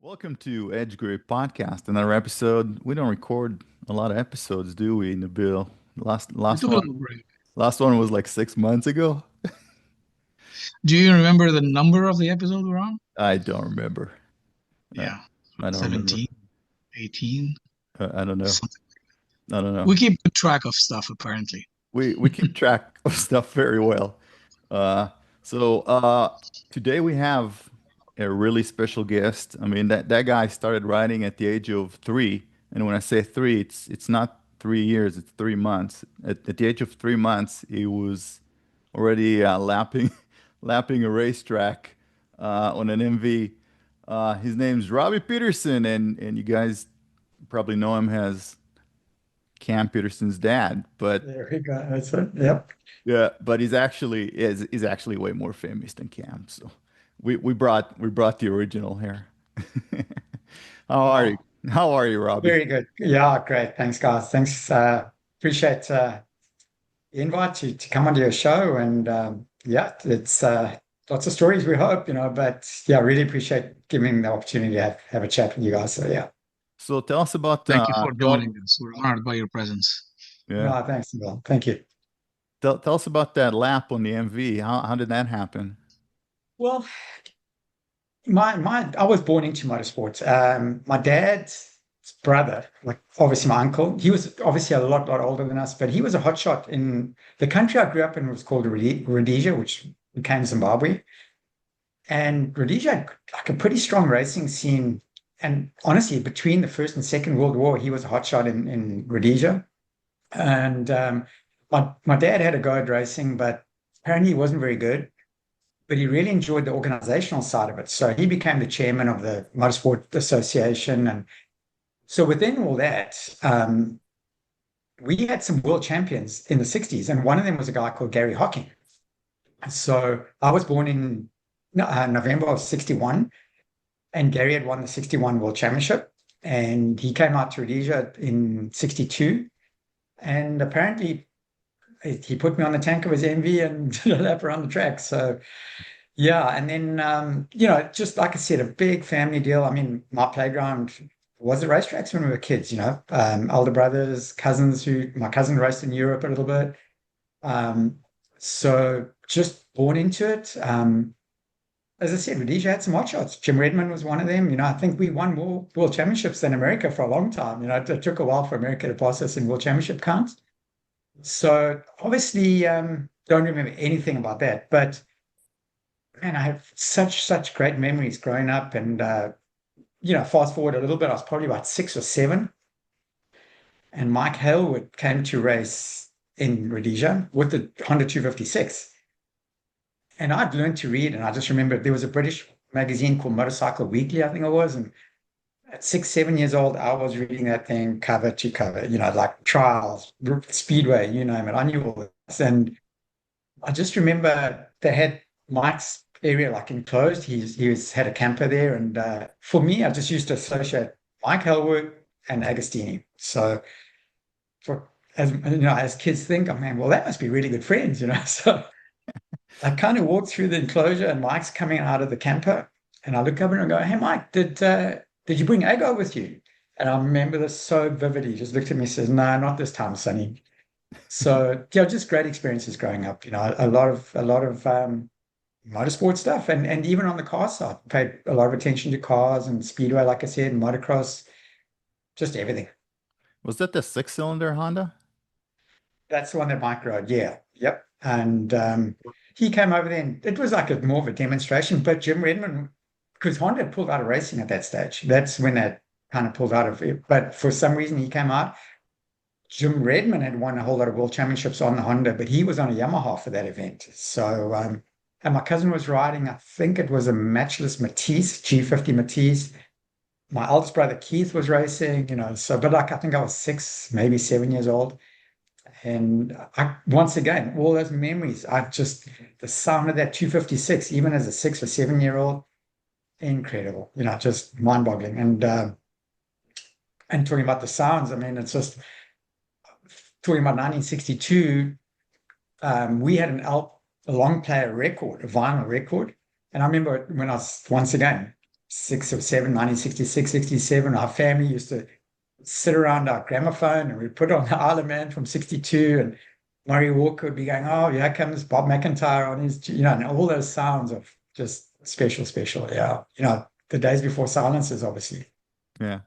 Welcome to Edge Group Podcast. Another episode. We don't record a lot of episodes, do we, Nabil? Last We last took a one. little break. Last one was like 6 months ago. Do you remember the number of the episode we're on? I don't remember. Uh, Yeah, I don't remember. 17, 18, I don't know. something. I don't know. We keep good track of stuff, apparently. We keep track of stuff very well. Uh, so today we have a really special guest. I mean that guy started riding at the age of 3, and when I say 3, it's not 3 years, it's 3 months. At the age of 3 months, he was already lapping lapping a racetrack on an MV. His name's Robbie Peterson, and you guys probably know him as Cam Peterson's dad, but There we go. That's it. Yep. yeah, but he's actually way more famous than Cam. So we brought the original here. How are you? Wow. How are you, Robbie? Very good. Yeah, great. Thanks, guys. Thanks. Appreciate the invite to come onto your show. And yeah, it's lots of stories we hope, but yeah, really appreciate giving the opportunity to have a chat with you guys. So yeah. So tell us about Thank you for joining us. We're honored by your presence. yeah. No, thanks, Bill. Thank you. Tell us about that lap on the MV. How did that happen? Well, I was born into motorsports. My dad's brother, like obviously my uncle, he was obviously a lot older than us, but he was a hotshot in the country I grew up in was called Rhodesia, which became Zimbabwe. And Rhodesia had like a pretty strong racing scene. And honestly, between the First and Second World War, he was a hotshot in Rhodesia. And my dad had a go at racing, but apparently he wasn't very good, but he really enjoyed the organizational side of it. So he became the chairman of the Motorsport Association. And so within all that, we had some world champions in the 60s, and one of them was a guy called Gary Hocking. So I was born in November of 61, and Gary had won the 61 World Championship, and he came out to Rhodesia in 62, and apparently he put me on the tank of his MV and did a lap around the track. So yeah, and then just like I said, a big family deal. I mean, my playground was the racetracks when we were kids. Older brothers, cousins. Who my cousin raced in Europe a little bit. So just born into it. As I said, Rhodesia had some hot shots. Jim Redmond was one of them. I think we won more world championships than America for a long time. It took a while for America to pass us in world championship counts. So obviously, don't remember anything about that, but man, I have such great memories growing up. And fast forward a little bit, I was probably about 6 or 7, and Mike Hailwood came to race in Rhodesia with the Honda 256. And I'd learned to read, and I just remember there was a British magazine called Motorcycle Weekly, I think it was. And at 6, 7 years old, I was reading that thing cover to cover, like trials, speedway, you name it. I knew all this. And I just remember they had Mike's area like enclosed. Had a camper there. And for me, I just used to associate Mike Hailwood and Agostini. So as kids think, oh man, well, that must be really good friends. So I kind of walked through the enclosure, and Mike's coming out of the camper, and I look up and I go, "Hey, Mike, did you bring Ago with you?" And I remember this so vividly. He just looked at me and says, "No, not this time, Sonny." So yeah, just great experiences growing up. A lot of motorsport stuff, and even on the car side, paid a lot of attention to cars and speedway, like I said, motocross, just everything. Was that the six-cylinder Honda? That's the one that Mike rode. Yeah, yep. And he came over then. It was like more of a demonstration, but Jim Redmond, because Honda had pulled out of racing at that stage. That's when that kind of pulled out of it. But for some reason, he came out. Jim Redmond had won a whole lot of world championships on the Honda, but he was on a Yamaha for that event. So, and my cousin was riding, I think it was a matchless Matisse, G50 Matisse. My eldest brother Keith was racing, so, but like I think I was 6, maybe 7 years old. And once again, all those memories, the sound of that 256, even as a 6 or 7 year old, incredible, just mind boggling. And talking about the sounds, I mean, it's just talking about 1962, we had a long player record, a vinyl record. And I remember when I was, once again, 6 or 7, 1966, 67. Our family used to sit around our gramophone and we put on the Isle of Man from 62, and Murray Walker would be going, oh, here comes Bob McIntyre on his, and all those sounds of just special, special. Yeah. The days before silences, obviously. Yeah.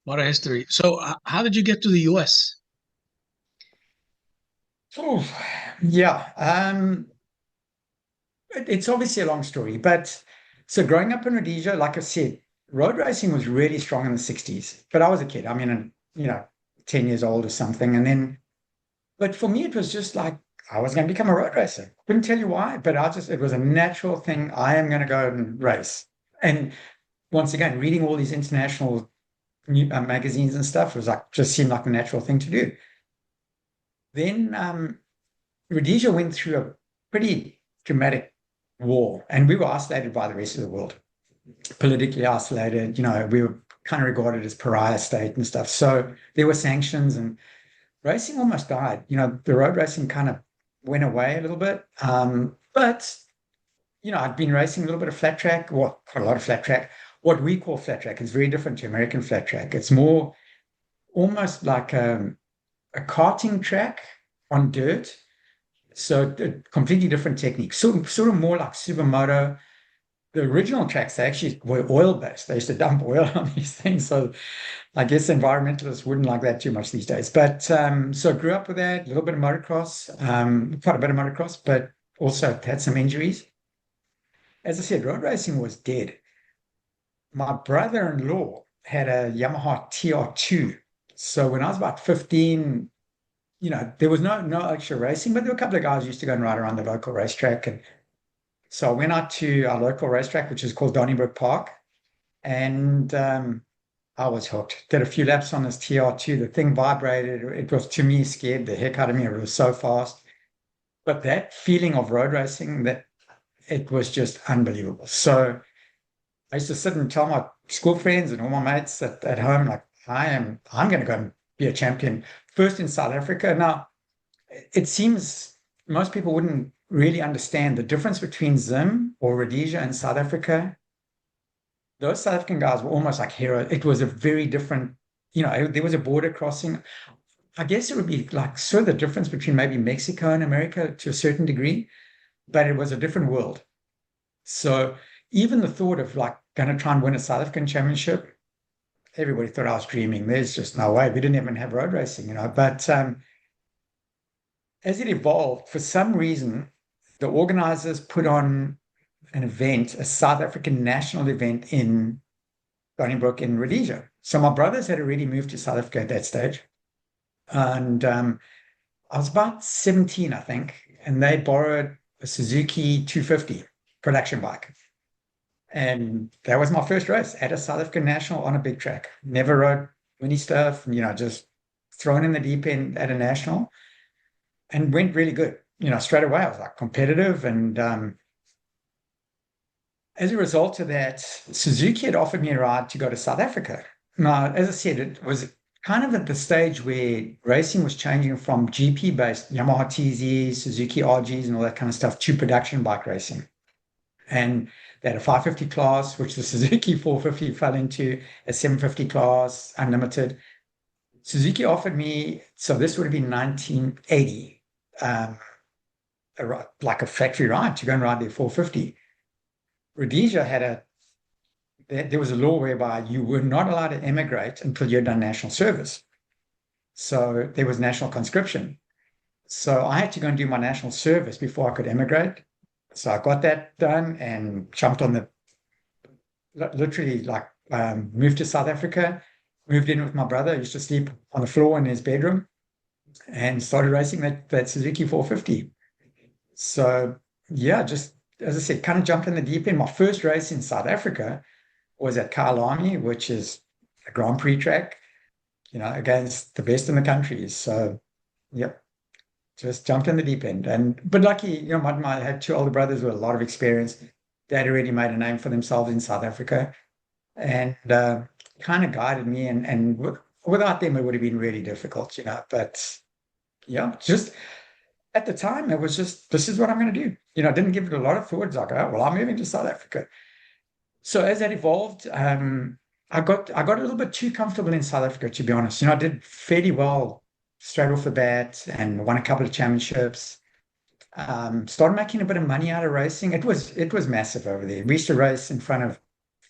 What a history. So, how did you get to the US? Oh, yeah. It's obviously a long story, but so growing up in Rhodesia, like I said, road racing was really strong in the 60s, but I was a kid. I mean, 10 years old or something. But for me, it was just like I was going to become a road racer. Couldn't tell you why, but it was a natural thing. I am going to go and race. And once again, reading all these international magazines and stuff was like, just seemed like a natural thing to do. Then Rhodesia went through a pretty dramatic war, and we were isolated by the rest of the world, politically isolated. We were kind of regarded as pariah state and stuff. So there were sanctions, and racing almost died. The road racing kind of went away a little bit. But I'd been racing a little bit of flat track, quite a lot of flat track. What we call flat track is very different to American flat track. It's more almost like a karting track on dirt. So a completely different technique, sort of more like supermoto. The original tracks, they actually were oil-based. They used to dump oil on these things. So I guess environmentalists wouldn't like that too much these days. But so I grew up with that, a little bit of motocross, quite a bit of motocross, but also had some injuries. As I said, road racing was dead. My brother-in-law had a Yamaha TR2. So when I was about 15, there was no extra racing, but there were a couple of guys who used to go and ride around the local racetrack. And so I went out to our local racetrack, which is called Donnybrook Park, and I was hooked. Did a few laps on this TR2. The thing vibrated. It was, to me, scared the heck out of me. It was so fast. But that feeling of road racing, that it was just unbelievable. So I used to sit and tell my school friends and all my mates at home, like, I'm going to go and be a champion first in South Africa. Now, it seems most people wouldn't really understand the difference between Zim or Rhodesia and South Africa. Those South African guys were almost like heroes. It was a very different, there was a border crossing. I guess it would be like sort of the difference between maybe Mexico and America to a certain degree, but it was a different world. So even the thought of like going to try and win a South African championship, everybody thought I was dreaming. There's just no way. We didn't even have road racing, But as it evolved, for some reason, the organizers put on an event, a South African national event in Donnybrook in Rhodesia. So my brothers had already moved to South Africa at that stage. And I was about 17, I think, and they borrowed a Suzuki 250 production bike. And that was my first race at a South African national on a big track. Never rode mini stuff, just thrown in the deep end at a national, and went really good. Straight away I was like competitive. And as a result of that, Suzuki had offered me a ride to go to South Africa. Now, as I said, it was kind of at the stage where racing was changing from GP-based Yamaha TZs, Suzuki RGs, and all that kind of stuff to production bike racing. And they had a 550 class, which the Suzuki 450 fell into, a 750 class, unlimited. Suzuki offered me, so this would have been 1980, like a factory ride to go and ride their 450. Rhodesia there was a law whereby you were not allowed to emigrate until you had done national service. So there was national conscription. So I had to go and do my national service before I could emigrate. So I got that done and jumped on literally like moved to South Africa, moved in with my brother. I used to sleep on the floor in his bedroom and started racing that Suzuki 450. So yeah, just as I said, kind of jumped in the deep end. My first race in South Africa was at Kyalami, which is a Grand Prix track, against the best in the country. So yep, just jumped in the deep end. But lucky, I had two older brothers with a lot of experience. They had already made a name for themselves in South Africa, and kind of guided me. And without them, it would have been really difficult, But yeah, just at the time, it was just, this is what I'm going to do. I didn't give it a lot of thought. It's like, oh, well, I'm moving to South Africa. So as that evolved, I got a little bit too comfortable in South Africa, to be honest. I did fairly well straight off the bat and won a couple of championships. Started making a bit of money out of racing. It was massive over there. We used to race in front of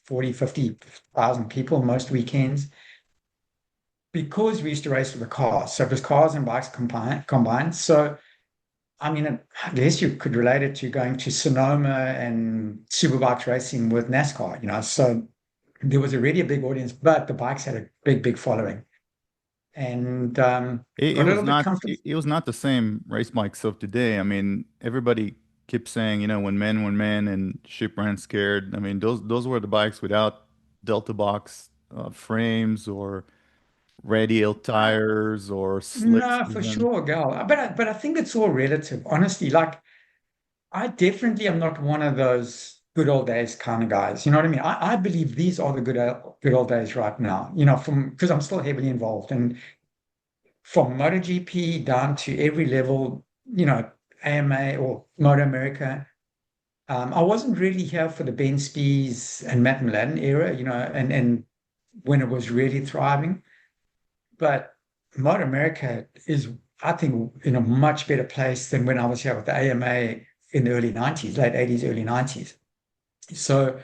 40, 50,000 people most weekends because we used to race with the cars. So it was cars and bikes combined. So I mean, I guess you could relate it to going to Sonoma and superbikes racing with NASCAR. So there was already a big audience, but the bikes had a big, big following, and It got a was little bit not comfortable. it was not the same race bikes of today. I mean, everybody keeps saying, when men and ship ran scared. I mean, those were the bikes without Delta box frames or radial Uh, tires or slicks no, for even. sure, Gal. But I think it's all relative, honestly. Like I definitely am not one of those good old days kind of guys. You know what I mean? I believe these are the good old days right now. From because I'm still heavily involved, and from MotoGP down to every level, AMA or MotoAmerica. I wasn't really here for the Ben Spies and Matt Milan era, and when it was really thriving. But MotoAmerica is, I think, in a much better place than when I was here with the AMA in the early 90s, late 80s, early 90s. So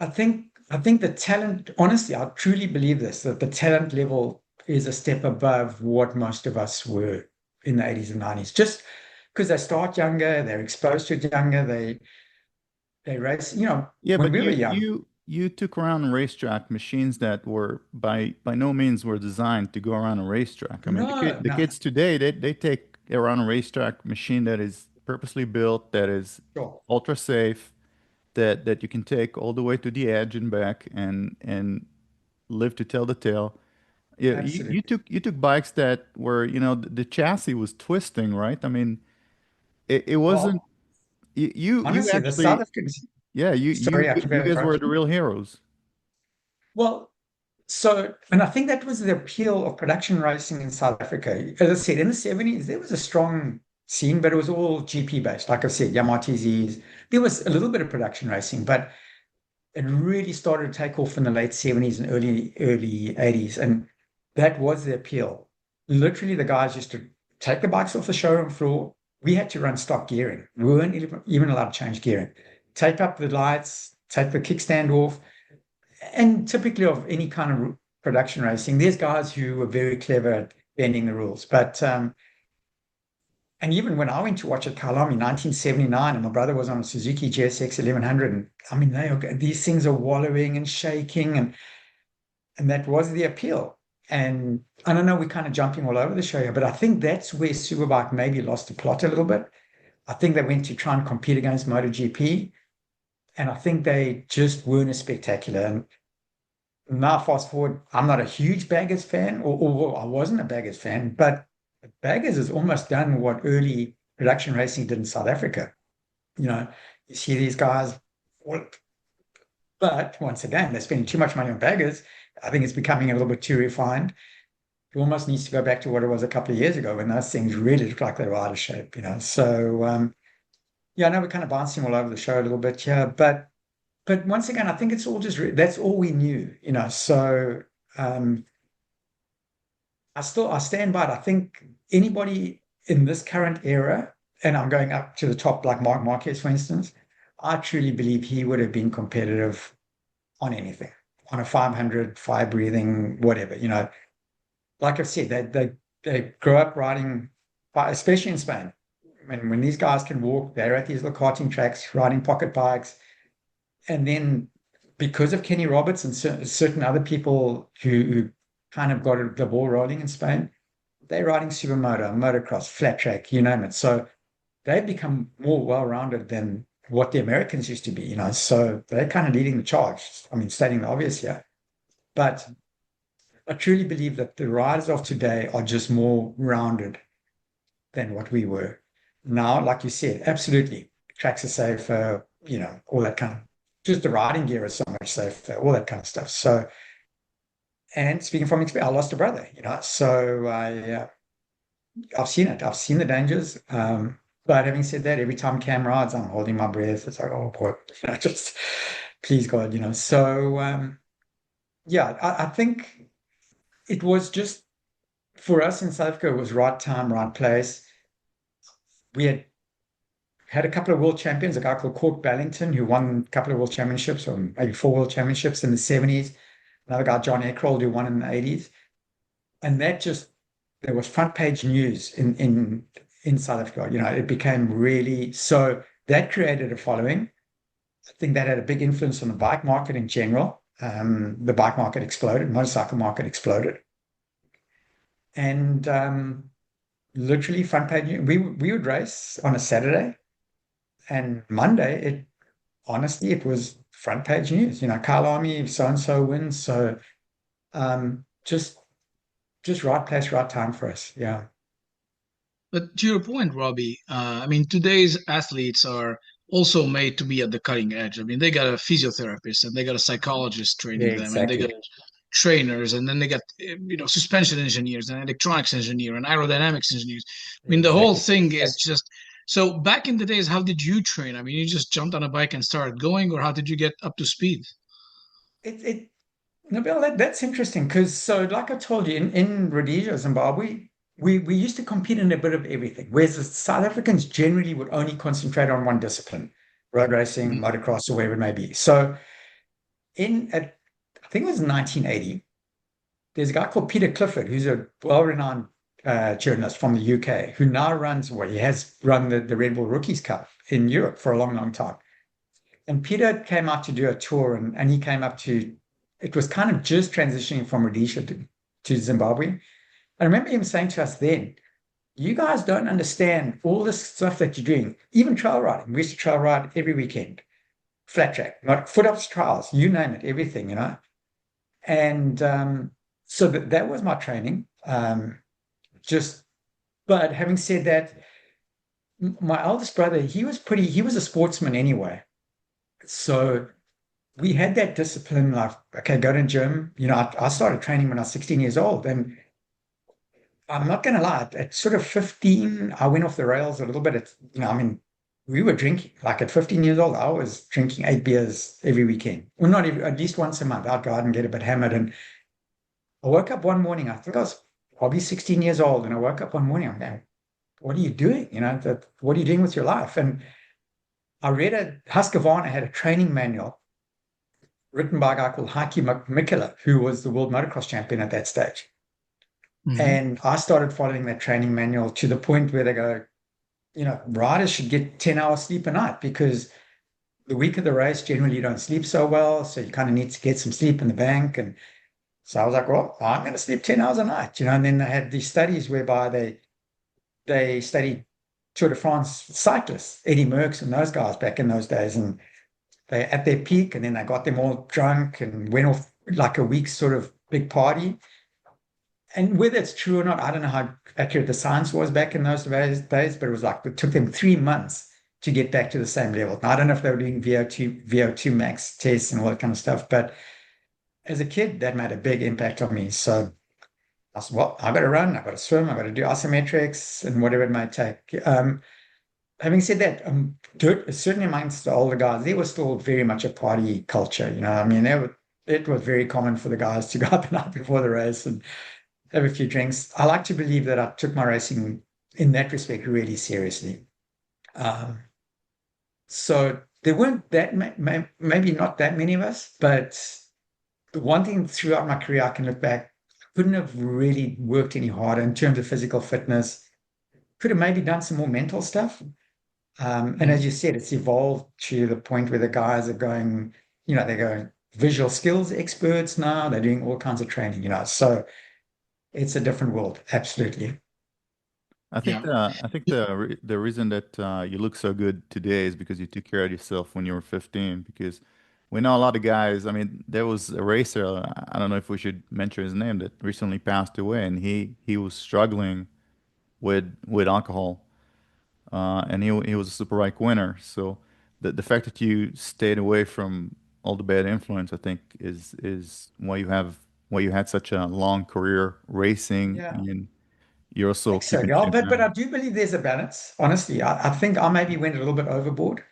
I think the talent, honestly, I truly believe this, that the talent level is a step above what most of us were in the 80s and 90s. Just because they start younger, they're exposed to it younger, they race, Yeah, when but we were you young. you you took around racetrack machines that were by no means were designed to go around a racetrack. I mean, No, the no, kids today they take around a racetrack machine that is purposely built, that is sure. ultra safe, that you can take all the way to the edge and back and live to tell the tale. Yeah, Absolutely. you took bikes that were, the chassis was twisting, right? I mean, it wasn't Well, you honestly, the South actually, Africans, yeah, sorry, I you forgot guys to were interrupt the you. real heroes. Well, and I think that was the appeal of production racing in South Africa. As I said, in the 70s, there was a strong scene, but it was all GP based. Like I said, Yamaha TZs. There was a little bit of production racing, but it really started to take off in the late 70s and early 80s. And that was the appeal. Literally, the guys used to take the bikes off the showroom floor. We had to run stock gearing. We weren't even allowed to change gearing. Take up the lights, take the kickstand off. And typically of any kind of production racing, there's guys who were very clever at bending the rules. And even when I went to watch at Kyalami in 1979, and my brother was on a Suzuki GSX 1100, and I mean, these things are wallowing and shaking, and that was the appeal. And I don't know, we're kind of jumping all over the show here, but I think that's where Superbike maybe lost the plot a little bit. I think they went to try and compete against MotoGP, and I think they just weren't as spectacular. And now, fast forward, I'm not a huge Baggers fan, or I wasn't a Baggers fan, but Baggers has almost done what early production racing did in South Africa. You know, you see these guys, but once again, they're spending too much money on Baggers. I think it's becoming a little bit too refined. It almost needs to go back to what it was a couple of years ago when those things really looked like they were out of shape. So, yeah, I know we're kind of bouncing all over the show a little bit here, but once again, I think it's all just that's all we knew. So um, I stand by it. I think anybody in this current era, and I'm going up to the top, like Mark Marquez, for instance, I truly believe he would have been competitive on anything, on a 500, fire breathing, whatever. Like I've said, they grow up riding, especially in Spain. When these guys can walk, they're at these little karting tracks, riding pocket bikes. And then because of Kenny Roberts and certain other people who kind of got the ball rolling in Spain, they're riding supermoto, motocross, flat track, you name it. So they've become more well-rounded than what the Americans used to be. So they're kind of leading the charge. I mean, stating the obvious here. But I truly believe that the riders of today are just more rounded than what we were. Now, like you said, absolutely, tracks are safer, all that kind of, just the riding gear is so much safer, all that kind of stuff. So, and speaking from experience, I lost a brother. So I've seen it. I've seen the dangers. But having said that, every time Cam rides, I'm holding my breath. It's like, oh boy, just please God, So yeah, I think it was just for us in South Africa, it was right time, right place. We had a couple of world champions, a guy called Court Ballington, who won a couple of world championships, or maybe 4 world championships in the 70s. Another guy, John Eckrold, who won in the 80s. And that just, there was front page news in South Africa. It became really, so that created a following. I think that had a big influence on the bike market in general. The bike market exploded, motorcycle market exploded. And literally front page news. We would race on a Saturday, and Monday, honestly, it was front page news. Kyle Army, so and so wins. So just right place, right time for us. Yeah. But to your point, Robbie, I mean, today's athletes are also made to be at the cutting edge. I mean, they got a physiotherapist and they got a psychologist Yeah, training them, and they got exactly. trainers, and then they got suspension engineers and electronics engineer and aerodynamics engineers. I mean, the whole Exactly. thing is just so. Back in the days, how did you train? I mean, you just jumped on a bike and started going, or how did you get up to speed? It Nabil, that's interesting because so like I told you in Rhodesia, Zimbabwe, we used to compete in a bit of everything, whereas the South Africans generally would only concentrate on one discipline, road racing, Mhm. motocross, or whatever it may be. So I think it was 1980, there's a guy called Peter Clifford, who's a well-renowned journalist from the UK, who now runs, well, he has run the Red Bull Rookies Cup in Europe for a long, long time. And Peter came out to do a tour, and he came up to, it was kind of just transitioning from Rhodesia to Zimbabwe. I remember him saying to us then, you guys don't understand all this stuff that you're doing, even trail riding. We used to trail ride every weekend, flat track, not foot ups trials, you name it, everything. And so that was my training. Just, but having said that, my eldest brother, he was a sportsman anyway. So we had that discipline, like, okay, go to the gym. I started training when I was 16 years old. And I'm not going to lie, at sort of 15, I went off the rails a little bit. I mean, we were drinking. Like at 15 years old, I was drinking 8 beers every weekend. Well, not every, at least once a month. I'd go out and get a bit hammered. And I woke up one morning, I think I was probably 16 years old. And I woke up one morning, I'm going, what are you doing? What are you doing with your life? And I read Husqvarna had a training manual written by a guy called Heikki Mikkola, who was the world motocross champion at that stage. Mhm. And I started following that training manual to the point where they go, riders should get 10 hours sleep a night because the week of the race, generally you don't sleep so well. So you kind of need to get some sleep in the bank. And so I was like, well, I'm going to sleep 10 hours a night, and then they had these studies whereby they studied Tour de France cyclists, Eddie Merckx and those guys back in those days. And they at their peak, and then they got them all drunk and went off like a week's sort of big party. And whether it's true or not, I don't know how accurate the science was back in those days, but it was like it took them 3 months to get back to the same level. Now, I don't know if they were doing VO2 max tests and all that kind of stuff, but as a kid, that made a big impact on me. So I said, well, I got to run, I got to swim, I got to do isometrics and whatever it might take. Having said that, certainly amongst the older guys, there was still very much a party culture. I mean, it was very common for the guys to go out the night before the race and have a few drinks. I like to believe that I took my racing in that respect really seriously. Um, so there weren't maybe not that many of us, but the one thing throughout my career I can look back, couldn't have really worked any harder in terms of physical fitness. Could have maybe done some more mental stuff. And as Mhm. you said, it's evolved to the point where the guys are going, they're going visual skills experts now. They're doing all kinds of training. So it's a different world. Absolutely. Yeah. I think the reason that you look so good today is because you took care of yourself when you were 15. Because we know a lot of guys. I mean, there was a racer. I don't know if we should mention his name that recently passed away, and he was struggling with alcohol, and he was a super bike winner. So the fact that you stayed away from all the bad influence, I think, is why you had such a long career racing, Yeah. and you're also Thanks, so, keeping girl. shape But now. I do believe there's a balance. Honestly, I think I maybe went a little bit overboard.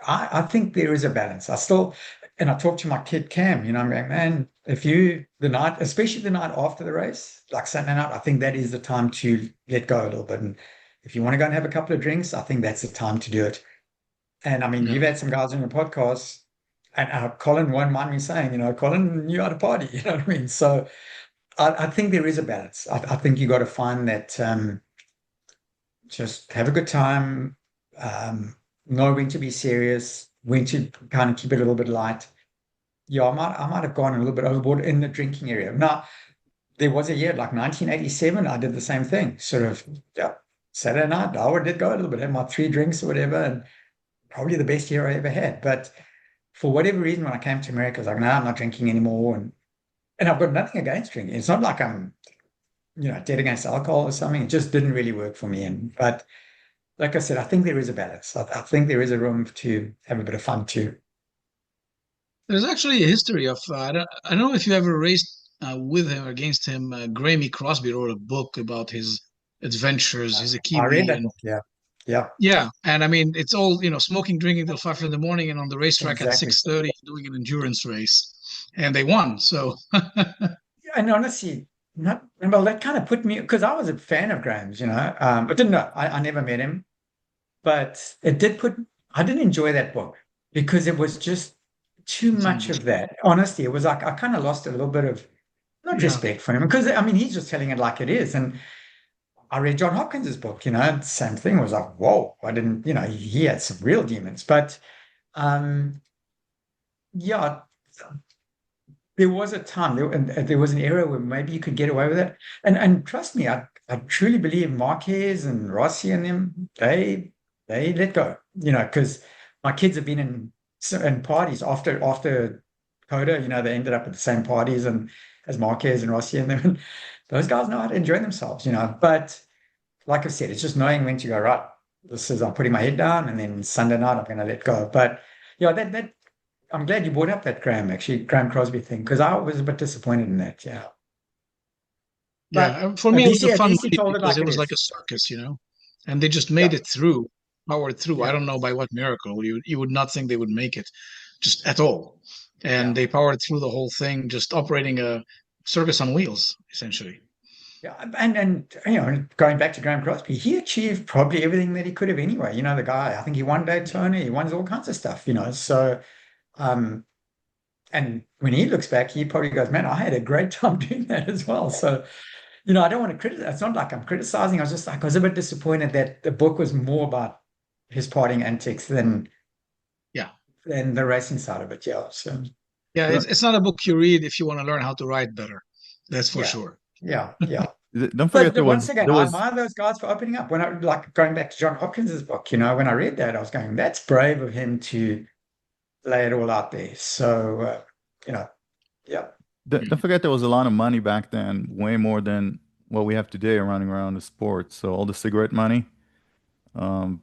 I think there is a balance. I still, and I talked to my kid Cam, I'm going, man, if you the night, especially the night after the race, like Sunday night, I think that is the time to let go a little bit. And if you want to go and have a couple of drinks, I think that's the time to do it. And I mean, Yeah. you've had some guys on your podcast, and Colin won't mind me saying, Colin knew how to party, you know what I mean? So I think there is a balance. I think you got to find that just have a good time, know when to be serious, when to kind of keep it a little bit light. Yeah, I might have gone a little bit overboard in the drinking area. Now, there was a year like 1987, I did the same thing. Sort of, yeah, Saturday night, I did go a little bit, had my 3 drinks or whatever, and probably the best year I ever had. But for whatever reason, when I came to America, I was like, no, I'm not drinking anymore. And I've got nothing against drinking. It's not like I'm, dead against alcohol or something. It just didn't really work for me. But like I said, I think there is a balance. I think there is a room to have a bit of fun too. There's actually a history of I don't know if you ever raced with him or against him. Grammy Crosby wrote a book about his adventures. He's a I read Kiwi, that and book. Yeah. Yeah, yeah, and I mean it's all smoking, drinking till 5 in the morning, and on the racetrack at exactly. 6:30 doing an endurance race, and they won. So And honestly, not well, that kind of put me because I was a fan of Graham's, I didn't know. I never met him, but it did put I didn't enjoy that book because it was just too much of that. Honestly, it was like I kind of lost a little bit of not yeah, respect for him because I mean he's just telling it like it is. And I read John Hopkins's book, same thing. It was like, whoa, I didn't, he had some real demons. But um yeah, there was a time there was an era where maybe you could get away with it. And trust me, I truly believe Marquez and Rossi and them, they let go, because my kids have been in parties after Coda, they ended up at the same parties and as Marquez and Rossi and them. And those guys know how to enjoy themselves, But like I said, it's just knowing when to go, right. This is I'm putting my head down and then Sunday night I'm gonna let go. But yeah, that I'm glad you brought up that Graham Crosby thing, because I was a bit disappointed in that. Yeah. yeah. But For me, it was a at fun least he read told it because like it it was like is. a circus, and they just Yeah. made it through, powered through. I Yeah. don't know by what miracle. You would not think they would make it, just at all, and Yeah. they powered through the whole thing, just operating a circus on wheels, essentially. Yeah. And going back to Graham Crosby, he achieved probably everything that he could have anyway. The guy, I think he won Daytona, he won all kinds of stuff. So um and when he looks back, he probably goes, man, I had a great time doing that as well. So I don't want to criticize. It's not like I'm criticizing. I was a bit disappointed that the book was more about his partying antics Yeah. than the racing side of it. Yeah. So Yeah, Don't it's not a book you read if you want to learn how to ride better. That's for yeah, sure. yeah, yeah. don't forget But there once was again, there I was admire those guys for opening up. When I like going back to John Hopkins's book, when I read that, I was going, that's brave of him to lay it all out there. So you know, yeah, don't forget there was a lot of money back then, way more than what we have today running around the sport. So all the cigarette money, um,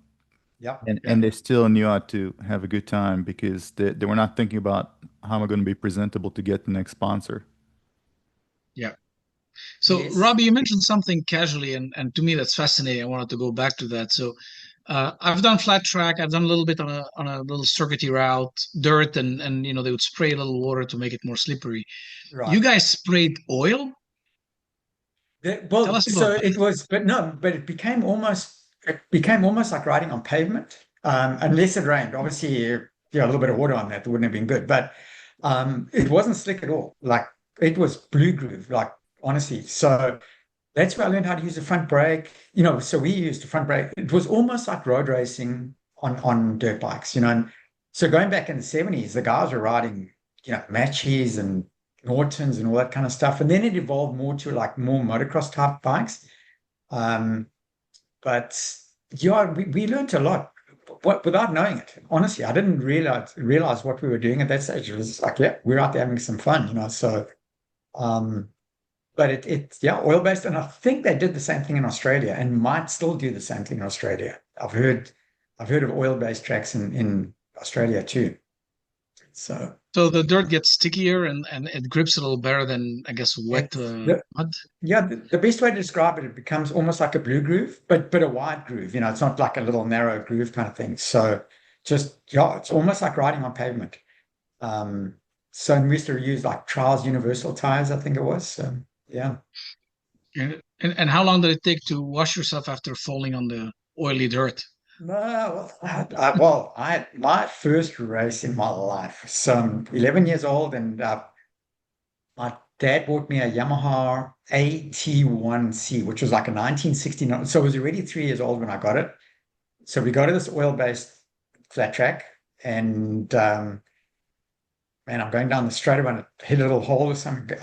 yeah, yeah. and they still knew how to have a good time because they were not thinking about how am I going to be presentable to get the next sponsor. Yeah. So, Yes, Robbie, you mentioned something casually, and to me that's fascinating. I wanted to go back to that. So, I've done flat track. I've done a little bit on a little circuity route, dirt, and they would spray a little water to make it more slippery. right. You guys sprayed oil? Tell Well, us so about that. it was, but no, but it became almost like riding on pavement, unless it rained. Obviously, a little bit of water on that wouldn't have been good, but it wasn't slick at all. Like it was blue groove, like honestly. So that's where I learned how to use the front brake. So we used the front brake. It was almost like road racing on dirt bikes. And so going back in the 70s, the guys were riding, Matches and Nortons and all that kind of stuff. And then it evolved more to like more motocross type bikes. Um, but yeah, we learned a lot without knowing it. Honestly, I didn't realize what we were doing at that stage. It was like, yeah, we're out there having some fun. So um, but it's yeah, oil based, and I think they did the same thing in Australia, and might still do the same thing in Australia. I've heard of oil based tracks in Australia too. So So the dirt gets stickier and it grips a little better than, I guess, wet it's the mud. yeah, the best way to describe it, it becomes almost like a blue groove, but a wide groove. It's not like a little narrow groove kind of thing. So just yeah, it's almost like riding on pavement. So we used to use like Trials Universal tires, I think it was. So yeah. And how long did it take to wash yourself after falling on the oily dirt? No, I had my first race in my life. So I'm 11 years old, and my dad bought me a Yamaha AT1C, which was like a 1969. So I was already 3 years old when I got it. So we go to this oil-based flat track, and man, I'm going down the straight and it hit a little hole or something.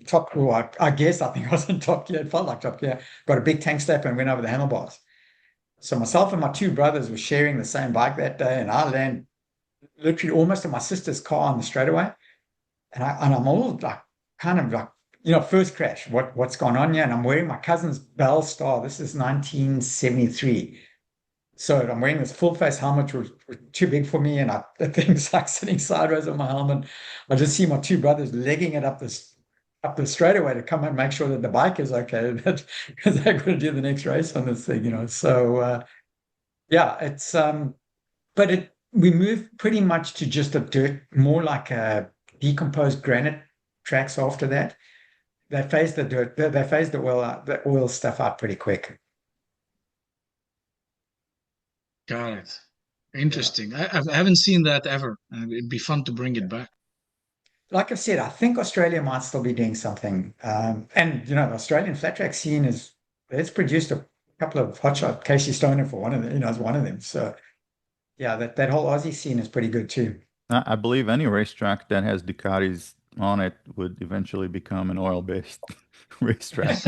Top, well, I guess I think I was in top gear. It felt like top gear. Got a big tank step and went over the handlebars. So myself and my two brothers were sharing the same bike that day, and I land literally almost in my sister's car on the straightaway. And I'm all like kind of like, first crash. What's going on here? And I'm wearing my cousin's Bell Star. This is 1973. So I'm wearing this full face helmet, which was too big for me, and the thing's like sitting sideways on my helmet. I just see my two brothers legging it up the straightaway to come and make sure that the bike is okay, because they're going to do the next race on this thing. So yeah, it's but we moved pretty much to just a dirt, more like a decomposed granite tracks after that. They phased the dirt, they phased the oil stuff out pretty quick. Got it. Yeah. Interesting. I haven't seen that ever. It'd be fun to bring it back. Like I said, I think Australia might still be doing something. And the Australian flat track scene it's produced a couple of hotshot. Casey Stoner for one of them, is one of them. So yeah, that whole Aussie scene is pretty good too. I believe any racetrack that has Ducatis on it would eventually become an oil-based racetrack.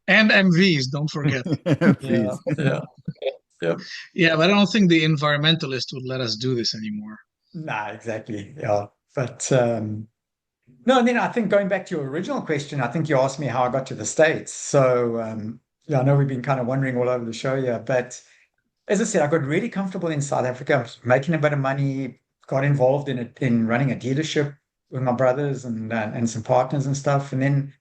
And MVs, don't forget. Yeah, Please. yeah, yeah. Yeah, but I don't think the environmentalists would let us do this anymore. Nah, exactly. Yeah. But no, and then I think going back to your original question, I think you asked me how I got to the States. So yeah, I know we've been kind of wandering all over the show here, but as I said, I got really comfortable in South Africa. I was making a bit of money, got involved in running a dealership with my brothers and some partners and stuff. And then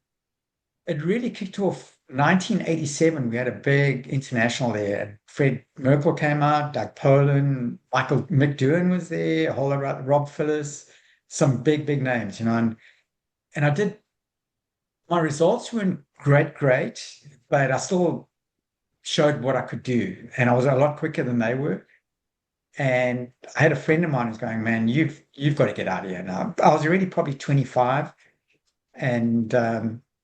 it really kicked off 1987. We had a big international there. Fred Merkel came out, Doug Poland, Michael McDowan was there, a whole lot of Rob Phillips, some big names, and I did, my results weren't great, but I still showed what I could do. And I was a lot quicker than they were. And I had a friend of mine who's going, man, you've got to get out of here now. I was already probably 25, and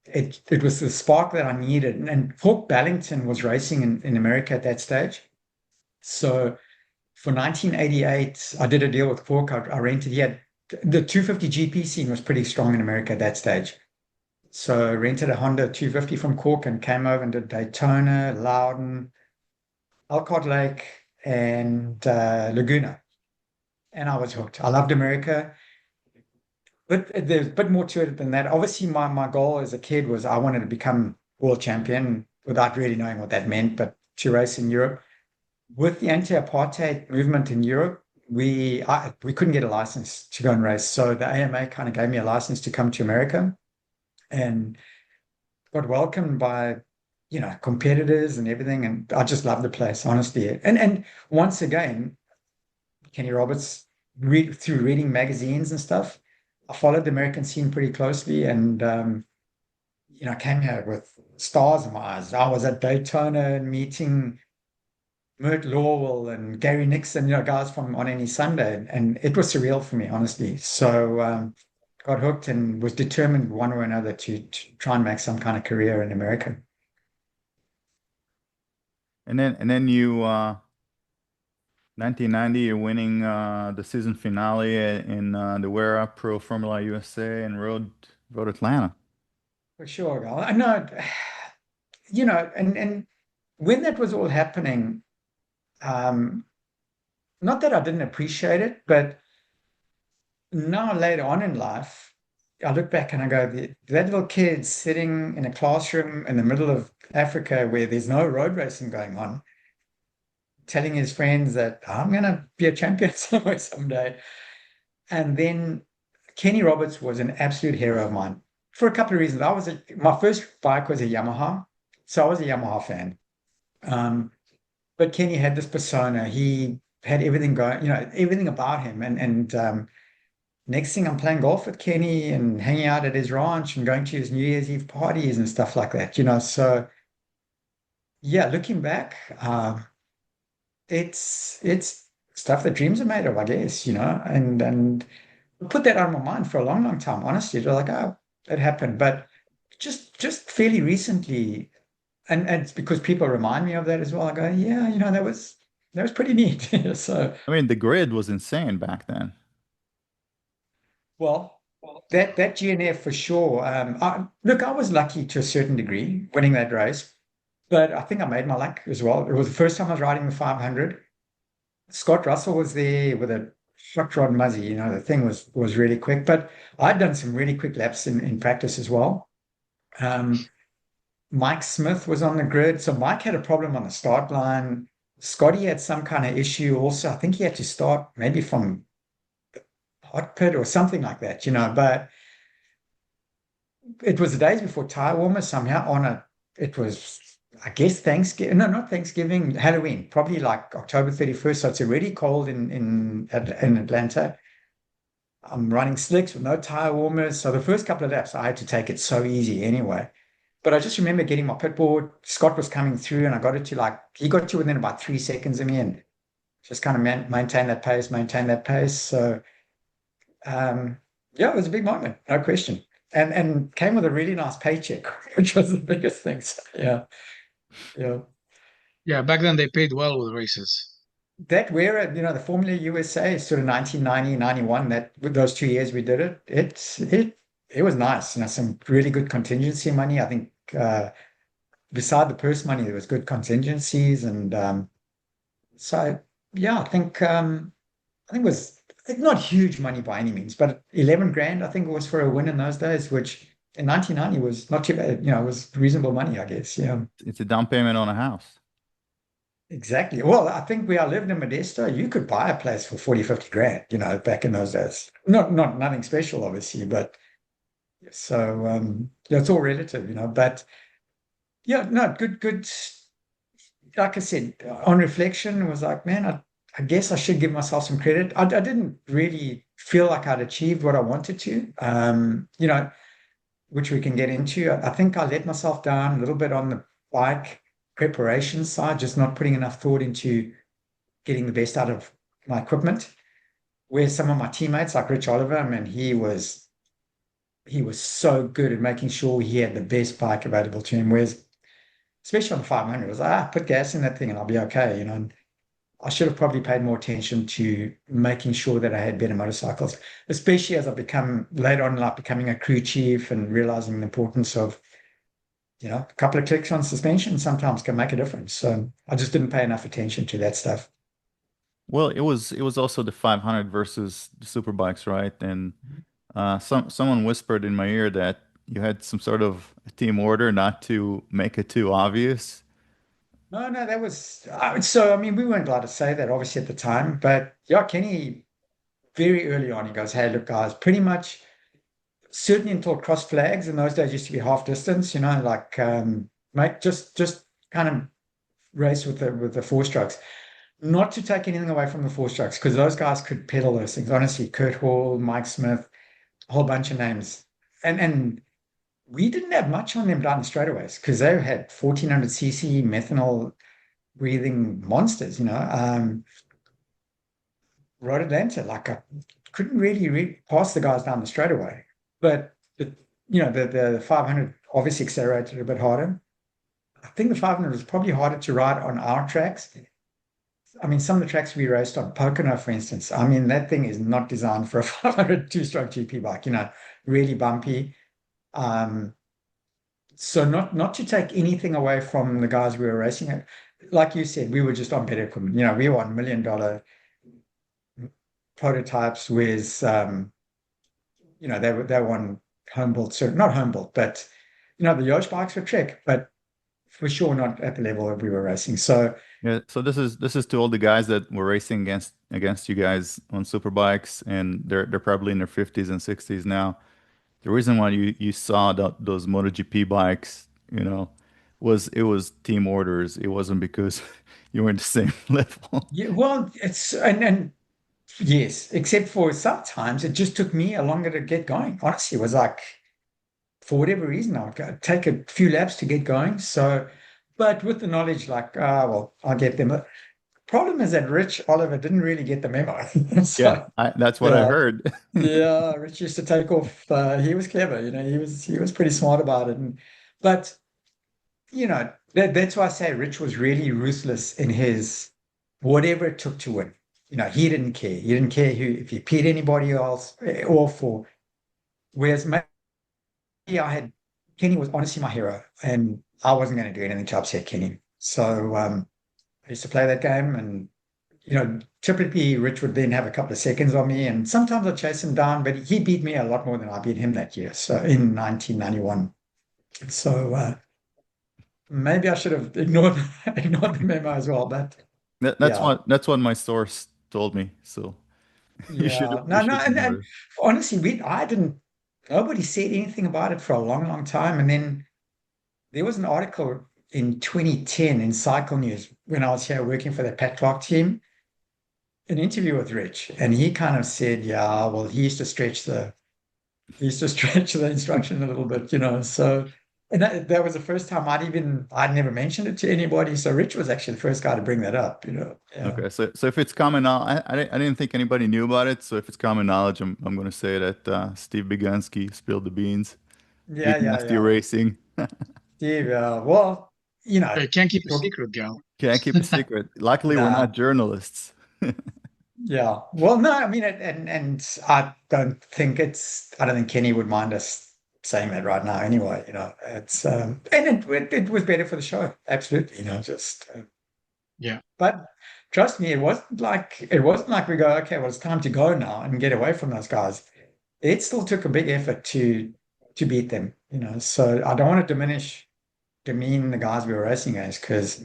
it was the spark that I needed. And Hawk Ballington was racing in America at that stage. So for 1988, I did a deal with Hawk. I rented. He had the 250 GP scene was pretty strong in America at that stage. So I rented a Honda 250 from Cork and came over and did Daytona, Loudon, Elkhart Lake, and Laguna. And I was hooked. I loved America. But there's a bit more to it than that. Obviously, my goal as a kid was I wanted to become world champion without really knowing what that meant, but to race in Europe. With the anti-apartheid movement in Europe, we couldn't get a license to go and race. So the AMA kind of gave me a license to come to America and got welcomed by, competitors and everything. And I just loved the place, honestly. And once again, Kenny Roberts, through reading magazines and stuff, I followed the American scene pretty closely, and I came here with stars in my eyes. I was at Daytona and meeting Mert Lowell and Gary Nixon, guys from On Any Sunday, and it was surreal for me, honestly. So got hooked and was determined one way or another to try and make some kind of career in America. And then you 1990, you're winning the season finale in the Wera Pro Formula USA and Road Atlanta. For sure. I know, and when that was all happening, um, not that I didn't appreciate it, but now later on in life, I look back and I go, that little kid sitting in a classroom in the middle of Africa where there's no road racing going on, telling his friends that I'm going to be a champion somewhere someday. And then Kenny Roberts was an absolute hero of mine for a couple of reasons. My first bike was a Yamaha, so I was a Yamaha fan. But Kenny had this persona. He had everything going, everything about him. And next thing I'm playing golf with Kenny and hanging out at his ranch and going to his New Year's Eve parties and stuff like that. So yeah, looking back, it's stuff that dreams are made of, I guess. And put that out of my mind for a long, long time. Honestly, they're like, oh, it happened, but just fairly recently, and it's because people remind me of that as well. I go, yeah, that was pretty neat. So, I mean, the grid was insane back then. well, that GNF for sure. Look, I was lucky to a certain degree winning that race, but I think I made my luck as well. It was the first time I was riding the 500. Scott Russell was there with a shot rod Muzzy. The thing was really quick, but I'd done some really quick laps in practice as well. Um, Mike Smith was on the grid. So Mike had a problem on the start line. Scotty had some kind of issue also. I think he had to start maybe from hot pit or something like that. But it was the days before tire warmers somehow it was, I guess, Thanksgiving. No, not Thanksgiving, Halloween, probably like October 31st. So it's already cold in Atlanta. I'm running slicks with no tire warmers. So the first couple of laps, I had to take it so easy anyway. But I just remember getting my pit board. Scott was coming through, and I got it to he got to within about 3 seconds of me, and just kind of maintain that pace, maintain that pace. So, yeah, it was a big moment, no question, and came with a really nice paycheck, which was the biggest thing. So, yeah, yeah. Yeah, back then they paid well with races. That where the Formula USA sort of 1990, 91. That with those 2 years we did it. It was nice. Some really good contingency money. I think. Beside the purse money, there was good contingencies, and so yeah, I think it was not huge money by any means, but 11 grand I think it was for a win in those days, which in 1990 was not too bad. It was reasonable money, I guess. Yeah, It's a down payment on a house. exactly. Well, I think where I lived in Modesto, you could buy a place for 40, 50 grand. Back in those days. Not nothing special, obviously, but so yeah, it's all relative. But yeah, no, good. Like I said, on reflection, it was like, man, I guess I should give myself some credit. I didn't really feel like I'd achieved what I wanted to, which we can get into. I think I let myself down a little bit on the bike preparation side, just not putting enough thought into getting the best out of my equipment. Where some of my teammates, like Rich Oliver, I mean, he was so good at making sure he had the best bike available to him. Whereas especially on the 500. It was like, put gas in that thing and I'll be okay. And I should have probably paid more attention to making sure that I had better motorcycles, especially as I become later on, like becoming a crew chief and realizing the importance of, a couple of clicks on suspension sometimes can make a difference. So I just didn't pay enough attention to that stuff. Well, it was also the 500 versus the superbikes, right? And someone whispered in my ear that you had some sort of a team order not to make it too obvious. No, no, that was so. I mean, we weren't allowed to say that obviously at the time, but yeah, Kenny very early on, he goes, "Hey, look, guys, pretty much certainly until cross flags in those days used to be half distance, like mate, just kind of race with the four strokes. Not to take anything away from the four strokes, because those guys could pedal those things. Honestly, Kurt Hall, Mike Smith, a whole bunch of names. And we didn't have much on them down the straightaways because they had 1400 cc methanol breathing monsters. Road Atlanta, like I couldn't really pass the guys down the straightaway. But the 500 obviously accelerated a bit harder. I think the 500 was probably harder to ride on our tracks. I mean, some of the tracks we raced on, Pocono, for instance, I mean, that thing is not designed for a 500 two-stroke GP bike, really bumpy. Um, so not to take anything away from the guys we were racing at. Like you said, we were just on better equipment. We were on $1 million prototypes with, they were on home built, so not home built, but the Yosh bikes were Trek, but for sure not at the level that we were racing. So Yeah, so this is to all the guys that were racing against you guys on superbikes, and they're probably in their 50s and 60s now. The reason why you saw those MotoGP bikes, was team orders. It wasn't because you were in the same level. Yeah, well, it's and yes, except for sometimes it just took me a longer to get going. Honestly, it was like for whatever reason, I would take a few laps to get going. So, but with the knowledge, like, well, I'll get them. The problem is that Rich Oliver didn't really get the memo. Yeah, So, that's what I yeah, heard. yeah, Rich used to take off. He was clever, he was pretty smart about it. But that's why I say Rich was really ruthless in his whatever it took to win. He didn't care. He didn't care if he peed anybody else off or whereas maybe I had Kenny was honestly my hero, and I wasn't going to do anything to upset Kenny. So I used to play that game, and typically Rich would then have a couple of seconds on me, and sometimes I'd chase him down, but he beat me a lot more than I beat him that year. So in 1991. So maybe I should have ignored ignored the memo as well. But yeah, That's what my source told me. So yeah, you no, no, should and ignore it. honestly, I didn't. Nobody said anything about it for a long, long time, and then there was an article in 2010 in Cycle News when I was here working for the Pat Clark team, an interview with Rich, and he kind of said, "Yeah, well, he used to stretch the instruction a little bit, So, and that was the first time I'd never mentioned it to anybody. So Rich was actually the first guy to bring that up. Yeah, Okay, so if it's common now, I didn't think anybody knew about it. So if it's common knowledge, I'm going to say that Steve Biganski spilled the beans. yeah, Beat yeah, Nasty yeah. Racing. Steve, well, You can't keep a talk, secret, Gal. Can't keep a secret. Luckily, we're nah. not journalists. Yeah. Well, no, I mean, and I don't think Kenny would mind us saying that right now anyway, it's, and it was better for the show. Absolutely. Just, Yeah. but trust me, it wasn't like we go, okay, well, it's time to go now and get away from those guys. It still took a big effort to beat them. So I don't want to demean the guys we were racing against because,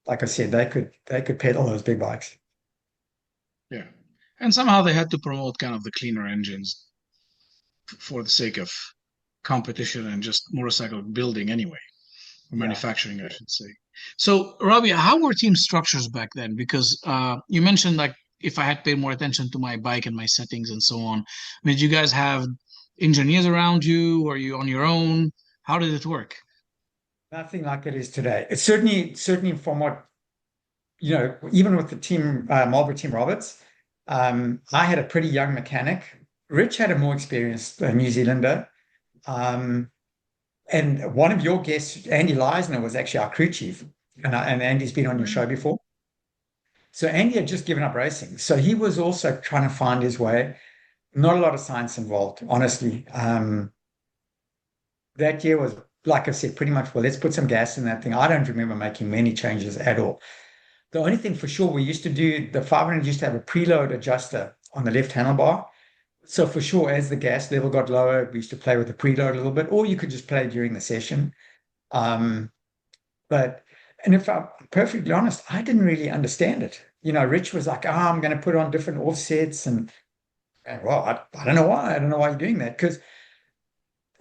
like I said, they could pedal those big bikes. Yeah. And somehow they had to promote kind of the cleaner engines for the sake of competition and just motorcycle building anyway, or Yeah. manufacturing, I should say. So, Robbie, how were team structures back then? Because you mentioned like if I had paid more attention to my bike and my settings and so on, did you guys have engineers around you? Were you on your own? How did it work? Nothing like it is today. It's certainly from what, even with the team, Marlboro Team Roberts, I had a pretty young mechanic. Rich had a more experienced New Zealander. Um, and one of your guests, Andy Leisner, was actually our crew chief. And Andy's been on your show before. So Andy had just given up racing. So he was also trying to find his way. Not a lot of science involved, honestly. That year was, like I said, pretty much, well, let's put some gas in that thing. I don't remember making many changes at all. The only thing for sure, we used to do the 500 used to have a preload adjuster on the left handlebar. So for sure, as the gas level got lower, we used to play with the preload a little bit, or you could just play during the session. Um, but and if I'm perfectly honest, I didn't really understand it. Rich was like, I'm going to put on different offsets, and well, I don't know why. I don't know why you're doing that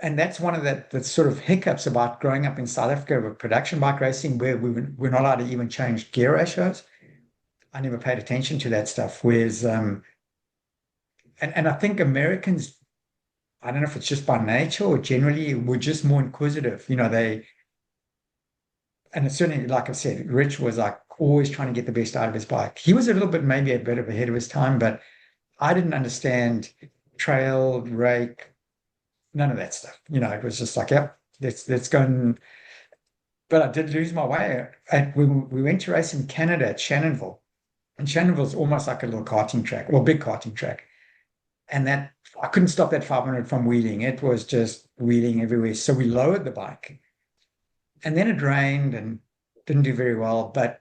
and that's one of the sort of hiccups about growing up in South Africa with production bike racing, where we're not allowed to even change gear ratios. I never paid attention to that stuff. Whereas, and I think Americans, I don't know if it's just by nature or generally, were just more inquisitive. And it's certainly, like I said, Rich was like always trying to get the best out of his bike. He was a little bit, maybe a bit of ahead of his time, but I didn't understand trail, rake, none of that stuff. It was just like, yep, let's go and. But I did lose my way. We went to race in Canada at Shannonville, and Shannonville's almost like a little karting track, or big karting track. And that I couldn't stop that 500 from wheeling. It was just wheeling everywhere. So we lowered the bike, and then it rained and didn't do very well. But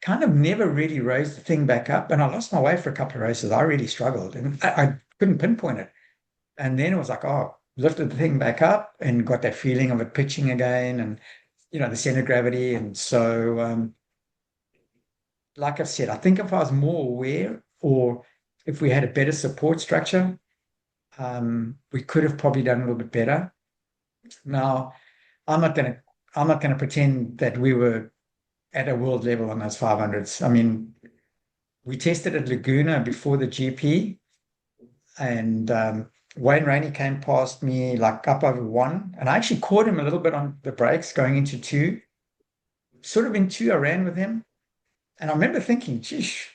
kind of never really raised the thing back up. And I lost my way for a couple of races. I really struggled, and I couldn't pinpoint it. And then it was like, oh, lifted the thing back up and got that feeling of it pitching again, and the center of gravity. And so, like I've said, I think if I was more aware, or if we had a better support structure, we could have probably done a little bit better. Now, I'm not going to I'm not going to pretend that we were at a world level on those 500s. I mean, we tested at Laguna before the GP, and Wayne Rainey came past me like up over one, and I actually caught him a little bit on the brakes going into two. Sort of in two, I ran with him, and I remember thinking, "Geez,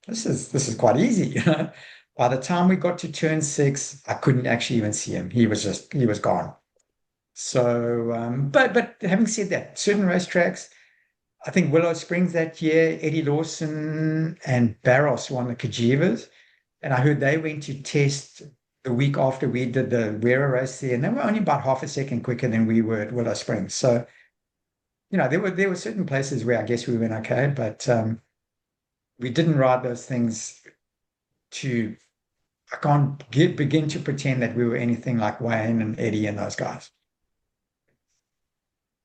this is quite easy." You know, by the time we got to turn six, I couldn't actually even see him. He was gone. So, but having said that, certain racetracks, I think Willow Springs that year, Eddie Lawson and Barros won the Kajivas. And I heard they went to test the week after we did the Wera race there, and they were only about half a second quicker than we were at Willow Springs. So, there were certain places where I guess we went okay, but we didn't ride those things to. I can't begin to pretend that we were anything like Wayne and Eddie and those guys.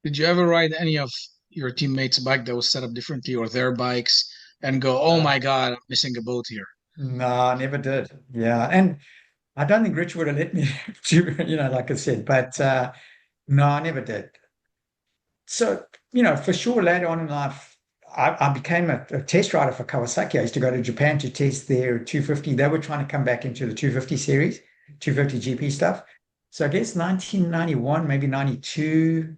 Did you ever ride any of your teammates' bike that was set up differently or their bikes and go, oh Uh, my God, I'm missing a boat here? no, I never did. Yeah, and I don't think Rich would have let me, like I said, but no, I never did. So, for sure, later on in life, I became a test rider for Kawasaki. I used to go to Japan to test their 250. They were trying to come back into the 250 series, 250 GP stuff. So I guess 1991, maybe 92,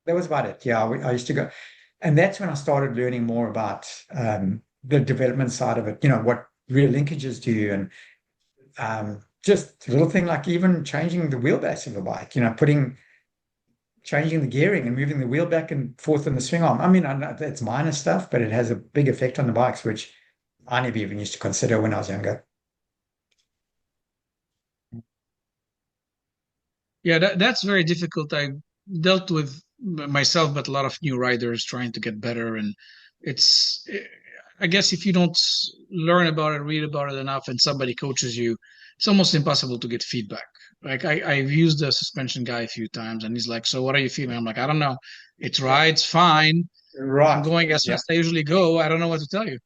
that was about it. Yeah, I used to go. And that's when I started learning more about the development side of it, what rear linkages do and just a little thing like even changing the wheelbase of a bike, changing the gearing and moving the wheel back and forth in the swing arm. I mean, I know that's minor stuff, but it has a big effect on the bikes, which I never even used to consider when I was younger. Yeah, that's very difficult. I dealt with myself, but a lot of new riders trying to get better. And it's, I guess if you don't learn about it, read about it enough, and somebody coaches you, it's almost impossible to get feedback. Like I've used the suspension guy a few times, and he's like, "So what are you feeling?" I'm like, "I don't know. It's Yeah. rides fine. I'm Right. going as Yeah. fast as I usually go. I don't know what to tell you."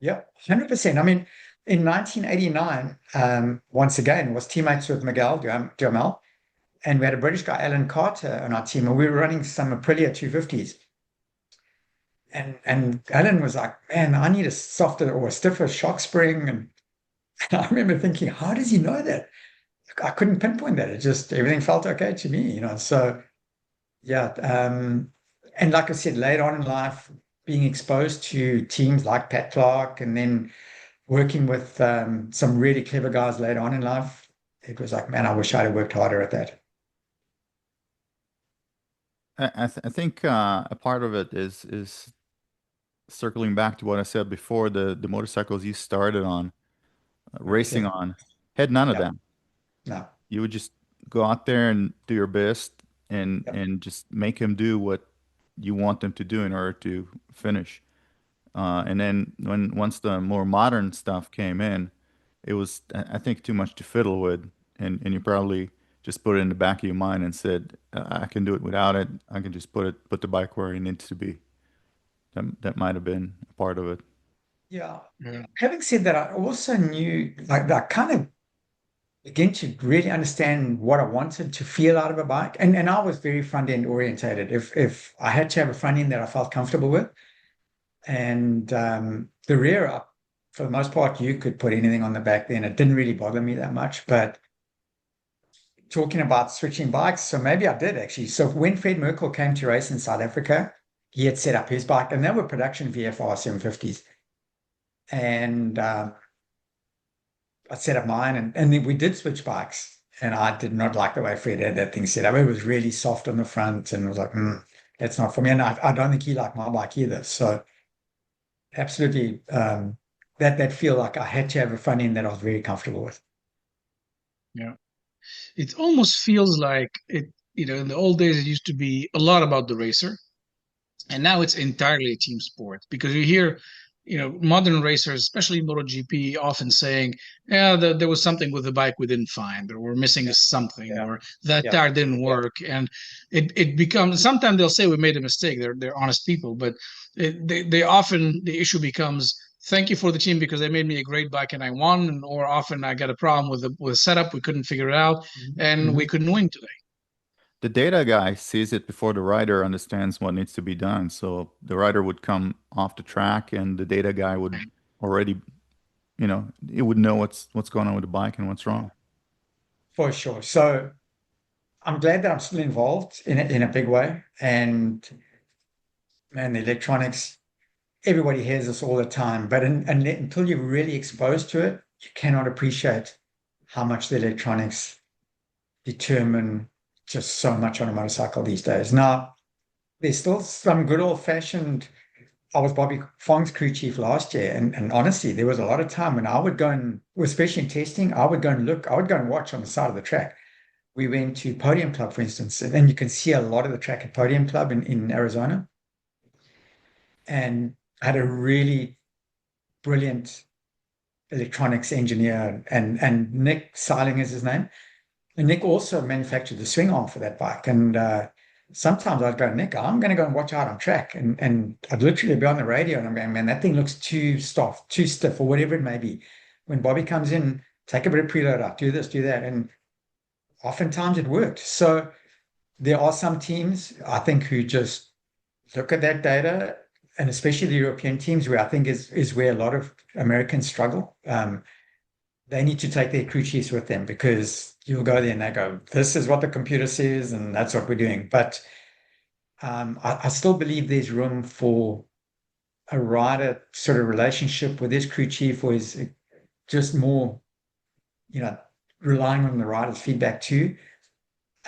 Yeah. 100%. I mean, in 1989, once again, was teammates with Miguel Duhamel, and we had a British guy, Alan Carter, on our team, and we were running some Aprilia 250s. And Alan was like, man, I need a softer or a stiffer shock spring. And I remember thinking, how does he know that? I couldn't pinpoint that. It just everything felt okay to me. So yeah. And like I said, later on in life, being exposed to teams like Pat Clark and then working with some really clever guys later on in life, it was like, man, I wish I'd have worked harder at that. I think a part of it is circling back to what I said before, the motorcycles you started on, racing 100%. on, had none of Yeah. them. No. You would just go out there and do your best and Yep. just make them do what you want them to do in order to finish. And then once the more modern stuff came in, it was I think too much to fiddle with, and you probably just put it in the back of your mind and said, I can do it without it. I can just put the bike where it needs to be. That might have been a part of it. Yeah. Yeah. Having said that, I also knew like I kind of began to really understand what I wanted to feel out of a bike. And I was very front end orientated. If I had to have a front end that I felt comfortable with, and the rear up, for the most part, you could put anything on the back then. It didn't really bother me that much. But talking about switching bikes, so maybe I did actually. So when Fred Merkel came to race in South Africa, he had set up his bike, and they were production VFR 750s. And I set up mine, and then we did switch bikes. And I did not like the way Fred had that thing set up. It was really soft on the front, and I was like, that's not for me. And I don't think he liked my bike either. So absolutely, that feel like I had to have a front end that I was very comfortable with. Yeah. It almost feels like in the old days, it used to be a lot about the racer. And now it's entirely a team sport because you hear, modern racers, especially MotoGP, often saying, "Yeah, there was something with the bike we didn't find, or we're missing Yeah, something, yeah, or that yeah, tire didn't work." And it becomes sometimes they'll say we made a mistake. They're honest people, but they often the issue becomes thank you for the team because they made me a great bike and I won, or often I got a problem with the setup we couldn't figure it out and we Mhm. couldn't win today. the data guy sees it before the rider understands what needs to be done. So the rider would come off the track, and the data guy would already, it would know what's going on with the bike and what's wrong. For sure. So I'm glad that I'm still involved in a big way. And man, the electronics, everybody hears this all the time, but until you're really exposed to it, you cannot appreciate how much the electronics determine just so much on a motorcycle these days. Now, there's still some good old-fashioned. I was Bobby Fong's crew chief last year, and honestly, there was a lot of time when I would go and, especially in testing, I would go and look, I would go and watch on the side of the track. We went to Podium Club, for instance, and then you can see a lot of the track at Podium Club in Arizona. And I had a really brilliant electronics engineer, and Nick Seiling is his name. And Nick also manufactured the swing arm for that bike. And sometimes I'd go, Nick, I'm going to go and watch out on track. And I'd literally be on the radio and I'm going, man, that thing looks too stiff, or whatever it may be. When Bobby comes in, take a bit of preload out, do this, do that. And oftentimes it worked. So there are some teams, I think, who just look at that data, and especially the European teams, where I think is where a lot of Americans struggle. They need to take their crew chiefs with them, because you'll go there and they go, this is what the computer says, and that's what we're doing. But I still believe there's room for a rider sort of relationship with his crew chief, or is just more, relying on the rider's feedback too.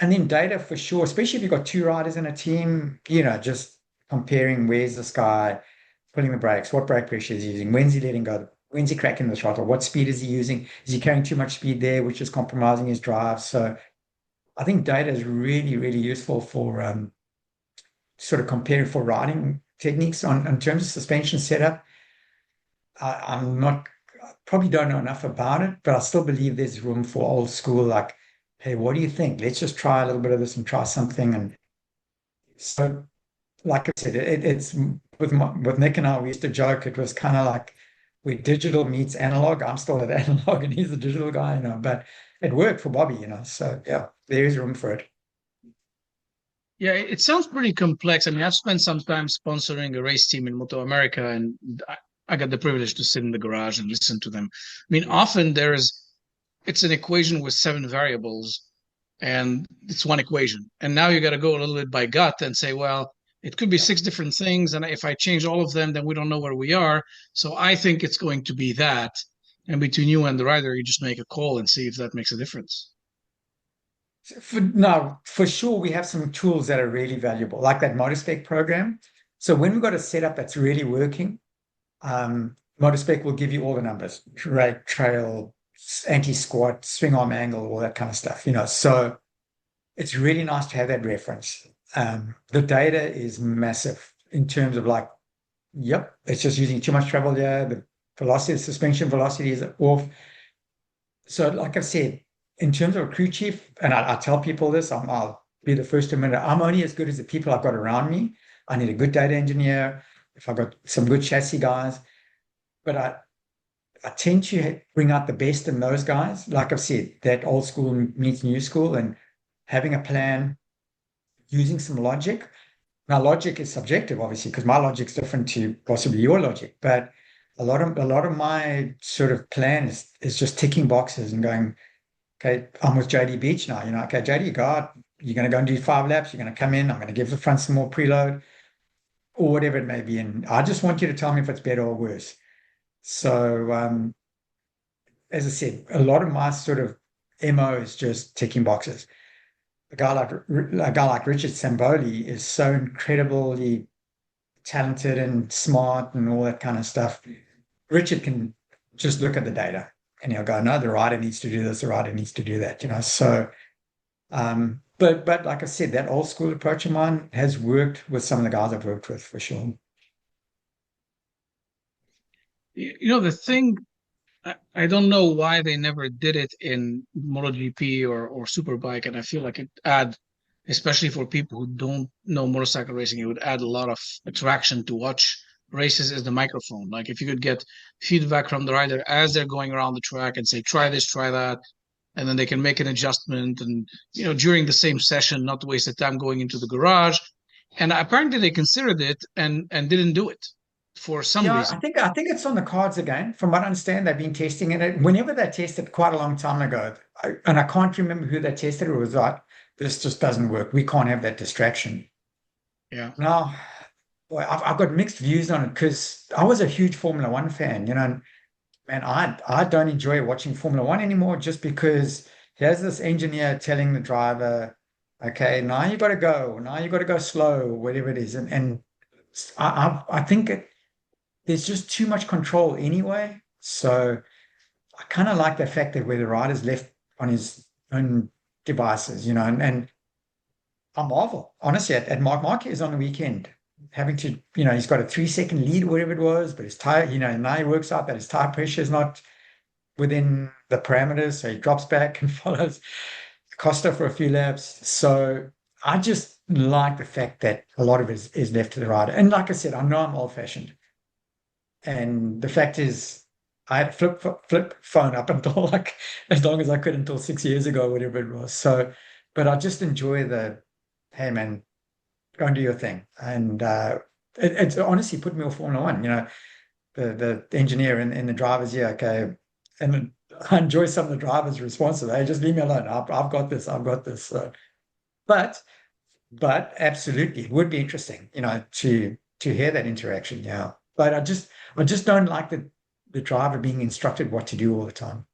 And then data for sure, especially if you've got two riders in a team, just comparing, where's this guy pulling the brakes, what brake pressure is he using, when's he letting go, when's he cracking the throttle, what speed is he using, is he carrying too much speed there, which is compromising his drive. So I think data is really, really useful for sort of comparing for riding techniques. In terms of suspension setup, I'm not, probably don't know enough about it, but I still believe there's room for old school, like, hey, what do you think? Let's just try a little bit of this and try something. And so, like I said, it's with Nick and I, we used to joke. It was kind of like where digital meets analog. I'm still at analog, and he's a digital guy, But it worked for Bobby, So yeah, there is room for it. Yeah, it sounds pretty complex. I mean, I've spent some time sponsoring a race team in MotoAmerica, and I got the privilege to sit in the garage and listen to them. I mean, often it's an equation with 7 variables, and it's one equation. And now you got to go a little bit by gut and say, well, it could be 6 different things, and if I change all of them, then we don't know where we are. So I think it's going to be that. And between you and the rider, you just make a call and see if that makes a difference. For sure, we have some tools that are really valuable, like that MotorSpec program. So when we've got a setup that's really working, MotorSpec will give you all the numbers, rate, trail, anti-squat, swing arm angle, all that kind of stuff, So it's really nice to have that reference. The data is massive in terms of like, yep, it's just using too much travel here. The velocity, suspension velocity is off. So like I said, in terms of a crew chief, and I tell people this, I'll be the first to admit it, I'm only as good as the people I've got around me. I need a good data engineer, if I've got some good chassis guys, but I tend to bring out the best in those guys. Like I've said, that old school meets new school, and having a plan, using some logic. Now, logic is subjective, obviously, because my logic's different to possibly your logic. But a lot of my sort of plan is just ticking boxes and going, okay, I'm with JD Beach now. Okay, JD, you're going to go and do 5 laps. You're going to come in. I'm going to give the front some more preload, or whatever it may be. And I just want you to tell me if it's better or worse. So, as I said, a lot of my sort of MO is just ticking boxes. A guy like Richard Samboli is so incredibly talented and smart and all that kind of stuff. Richard can just look at the data and he'll go, no, the rider needs to do this, the rider needs to do that, So, but like I said, that old school approach of mine has worked with some of the guys I've worked with for sure. The thing, I don't know why they never did it in MotoGP or Superbike, and I feel like it add, especially for people who don't know motorcycle racing, it would add a lot of attraction to watch races, is the microphone. Like if you could get feedback from the rider as they're going around the track and say, try this, try that, and then they can make an adjustment, and during the same session, not waste the time going into the garage. And apparently they considered it and didn't do it for some Yeah, reason. I think it's on the cards again. From what I understand, they've been testing it. Whenever they tested quite a long time ago, and I can't remember who they tested it was like, this just doesn't work. We can't have that distraction. Yeah. Now, boy, I've got mixed views on it because I was a huge Formula One fan, and man, I don't enjoy watching Formula One anymore just because here's this engineer telling the driver, okay, now you got to go, now you got to go slow, whatever it is, and I think there's just too much control anyway. So I kind of like the fact that where the rider's left on his own devices, and I marvel, honestly, at Mark Marquez on the weekend, having to, he's got a 3 second lead, whatever it was, but his tire, now he works out that his tire pressure is not within the parameters. So he drops back and follows Costa for a few laps. So I just like the fact that a lot of it is left to the rider. And like I said, I know I'm old fashioned. And the fact is, I had a flip phone up until like as long as I could until 6 years ago, whatever it was. So, but I just enjoy hey man, go and do your thing. And it's honestly put me off Formula One. The engineer and the drivers, yeah, okay. And I enjoy some of the drivers' responses. Hey, just leave me alone. I've got this. I've got this. But but absolutely, it would be interesting, to hear that interaction. Yeah. But I just don't like the driver being instructed what to do all the time.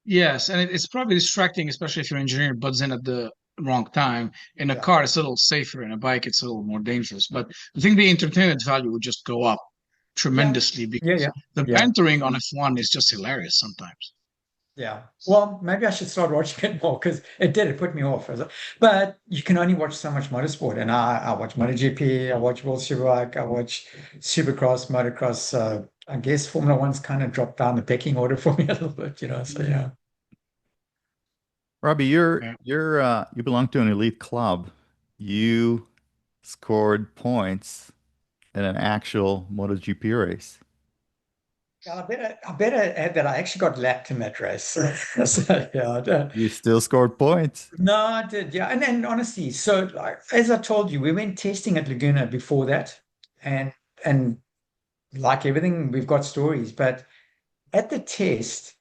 Yes, and it's probably distracting, especially if your engineer butts in at the wrong time. In a Yeah. car, it's a little safer. In a bike, it's a little more dangerous. But I think the entertainment value would just go up Yeah. tremendously Yeah. because Yeah. the Yeah. bantering on F1 is just hilarious sometimes. Yeah. Well, maybe I should start watching it more because it put me off. But you can only watch so much motorsport. And I watch MotoGP, I watch World Superbike, I watch Supercross, Motocross. So I guess Formula One's kind of dropped down the pecking order for me a little bit. So yeah. Robbie, Yeah. you belong to an elite club. You scored points in an actual MotoGP race. Yeah, I better add that I actually got lapped in that race. So, yeah, You still scored points. no, I did. Yeah. And honestly, so like as I told you, we went testing at Laguna before that. And like everything, we've got stories. But at the test,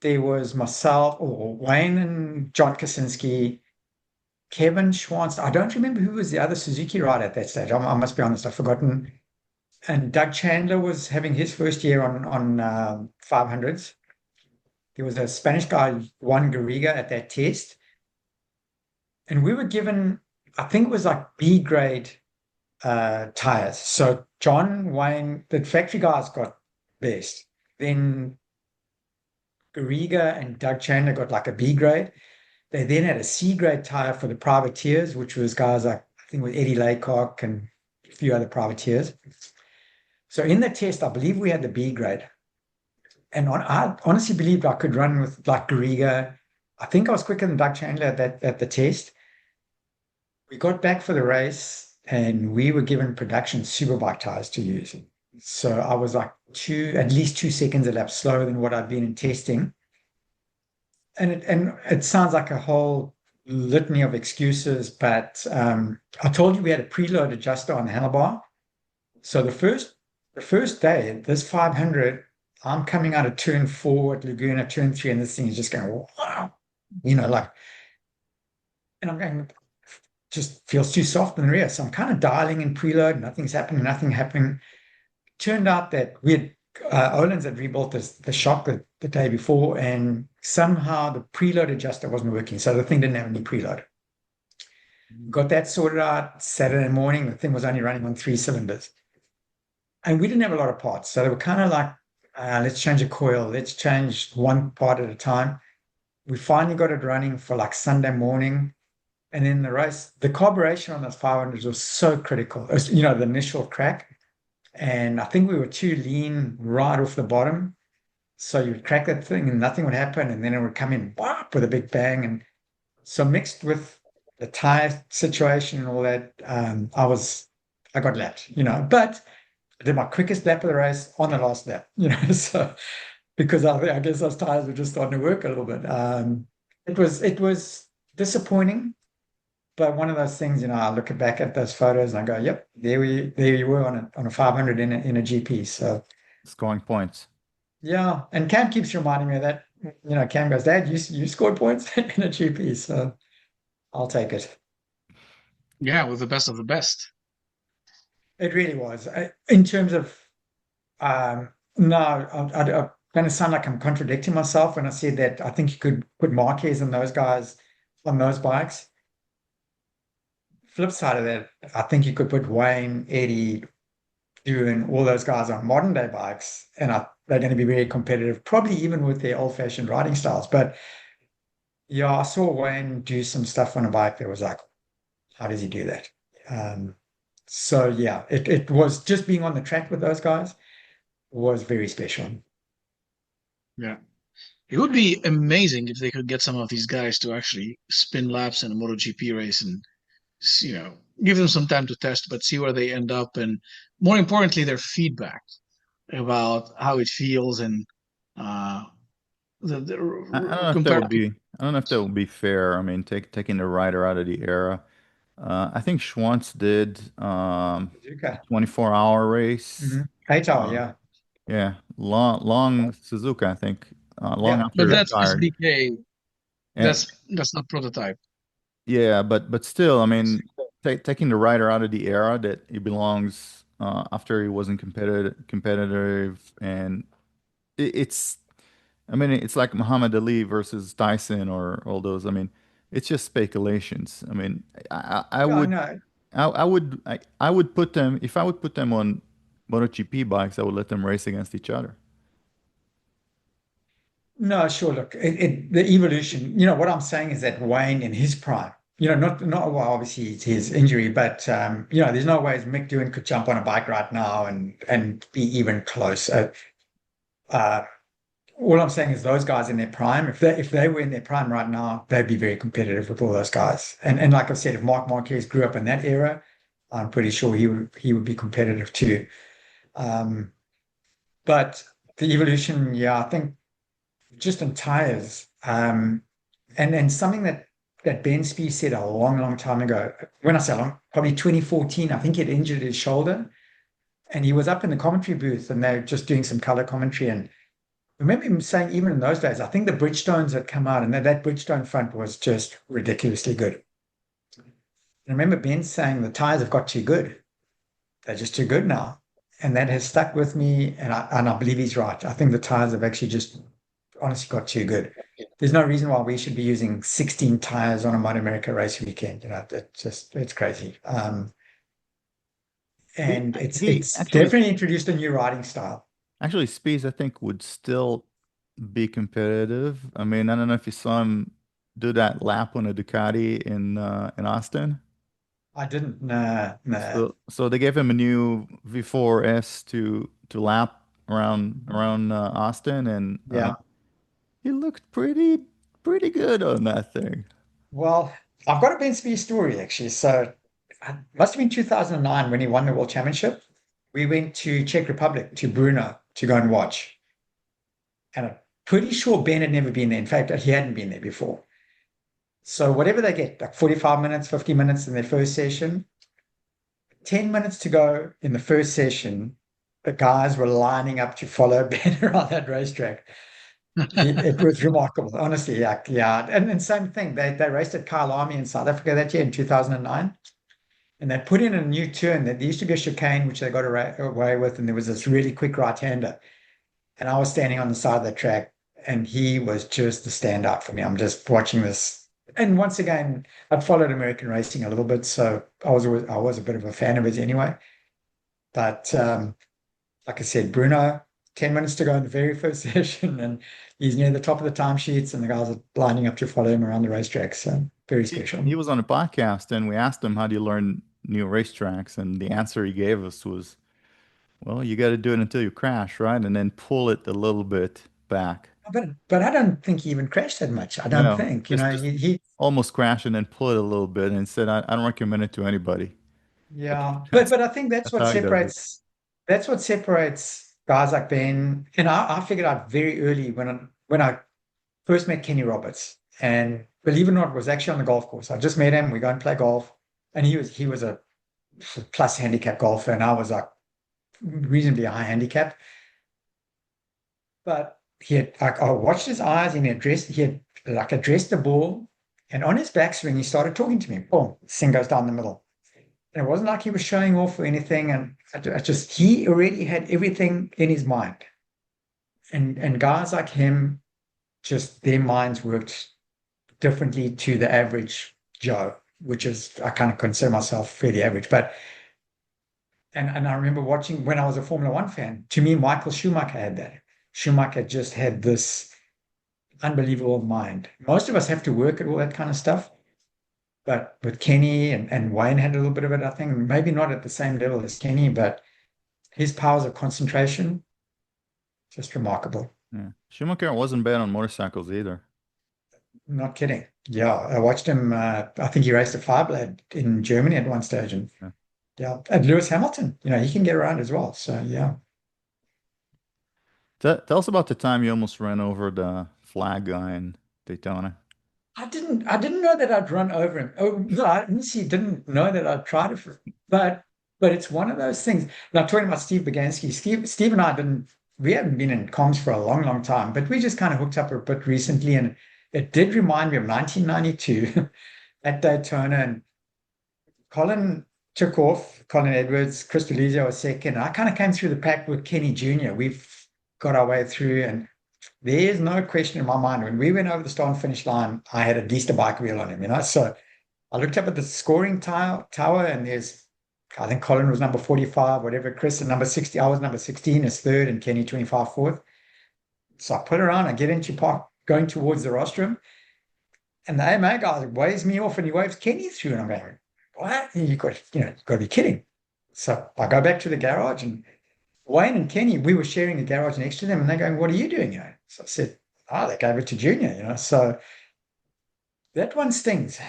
there was myself or Wayne and John Kaczynski, Kevin Schwantz. I don't remember who was the other Suzuki rider at that stage. I must be honest, I've forgotten. And Doug Chandler was having his first year on 500s. There was a Spanish guy, Juan Garriga, at that test. And we were given, I think it was like B grade tires. So John, Wayne, the factory guys got best. Then Garriga and Doug Chandler got like a B grade. They then had a C grade tire for the privateers, which was guys like, I think with Eddie Laycock and a few other privateers. So in the test, I believe we had the B grade. And I honestly believed I could run with like Garriga. I think I was quicker than Doug Chandler at the test. We got back for the race and we were given production superbike tires to use. So I was like at least 2 seconds a lap slower than what I'd been in testing. And it sounds like a whole litany of excuses, but I told you we had a preload adjuster on the handlebar. So the first day, this 500, I'm coming out of turn 4 at Laguna, turn 3, and this thing is just going, wow, like, and I'm going, just feels too soft in the rear. So I'm kind of dialing in preload, nothing happening. Turned out that we had, Olin's had rebuilt the shock the day before, and somehow the preload adjuster wasn't working. So the thing didn't have any preload. Got that sorted out Saturday morning. The thing was only running on 3 cylinders. And we didn't have a lot of parts. So they were kind of like, let's change a coil, let's change one part at a time. We finally got it running for like Sunday morning. And then the race, the carburation on those 500s was so critical. It was, the initial crack. And I think we were too lean right off the bottom. So you would crack that thing and nothing would happen. And then it would come in whop, with a big bang. And so mixed with the tire situation and all that, I got lapped, but I did my quickest lap of the race on the last lap, so because I guess those tires were just starting to work a little bit. It was disappointing, but one of those things, I look back at those photos and I go, "Yep, there you were on a 500 in a GP." So Scoring points. yeah, and Cam keeps reminding me of that. Cam goes, "Dad, you scored points in a GP," so I'll take it. Yeah, with the best of the best. It really was. In terms of no, I'm going to sound like I'm contradicting myself when I said that I think you could put Marquez and those guys on those bikes. Flip side of that, I think you could put Wayne, Eddie, doing all those guys on modern day bikes, and they're going to be very competitive, probably even with their old-fashioned riding styles. But yeah, I saw Wayne do some stuff on a bike that was like, how does he do that? Um, so yeah, it was just being on the track with those guys was very special. Yeah. It would be amazing if they could get some of these guys to actually spin laps in a MotoGP race and, give them some time to test, but see where they end up. And more importantly, their feedback about how it feels and uh, I don't know if that compared would to. be. I don't know if that would be fair. I mean, taking the rider out of the era. I think Schwantz did a Okay. 24-hour race. 8 hour, Uh, yeah. yeah, long Suzuka, I think, long Yeah. after But he that's retired. SBK. And That's not prototype. yeah, but still, I mean, taking the rider out of the era that he belongs after he wasn't competitive, and it's. I mean, it's like Muhammad Ali versus Tyson or all those. I mean, it's just speculations. I mean, I Yeah, would no, I would put them if I would put them on MotoGP bikes, I would let them race against each other. no, sure. Look, the evolution, what I'm saying is that Wayne in his prime, not well, obviously it's his injury, but there's no ways Mick Doohan could jump on a bike right now and be even close. Uh, all I'm saying is those guys in their prime, if they were in their prime right now, they'd be very competitive with all those guys. And like I said, if Mark Marquez grew up in that era, I'm pretty sure he would be competitive too. Um, but the evolution, yeah, I think just on tires, and something that Ben Spies said a long, long time ago. When I say long, probably 2014, I think he'd injured his shoulder, and he was up in the commentary booth, and they're just doing some color commentary. And I remember him saying, even in those days, I think the Bridgestones had come out, and that Bridgestone front was just ridiculously good. I remember Ben saying the tires have got too good. They're just too good now. And that has stuck with me. And I believe he's right. I think the tires have actually just honestly got too good. There's no reason why we should be using 16 tires on a MotoAmerica race weekend. It's crazy. And He it's actually definitely introduced a new riding style. Spieth, I think, would still be competitive. I mean, I don't know if you saw him do that lap on a Ducati in Austin. I didn't, nah, nah. So they gave him a new V4S to lap around Austin, and Yeah. he looked pretty good on that thing. Well, I've got a Ben Spies story actually. So it must have been 2009 when he won the World Championship. We went to Czech Republic to Brno to go and watch. And I'm pretty sure Ben had never been there. In fact, he hadn't been there before. So whatever they get, like 45 minutes, 50 minutes in their first session, 10 minutes to go in the first session, the guys were lining up to follow Ben around that racetrack. It was remarkable, honestly. Yeah. And same thing. They raced at Kyle Army in South Africa that year in 2009. And they put in a new turn. There used to be a chicane, which they got away with. And there was this really quick right-hander. And I was standing on the side of the track, and he was just the standout for me. I'm just watching this. And once again, I'd followed American racing a little bit, so I was a bit of a fan of his anyway. But like I said, Bruno, 10 minutes to go in the very first session, and he's near the top of the timesheets, and the guys are lining up to follow him around the racetrack. So very special. He was on a podcast, and we asked him, "How do you learn new racetracks?" And the answer he gave us was, "Well, you got to do it until you crash, right? And then pull it a little bit back." But I don't think he even crashed that much. I don't No, think, just he almost crash and then pull it a little bit, and said, I don't recommend it to anybody." But yeah. But I think that's how he does it. that's what separates guys like Ben, and I figured out very early when I first met Kenny Roberts, and believe it or not, it was actually on the golf course. I just met him. We go and play golf, and he was a plus handicap golfer, and I was like reasonably high handicap. But I watched his eyes, and he had like addressed the ball, and on his backswing, he started talking to me. Boom, this thing goes down the middle. And it wasn't like he was showing off or anything. And he already had everything in his mind. And guys like him, just their minds worked differently to the average Joe, which is, I kind of consider myself fairly average. But, and I remember watching when I was a Formula One fan, to me, Michael Schumacher had that. Schumacher just had this unbelievable mind. Most of us have to work at all that kind of stuff. But with Kenny and Wayne had a little bit of it, I think, maybe not at the same level as Kenny, but his powers of concentration, just remarkable. Yeah. Schumacher wasn't bad on motorcycles either. Not kidding. Yeah, I watched him. I think he raced a five-blade in Germany at one stage, and Yeah. yeah, and Lewis Hamilton. He can get around as well. So yeah. Tell us about the time you almost ran over the flag guy in Daytona. I didn't know that I'd run over him. Oh, no, I honestly didn't know that I'd tried it but it's one of those things. Now talking about Steve Boganski, Steve and I we haven't been in comms for a long, long time, but we just kind of hooked up a bit recently, and it did remind me of 1992 at Daytona, and Colin took off, Colin Edwards, Chris Delizio was second. I kind of came through the pack with Kenny Jr. We've got our way through, and there's no question in my mind. When we went over the start and finish line, I had at least a bike wheel on him. So I looked up at the scoring tower, and I think Colin was number 45, whatever. Chris at number 60. I was number 16 as third, and Kenny 25 fourth. So I put around, I get into park going towards the rostrum, and the AMA guy waves me off, and he waves Kenny through, and I'm going, what? You've got to be kidding. So I go back to the garage, and Wayne and Kenny, we were sharing the garage next to them, and they're going, what are you doing here? So I said, they gave it to Junior. So that one stings.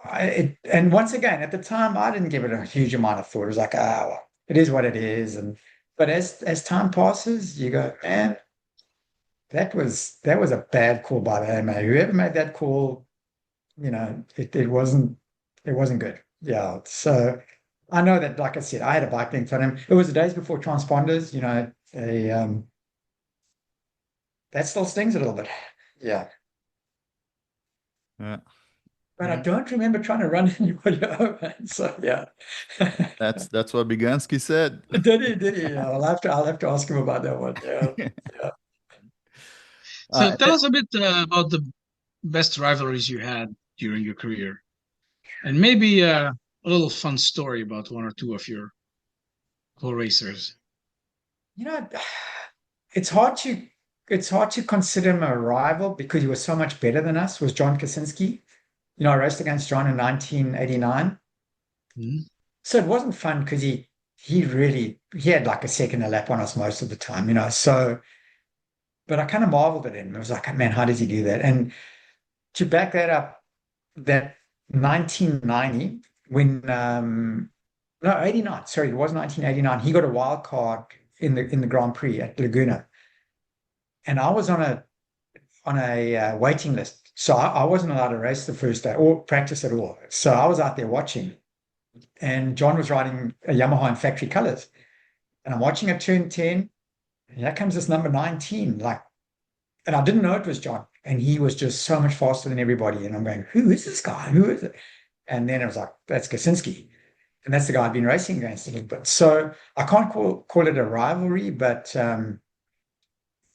And once again, at the time, I didn't give it a huge amount of thought. It was like, well, it is what it is. But as time passes, you go, man, that was a bad call by the AMA. Whoever made that call, it wasn't good. Yeah. So I know that, like I said, I had a bike link on him. It was the days before transponders, that still stings a little bit. Yeah. Yeah. But I don't remember trying to run anybody over. So yeah. That's what Biganski said. Did he? Yeah, I'll have to ask him about that one. Yeah. Yeah. So tell us a bit about the best rivalries you had during your career, and maybe a little fun story about one or two of your co-racers. You know, it's hard to consider him a rival because he was so much better than us, was John Kaczynski. I raced against John in 1989. Hmm. So it wasn't fun because he had like a second a lap on us most of the time, So, but I kind of marveled at him. I was like, man, how does he do that? And to back that up, that 1990, when no, 89, sorry, it was 1989, he got a wild card in the Grand Prix at Laguna. And I was on a waiting list. So I wasn't allowed to race the first day or practice at all. So I was out there watching. And John was riding a Yamaha in factory colors. And I'm watching at turn 10. And here comes this number 19. And I didn't know it was John. And he was just so much faster than everybody. And I'm going, who is this guy? Who is it? And then it was like, that's Kaczynski. And that's the guy I've been racing against a little bit. So I can't call it a rivalry, but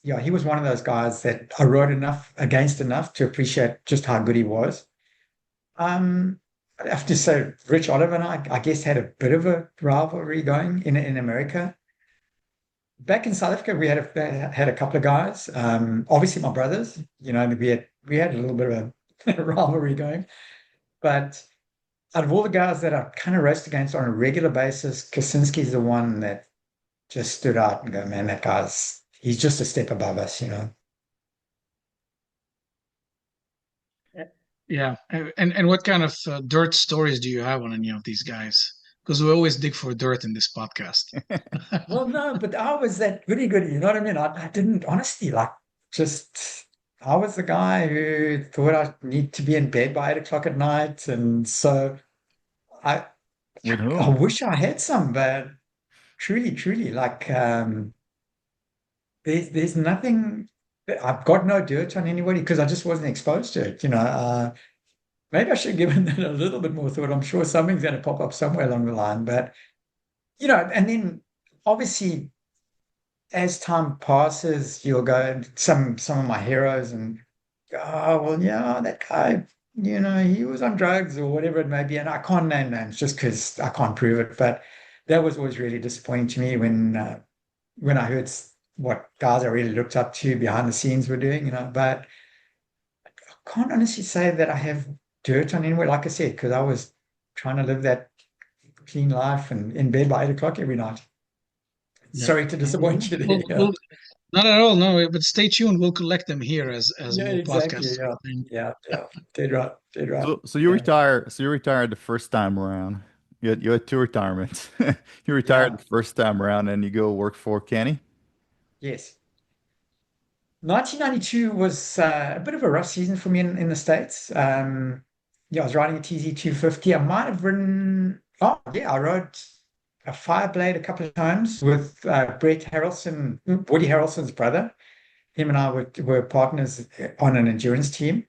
yeah, he was one of those guys that I rode against enough to appreciate just how good he was. I'd have to say Rich Oliver and I guess, had a bit of a rivalry going in America. Back in South Africa, we had a couple of guys. Obviously, my brothers. We had a little bit of a rivalry going. But out of all the guys that I kind of raced against on a regular basis, Kaczynski's the one that just stood out and go, man, he's just a step above us. Yeah, and what kind of dirt stories do you have on any of these guys? because we always dig for dirt in this podcast. Well, no, but I was that goody goody, you know what I mean? I didn't honestly like just I was the guy who thought I need to be in bed by 8 o'clock at night. And so I With I whom? wish I had some, but truly, truly, like there's nothing I've got no dirt on anybody because I just wasn't exposed to it, you know. Maybe I should give it a little bit more thought. I'm sure something's going to pop up somewhere along the line, but you know, and then obviously as time passes, you'll go and some of my heroes and go, oh well, yeah, that guy, you know, he was on drugs or whatever it may be, and I can't name names just because I can't prove it. But that was always really disappointing to me when I heard what guys I really looked up to behind the scenes were doing, you know. But I can't honestly say that I have dirt on anywhere, like I said, because I was trying to live that clean life and in bed by 8 o'clock every night. Yeah. Sorry to disappoint you there. Yeah. Not at all, no. But stay tuned. We'll collect them here as Yeah, more exactly. podcasts. Yeah. Yeah. Yeah. Dead right. Dead right. So you Yeah. retire. So you retired the first time around. You had two retirements. You retired Yeah. the first time around, and you go work for Kenny. Yes. 1992 was a bit of a rough season for me in the States. Yeah, I was riding a TZ 250. I might have ridden, oh, yeah, I rode a Fireblade a couple of times with Brett Harrelson, Woody Harrelson's brother. Him and I were partners on an endurance team.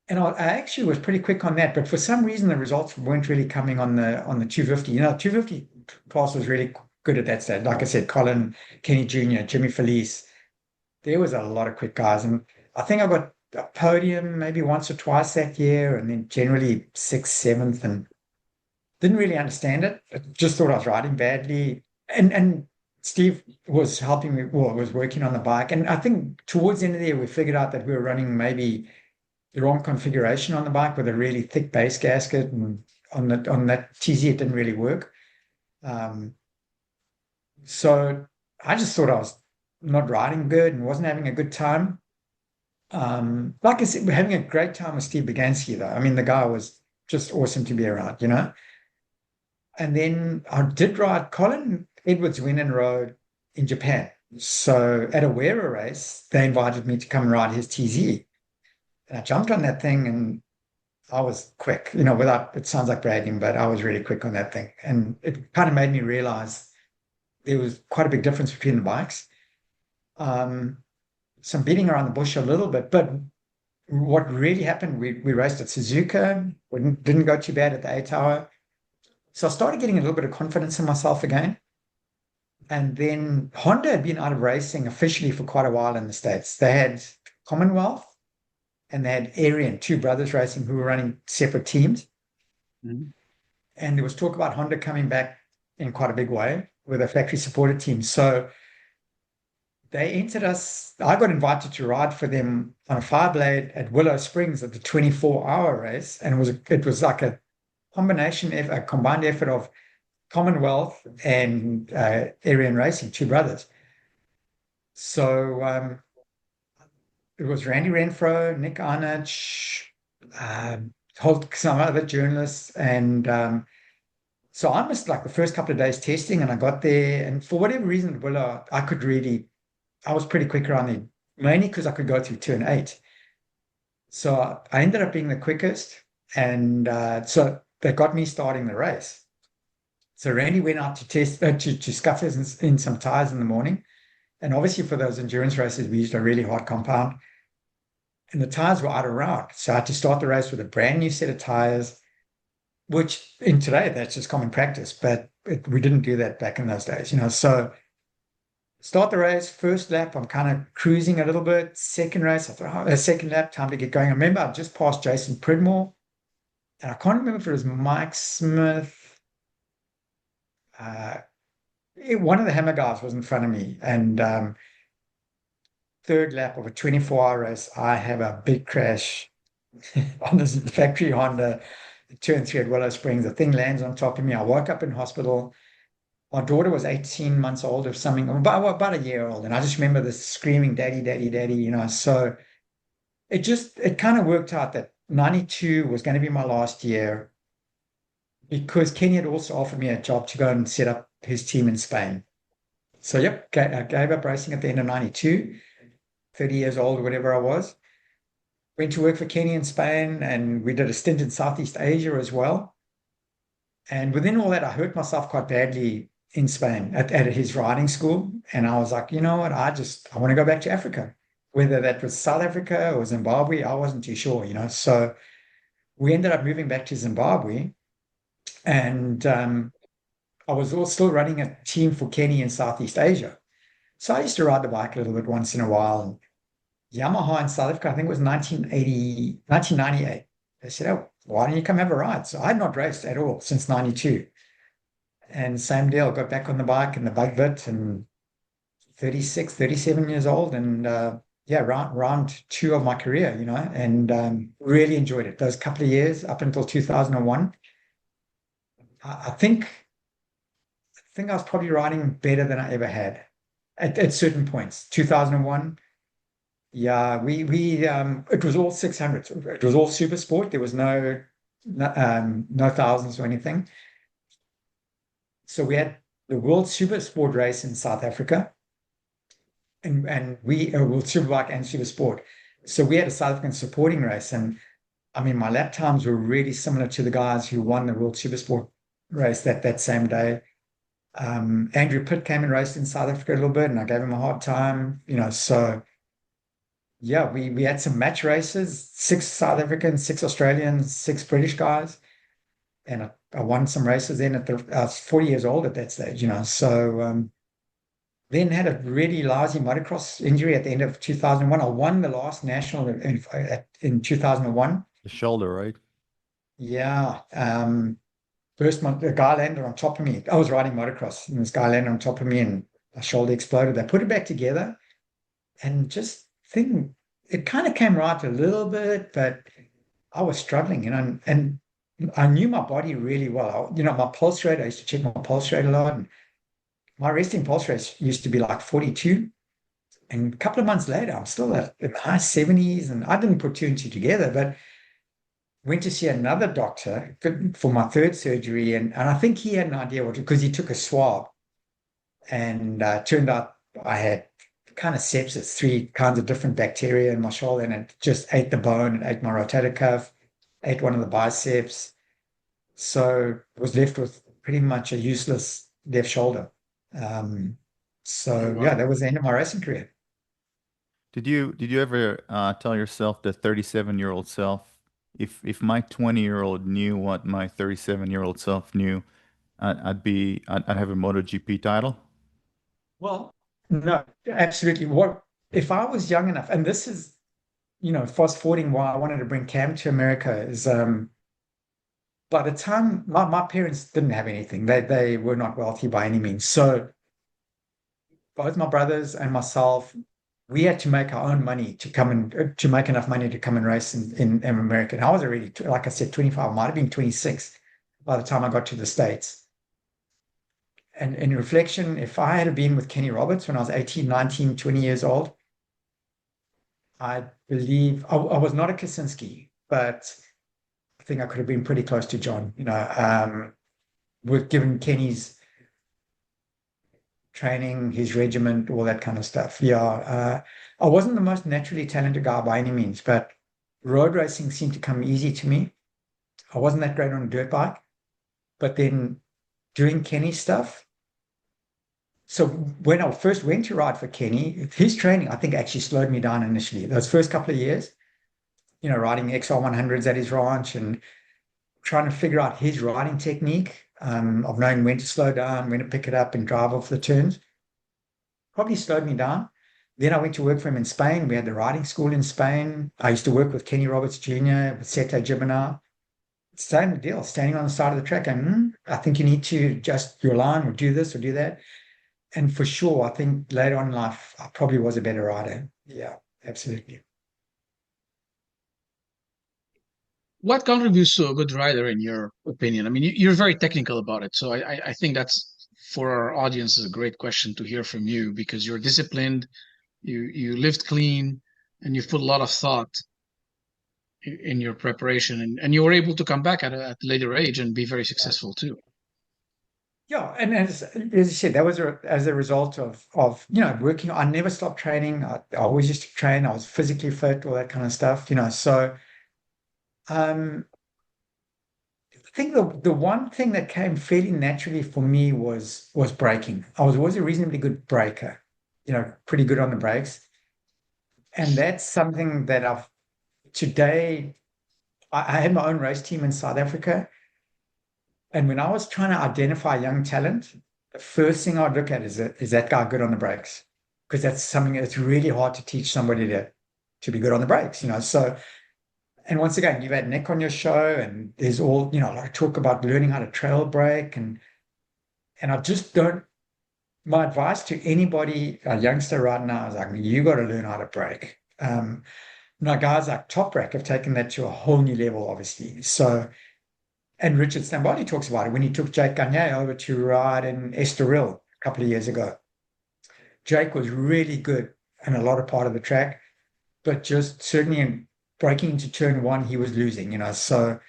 And I actually was pretty quick on that, but for some reason the results weren't really coming on the 250. You know, 250 class was really good at that stage. Like I said, Colin, Kenny Jr., Jimmy Felice. There was a lot of quick guys, and I think I got a podium maybe once or twice that year, and then generally sixth, seventh, and didn't really understand it. I just thought I was riding badly. And Steve was helping me, well, was working on the bike, and I think towards the end of the year we figured out that we were running maybe the wrong configuration on the bike with a really thick base gasket, and on that TZ it didn't really work. Um, so I just thought I was not riding good and wasn't having a good time. Like I said, we're having a great time with Steve Bagansky, though. I mean, the guy was just awesome to be around, you know. And then I did ride Colin Edwards win and rode in Japan. So at a Wera race, they invited me to come and ride his TZ. And I jumped on that thing and I was quick, you know, without, it sounds like bragging, but I was really quick on that thing. And it kind of made me realize there was quite a big difference between the bikes. Some beating around the bush a little bit, but what really happened, we raced at Suzuka, didn't go too bad at the 8 hour. So I started getting a little bit of confidence in myself again. And then Honda had been out of racing officially for quite a while in the States. They had Commonwealth and they had Arian, two brothers racing who were running separate teams. Mhm. And there was talk about Honda coming back in quite a big way with a factory supported team. So they entered us. I got invited to ride for them on a Fireblade at Willow Springs at the 24-hour race. And it was like a a combined effort of Commonwealth and Arian Racing, two brothers. So it was Randy Renfro, Nick Arnott, some other journalists. And so I missed like the first couple of days testing and I got there. And for whatever reason, at Willow, I was pretty quick around there, mainly because I could go through turn 8. So I ended up being the quickest. And so that got me starting the race. So Randy went out to test to scuff in some tires in the morning. And obviously for those endurance races, we used a really hard compound. And the tires were out of route. So I had to start the race with a brand new set of tires, which in today, that's just common practice. But we didn't do that back in those days, you know. So start the race, first lap, I'm kind of cruising a little bit. Second race, I thought, oh, second lap, time to get going. I remember I just passed Jason Pridmore. And I can't remember if it was Mike Smith. One of the Hammer guys was in front of me. And third lap of a 24-hour race, I have a big crash on this factory Honda, turn 3 at Willow Springs. The thing lands on top of me. I woke up in hospital. My daughter was 18 months old or something, about a year old. And I just remember this screaming, daddy, daddy, daddy, you know. So it kind of worked out that 92 was going to be my last year. because Kenny had also offered me a job to go and set up his team in Spain. So, yep, I gave up racing at the end of 92, 30 years old, or whatever I was. Went to work for Kenny in Spain, and we did a stint in Southeast Asia as well. And within all that, I hurt myself quite badly in Spain at his riding school. And I was like, you know what? I want to go back to Africa. Whether that was South Africa or Zimbabwe, I wasn't too sure, you know. So we ended up moving back to Zimbabwe. And I was still running a team for Kenny in Southeast Asia. So I used to ride the bike a little bit once in a while. Yamaha in South Africa, I think it was 1998. They said, oh, why don't you come have a ride? So I had not raced at all since 92. And same deal, got back on the bike and the bug bit and 36, 37 years old. And yeah, round two of my career, you know, and really enjoyed it. Those couple of years up until 2001. I think I was probably riding better than I ever had at certain points. 2001, yeah, we it was all 600s. It was all super sport. There was no thousands or anything. So we had the World Super Sport race in South Africa, and we World Superbike and Super Sport. So we had a South African supporting race, and I mean my lap times were really similar to the guys who won the World Super Sport race that same day. Andrew Pitt came and raced in South Africa a little bit, and I gave him a hard time, you know. So yeah, we had some match races, six South Africans, six Australians, six British guys, and I won some races then I was 40 years old at that stage, you know. So then had a really lousy motocross injury at the end of 2001. I won the last national in 2001. The shoulder, right? Yeah. First, the guy landed on top of me. I was riding motocross, and this guy landed on top of me, and my shoulder exploded. They put it back together, and just think it kind of came right a little bit, but I was struggling, you know, and I knew my body really well. You know, my pulse rate, I used to check my pulse rate a lot, and my resting pulse rate used to be like 42. And a couple of months later, I'm still in the high 70s, and I didn't put two and two together, but went to see another doctor for my third surgery, and I think he had an idea what because he took a swab, and turned out I had kind of sepsis, three kinds of different bacteria in my shoulder, and it just ate the bone, and ate my rotator cuff, ate one of the biceps, so was left with pretty much a useless left shoulder. Um, Oh, so yeah, wow. that was the end of my racing career. Did you ever tell yourself, the 37-year-old self, if my 20-year-old knew what my 37-year-old self knew, I'd have a MotoGP title? Well, no, absolutely. What if I was young enough, and this is, you know, fast forwarding why I wanted to bring Cam to America is by the time my parents didn't have anything, they were not wealthy by any means. So both my brothers and myself, we had to make our own money to come and to make enough money to come and race in America. And I was already, like I said, 25, might have been 26 by the time I got to the States. And in reflection, if I had been with Kenny Roberts when I was 18, 19, 20 years old, I believe I was not a Kaczynski, but I think I could have been pretty close to John, you know, with given Kenny's training, his regiment, all that kind of stuff. Yeah. I wasn't the most naturally talented guy by any means, but road racing seemed to come easy to me. I wasn't that great on a dirt bike, but then doing Kenny stuff. So when I first went to ride for Kenny, his training, I think, actually slowed me down initially. Those first couple of years, you know, riding XR100s at his ranch and trying to figure out his riding technique, of knowing when to slow down, when to pick it up and drive off the turns, probably slowed me down. Then I went to work for him in Spain. We had the riding school in Spain. I used to work with Kenny Roberts Jr., with Sete Gibernau. Same deal, standing on the side of the track and I think you need to adjust your line or do this or do that. And for sure, I think later on in life, I probably was a better rider. Yeah, absolutely. What contributes to a good rider, in your opinion? I mean, you're very technical about it, so I think that's for our audience is a great question to hear from you because you're disciplined, you lived clean, and you've put a lot of thought in your preparation, and you were able to come back at a later age and be very successful too. Yeah, and as you said, that was as a result of working. I never stopped training. I always used to train. I was physically fit, all that kind of stuff. So um, I think the one thing that came fairly naturally for me was braking. I was always a reasonably good braker, pretty good on the brakes, and that's something that today. I had my own race team in South Africa. And when I was trying to identify young talent, the first thing I'd look at is that guy good on the brakes? Because that's something that's really hard to teach somebody to be good on the brakes. So, and once again, you've had Nick on your show, and there's all, a lot of talk about learning how to trail brake. And I just don't, my advice to anybody, a youngster right now is like, you got to learn how to brake. Now, guys like Top Rack have taken that to a whole new level, obviously. So, and Richard Stamboli talks about it when he took Jake Gagne over to ride in Estoril a couple of years ago. Jake was really good in a lot of part of the track, but just certainly in breaking into turn one, he was losing, So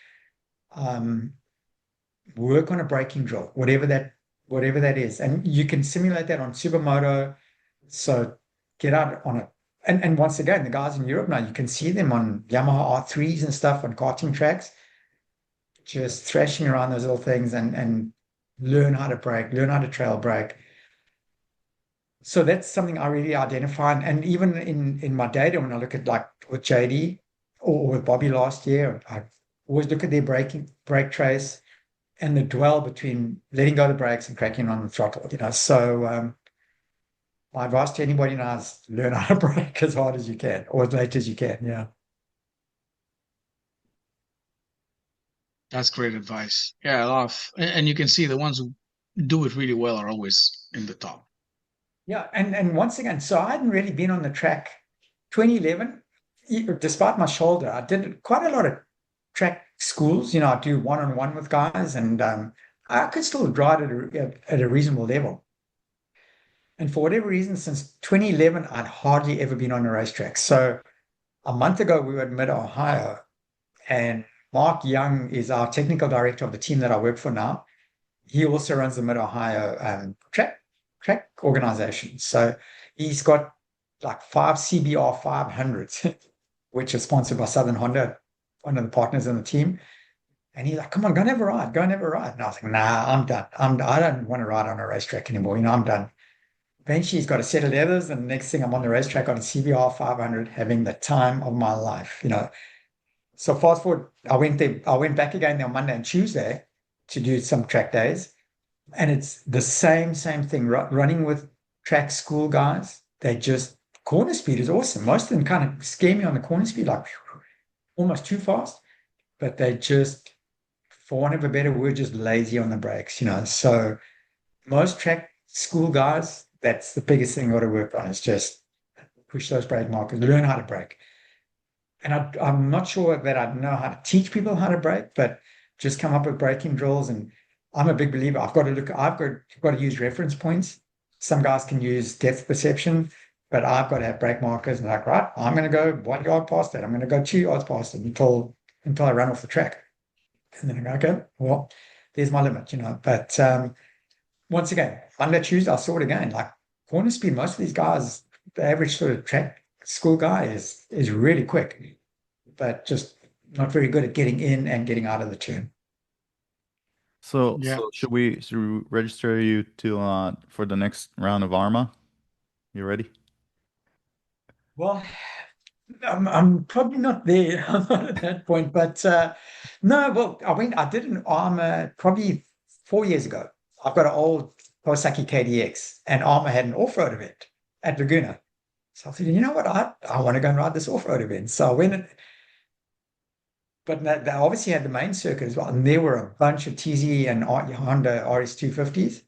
um, work on a braking drill, whatever that is. And you can simulate that on Supermoto. So get out on it. And once again, the guys in Europe now, you can see them on Yamaha R3s and stuff on karting tracks, just thrashing around those little things and learn how to brake, learn how to trail brake. So that's something I really identify. And even in my data, when I look at like with JD or with Bobby last year, I always look at their brake trace and the dwell between letting go of the brakes and cracking on the throttle. So my advice to anybody now is learn how to brake as hard as you can or as late as you can. Yeah. That's great advice. Yeah, and you can see the ones who do it really well are always in the top. Yeah, and once again, so I hadn't really been on the track 2011, despite my shoulder. I did quite a lot of track schools. I do one-on-one with guys, and I could still ride at a reasonable level. And for whatever reason, since 2011, I'd hardly ever been on a racetrack. So a month ago, we were at Mid-Ohio, and Mark Young is our technical director of the team that I work for now. He also runs the Mid-Ohio track organization. So he's got like 5 CBR 500s, which are sponsored by Southern Honda, one of the partners in the team. And he's like, come on, go and have a ride, go and have a ride. And I was like, nah, I'm done. I don't want to ride on a racetrack anymore. I'm done. Eventually, he's got a set of leathers, and the next thing I'm on the racetrack on a CBR 500, having the time of my life. So fast forward, I went back again on Monday and Tuesday to do some track days. And it's the same thing, running with track school guys. Corner speed is awesome. Most of them kind of scare me on the corner speed, like almost too fast, but they just, for want of a better word, just lazy on the brakes, So most track school guys, that's the biggest thing you got to work on is just push those brake markers, learn how to brake. And I'm not sure that I know how to teach people how to brake, but just come up with braking drills. And I'm a big believer. I've got to use reference points. Some guys can use depth perception, but I've got to have brake markers and like, right, I'm going to go 1 yard past that. I'm going to go 2 yards past it until I run off the track. And then I go, okay, well, there's my limit, But once again, Monday, Tuesday, I saw it again. Like corner speed, most of these guys, the average sort of track school guy is really quick, but just not very good at getting in and getting out of the turn. So, Yeah. so should we register you to for the next round of ARMA? You ready? Well, I'm probably not there. I'm not at that point, but no. Well, I did an armor probably 4 years ago. I've got an old Kawasaki KDX, and armor had an off-road event at Laguna. So I said, you know what? I want to go and ride this off-road event. So I went, but they obviously had the main circuit as well, and there were a bunch of TZ and Honda RS250s.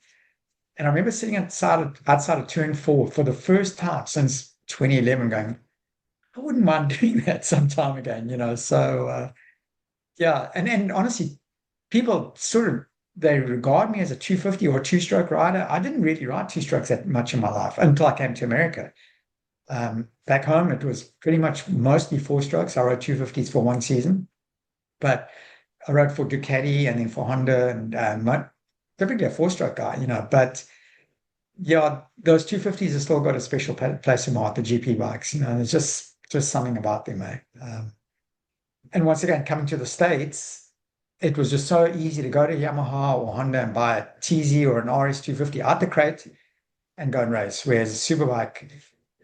And I remember sitting outside of turn 4 for the first time since 2011, going, I wouldn't mind doing that sometime again. So yeah, and honestly, people they regard me as a 250 or a two-stroke rider. I didn't really ride two strokes that much in my life until I came to America. Back Back home, it was pretty much mostly four strokes. I rode 250s for one season, but I rode for Ducati and then for Honda and typically a four-stroke guy, but yeah, those 250s have still got a special place in my heart, the GP bikes. There's just something about them, mate. And once again, coming to the States, it was just so easy to go to Yamaha or Honda and buy a TZ or an RS 250 out the crate and go and race. Whereas a superbike,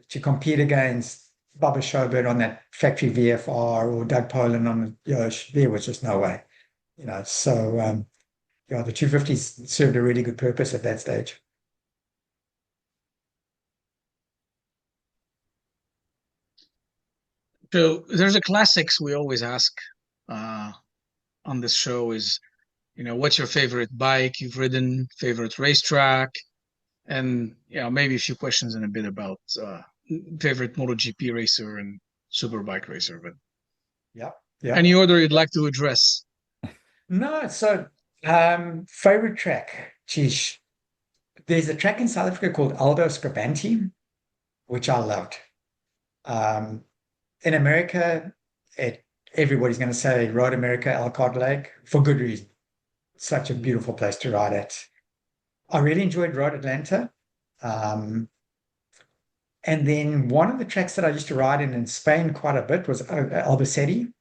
to compete against Bubba Shobert on that factory VFR or Doug Poland on the Yosh, there was just no way. So yeah, the 250s served a really good purpose at that stage. So there's a classics we always ask uh, on this show is, what's your favorite bike you've ridden, favorite racetrack, and maybe a few questions in a bit about favorite MotoGP racer and superbike racer. But Yeah, yeah. any order you'd like to address? No, so favorite track. Geez, there's a track in South Africa called Aldo Scribanti, which I loved. Um, in America, everybody's going to say Road America, Elkhart Lake for good reason. Such a beautiful place to ride at. I really enjoyed Road Atlanta. Um, and then one of the tracks that I used to ride in Spain quite a bit was Albacete.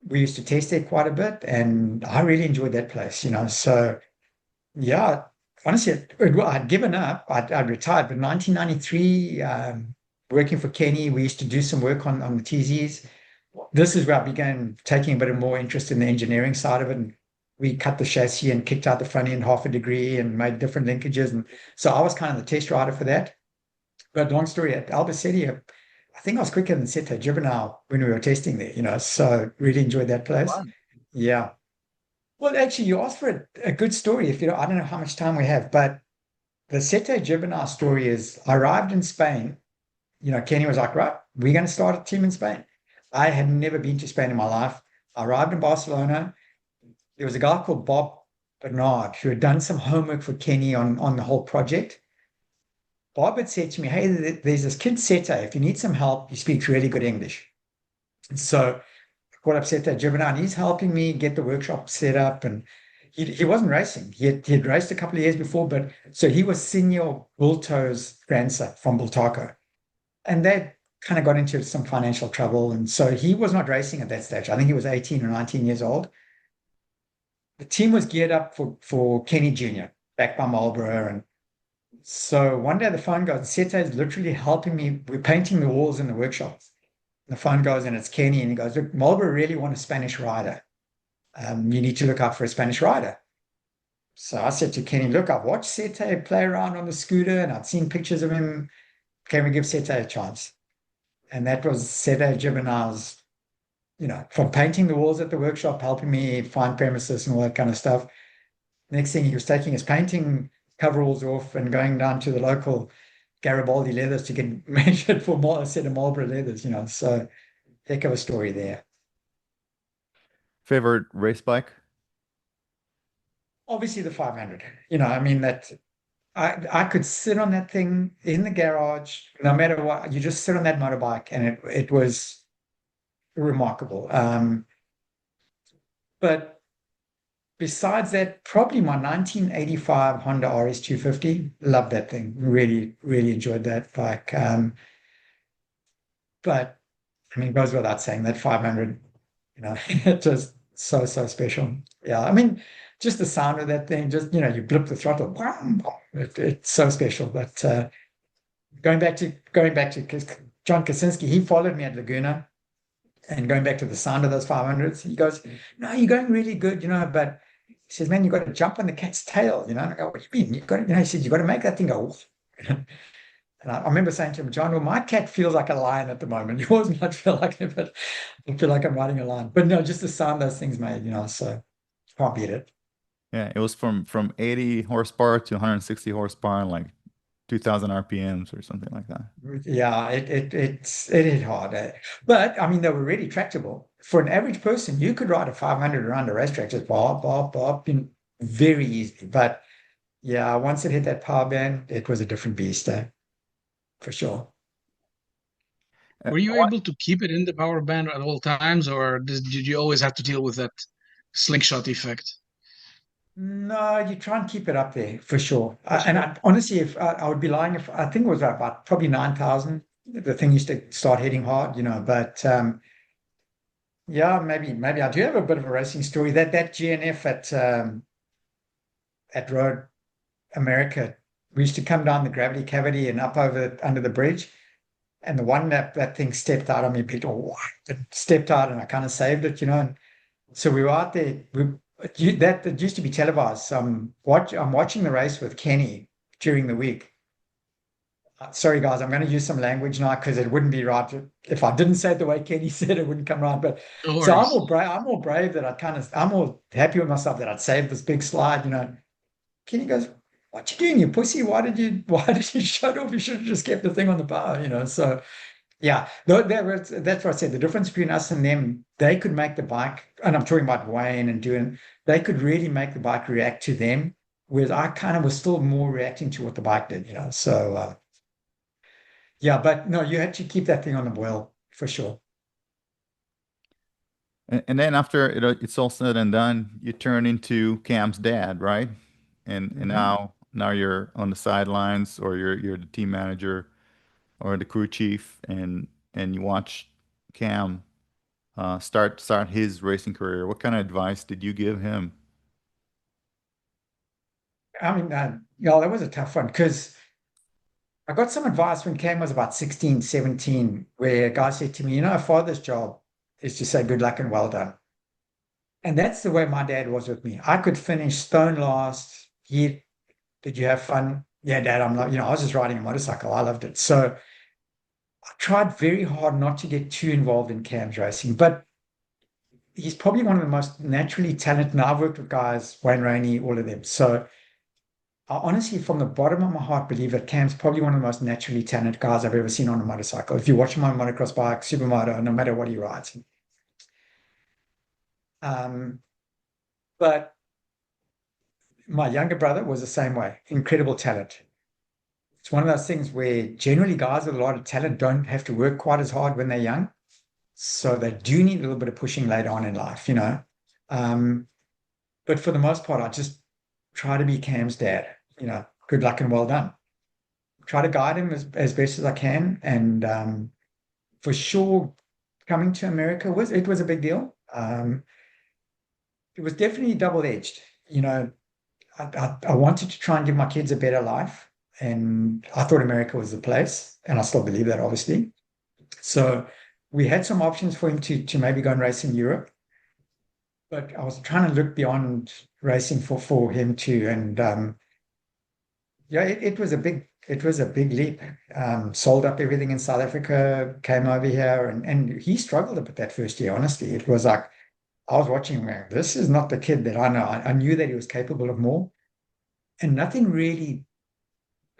We used to test there quite a bit, and I really enjoyed that place. So yeah, honestly, I'd given up. I'd retired, but 1993, working for Kenny, we used to do some work on the TZs. This is where I began taking a bit of more interest in the engineering side of it. And we cut the chassis and kicked out the front end half a degree and made different linkages. And so I was kind of the test rider for that. But long story, at Albacete, I think I was quicker than Sete Gibernau when we were testing there, so really enjoyed that place. Wow. Yeah. Well, actually, you asked for a good story. If I don't know how much time we have, but the Sete Gibernau story is I arrived in Spain. Kenny was like, right, we're going to start a team in Spain. I had never been to Spain in my life. I arrived in Barcelona. There was a guy called Bob Bernard who had done some homework for Kenny on the whole project. Bob had said to me, hey, there's this kid, Sete. If you need some help, he speaks really good English. And so I called up Sete Gibernau, and he's helping me get the workshop set up. And he wasn't racing. He had raced a couple of years before, but so he was Senior Bulto's grandson from Bultaco. And they kind of got into some financial trouble. And so he was not racing at that stage. I think he was 18 or 19 years old. The team was geared up for Kenny Jr., backed by Marlboro. And so one day the phone goes, Sete is literally helping me. We're painting the walls in the workshops. The phone goes and it's Kenny, and he goes, look, Marlboro really want a Spanish rider. You need to look out for a Spanish rider. So I said to Kenny, look, I've watched Sete play around on the scooter and I've seen pictures of him. Can we give Sete a chance? And that was Sete Gibernau's, from painting the walls at the workshop, helping me find premises and all that kind of stuff. Next thing, he was taking his painting coveralls off and going down to the local Garibaldi leathers to get measured for a set of Marlboro leathers, So heck of a story there. Favorite race bike? Obviously the 500. I mean that I could sit on that thing in the garage, no matter what. You just sit on that motorbike, and it was remarkable. But besides that, probably my 1985 Honda RS 250. Loved that thing. Really, really enjoyed that bike. But I mean, it goes without saying that 500, it was so, so special. Yeah. I mean, just the sound of that thing, just, you blip the throttle. It's so special. But going back to John Kaczynski, he followed me at Laguna, and going back to the sound of those 500s, he goes, no, you're going really good, but he says, man, you got to jump on the cat's tail, And I go, what do you mean? You got to, he says, you got to make that thing go. And I remember saying to him, John, well, my cat feels like a lion at the moment. Yours might feel like it, but I feel like I'm riding a lion. But no, just the sound those things made, so can't beat it. Yeah, it was from 80 horsepower to 160 horsepower, like 2000 RPMs or something like that. Yeah, it hit hard. But I mean, they were really tractable. For an average person, you could ride a 500 around a racetrack, just bob, bob, bob, very easily. But yeah, once it hit that power band, it was a different beast, for sure. Were you able to keep it in the power band at all times, or did you always have to deal with that slingshot effect? No, you try and keep it up there for sure. Honestly, if I would be lying if I think it was about probably 9,000. The thing used to start hitting hard, but yeah, maybe I do have a bit of a racing story. That GNF at Road America, we used to come down the gravity cavity and up over under the bridge. And the one that thing stepped out on me, Peter, it stepped out, and I kind of saved it. And so we were out there. That used to be televised. So I'm watching the race with Kenny during the week. Sorry, guys, I'm going to use some language now because it wouldn't be right if I didn't say it the way Kenny said it wouldn't come right. But No so worries. I'm more brave that I'm more happy with myself that I'd saved this big slide. Kenny goes, "What you doing, you pussy? Why did you shut off? You should have just kept the thing on the power." So yeah, that's what I said. The difference between us and them, they could make the bike, and I'm talking about Wayne and doing, they could really make the bike react to them, whereas I kind of was still more reacting to what the bike did. So yeah, but no, you had to keep that thing on the boil for sure. And then after it's all said and done, you turn into Cam's dad, right? And Mhm. now you're on the sidelines, or you're the team manager or the crew chief, and you watch Cam start his racing career. What kind of advice did you give him? I mean, yeah, that was a tough one because I got some advice when Cam was about 16, 17, where a guy said to me, a father's job is to say good luck and well done. And that's the way my dad was with me. I could finish stone last. Did you have fun? Yeah, Dad, I'm not, I was just riding a motorcycle. I loved it. So I tried very hard not to get too involved in Cam's racing, but he's probably one of the most naturally talented. And I've worked with guys, Wayne Rainey, all of them. So I honestly, from the bottom of my heart, believe that Cam's probably one of the most naturally talented guys I've ever seen on a motorcycle. If you watch him on motocross bike, supermoto, no matter what he rides. Um, but my younger brother was the same way, incredible talent. It's one of those things where generally guys with a lot of talent don't have to work quite as hard when they're young. So they do need a little bit of pushing later on in life. Um, but for the most part, I just try to be Cam's dad. Good luck and well done. Try to guide him as best as I can. And for sure, coming to America was a big deal. It was definitely double-edged. I wanted to try and give my kids a better life, and I thought America was the place, and I still believe that, obviously. So we had some options for him to maybe go and race in Europe, but I was trying to look beyond racing for him too. And yeah, it was a big leap. Sold up everything in South Africa, came over here, and he struggled a bit that first year. Honestly, it was like I was watching him going, this is not the kid that I know. I knew that he was capable of more, and nothing really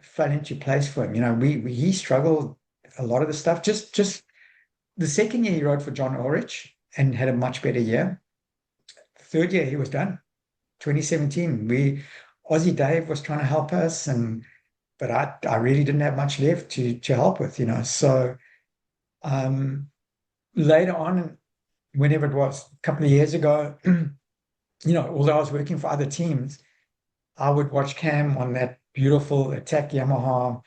fell into place for him. He struggled a lot of the stuff. Just the second year he rode for John Ulrich and had a much better year. Third year he was done. 2017, Aussie Dave was trying to help us, but I really didn't have much left to help with. So um, later on, whenever it was, a couple of years ago, although I was working for other teams, I would watch Cam on that beautiful Attack Yamaha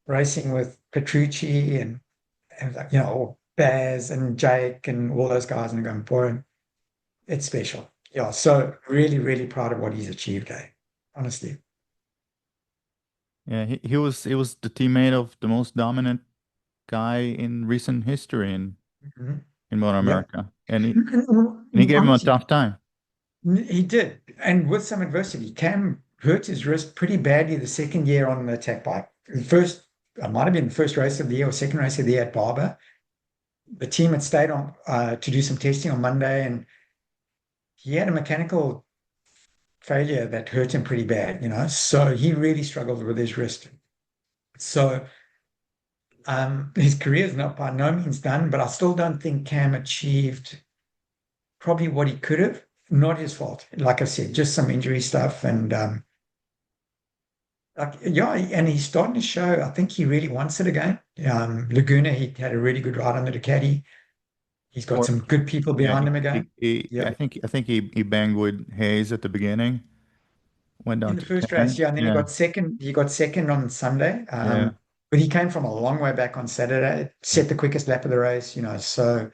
racing with Petrucci and Baz and Jake and all those guys, and going, boy, it's special. Yeah, so really, really proud of what he's achieved, honestly. Yeah, he was the teammate of the most dominant guy in recent history Mhm. in Yeah. MotoAmerica, and he gave him a Honestly, tough time. he did. And with some adversity, Cam hurt his wrist pretty badly the second year on the attack bike. The first, it might have been the first race of the year or second race of the year at Barber. The team had stayed on to do some testing on Monday, and he had a mechanical failure that hurt him pretty bad. So he really struggled with his wrist. So his career is not by no means done, but I still don't think Cam achieved probably what he could have. Not his fault. Like I said, just some injury stuff. And like, yeah, and he's starting to show. I think he really wants it again. Laguna, he had a really good ride on the Ducati. He's got Or some good people yeah, behind him again. I Yeah. think he banged with Hayes at the beginning, went In down the to first race, 10. yeah, and then Yeah, he got second on Sunday. yeah. But he came from a long way back on Saturday, set the quickest lap of the race, so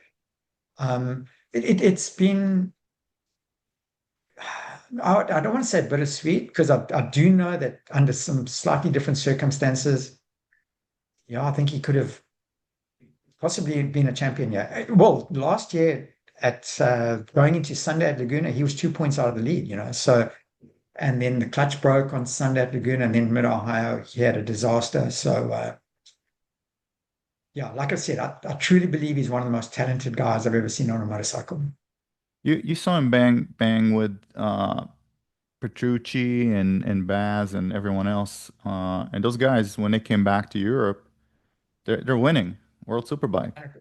it's been I don't want to say bittersweet because I do know that under some slightly different circumstances, yeah, I think he could have possibly been a champion. Yeah. Well, last year at going into Sunday at Laguna, he was 2 points out of the lead, so and then the clutch broke on Sunday at Laguna, and then Mid-Ohio, he had a disaster. So, yeah, like I said, I truly believe he's one of the most talented guys I've ever seen on a motorcycle. You saw him bang with Petrucci and Baz and everyone else. And those guys, when they came back to Europe, they're winning World Superbike.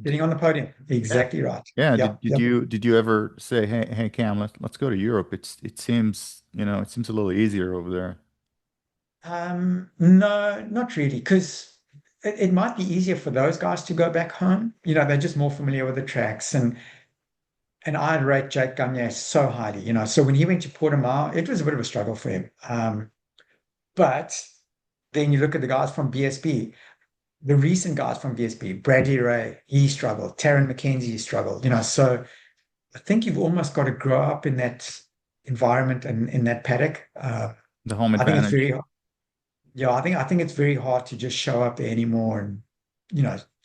Getting on the podium. Yeah. Exactly right. Yeah. Yep, yep. Did you ever say, hey Cam, let's go to Europe? It seems, it seems a little easier over there. No, not really, because it might be easier for those guys to go back home. They're just more familiar with the tracks. And I'd rate Jake Gagne so highly, So when he went to Portimao, it was a bit of a struggle for him. But then you look at the guys from BSB, the recent guys from BSB, Bradley Ray, he struggled. Taryn McKenzie struggled, So I think you've almost got to grow up in that environment and in that paddock. The home I think it's advantage. very, yeah, I think it's very hard to just show up there anymore. And,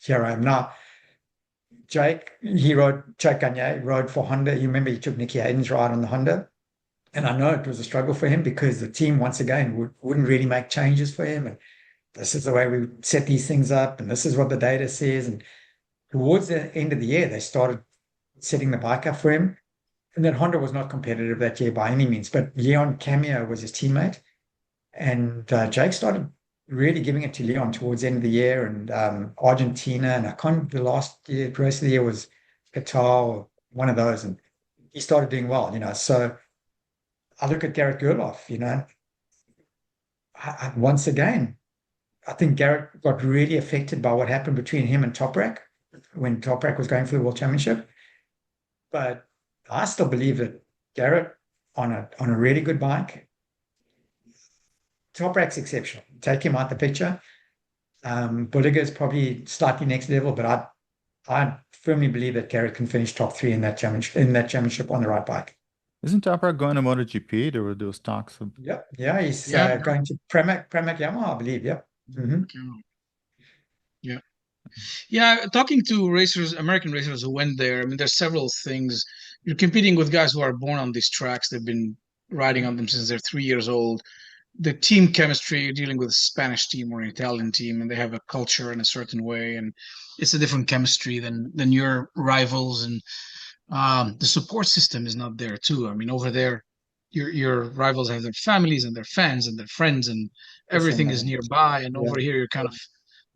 here I am now. Jake Gagne rode for Honda. You remember he took Nicky Hayden's ride on the Honda. And I know it was a struggle for him because the team, once again, wouldn't really make changes for him. And this is the way we set these things up. And this is what the data says. And towards the end of the year, they started setting the bike up for him. And then Honda was not competitive that year by any means. But Leon Cameo was his teammate. And Jake started really giving it to Leon towards the end of the year and Argentina. And I can't, the last year, the rest of the year was Qatar or one of those. And he started doing well, So I look at Garrett Gerloff, once again, I think Garrett got really affected by what happened between him and Toprak when Toprak was going for the World Championship. But I still believe that Garrett on a really good bike, Toprak's exceptional. Take him out the picture. Bulliger is probably slightly next level, but I firmly believe that Garrett can finish top three in that championship on the right bike. Isn't Toprak going to MotoGP? There were those talks of, Yep. Yeah, he's Yeah. going to Pramac Yamaha, I believe. Yep. Hmm. Yeah. Yeah. Talking to racers, American racers who went there, I mean, there's several things. You're competing with guys who are born on these tracks. They've been riding on them since they're 3 years old. The team chemistry, you're dealing with a Spanish team or an Italian team, and they have a culture in a certain way, and it's a different chemistry than your rivals. And the support system is not there too. I mean, over there, your rivals have their families and their fans and their friends, and Listen, everything is nearby. And yeah. over here, you're kind of,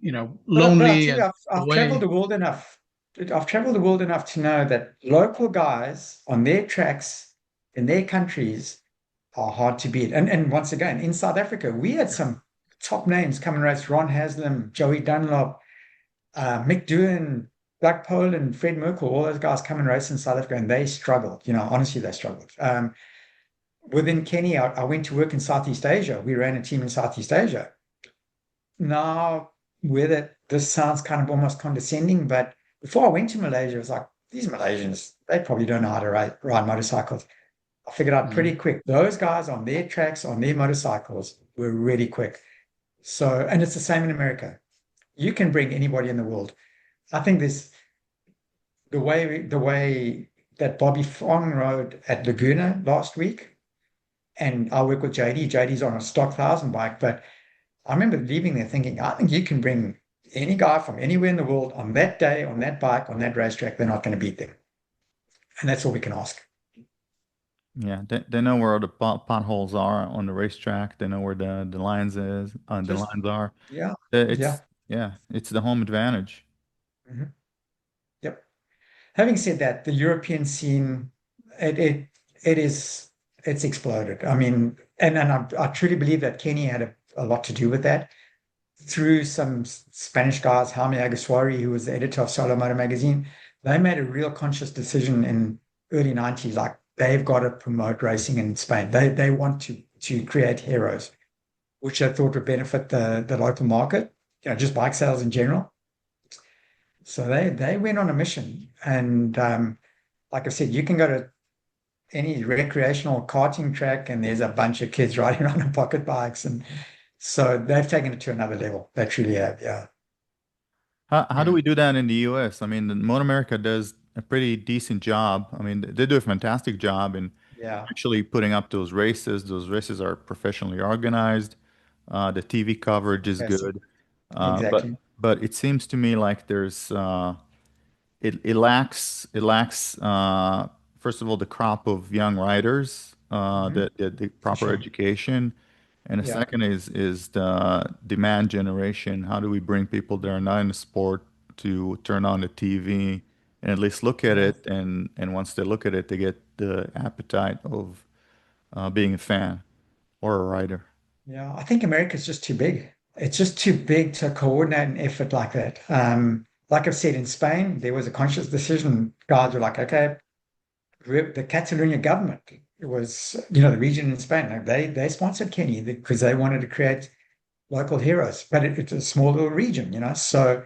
But I lonely tell you, and I've traveled away. the world enough. I've traveled the world enough to know that local guys on their tracks in their countries are hard to beat. And once again, in South Africa, we had some top names come and race: Ron Haslam, Joey Dunlop, Mick Doohan, Doug Poland, Fred Merkel, all those guys come and race in South Africa, and they struggled. Honestly, they struggled. Within Kenya, I went to work in Southeast Asia. We ran a team in Southeast Asia. Now, whether this sounds kind of almost condescending, but before I went to Malaysia, it was like, these Malaysians, they probably don't know how to ride motorcycles. I figured out Mhm. pretty quick. Those guys on their tracks, on their motorcycles, were really quick. So, and it's the same in America. You can bring anybody in the world. I think this the way that Bobby Fong rode at Laguna last week, and I work with JD. JD's on a stock 1,000 bike, but I remember leaving there thinking, I think you can bring any guy from anywhere in the world on that day, on that bike, on that racetrack, they're not going to beat them. And that's all we can ask. yeah, they know where the potholes are on the racetrack. They know where the the Just, lines are. yeah, yeah. Yeah, it's the home advantage. Mhm. Yep. Having said that, the European scene, it it it is it's exploded. I mean, and I truly believe that Kenny had a lot to do with that. Through some Spanish guys, Jaime Aguasari, who was the editor of Solo Moto magazine, they made a real conscious decision in early 90s, like they've got to promote racing in Spain. They want to create heroes, which they thought would benefit the local market, just bike sales in general. So they went on a mission. And like I said, you can go to any recreational karting track and there's a bunch of kids riding around on pocket bikes. And so they've taken it to another level. They truly have, yeah. How do Yeah. we do that in the US? I mean, the MotoAmerica does a pretty decent job. I mean, they do a fantastic job in Yeah, actually putting up those races. Those races are professionally organized. The TV coverage is fantastic. good. But Exactly. it seems to me like there's it lacks first of all the crop of young riders, Hmm. the For proper sure. education, and the Yeah. second is the demand generation. How do we bring people that are not in the sport to turn on the TV and at least look at Yeah. it, and once they look at it, they get the appetite of being a fan or a rider. Yeah. I think America's just too big. It's just too big to coordinate an effort like that. Like I've said, in Spain, there was a conscious decision. Guys were like, okay, the Catalonia government, it was, the region in Spain, like they sponsored Kenny because they wanted to create local heroes, but it's a small little region, so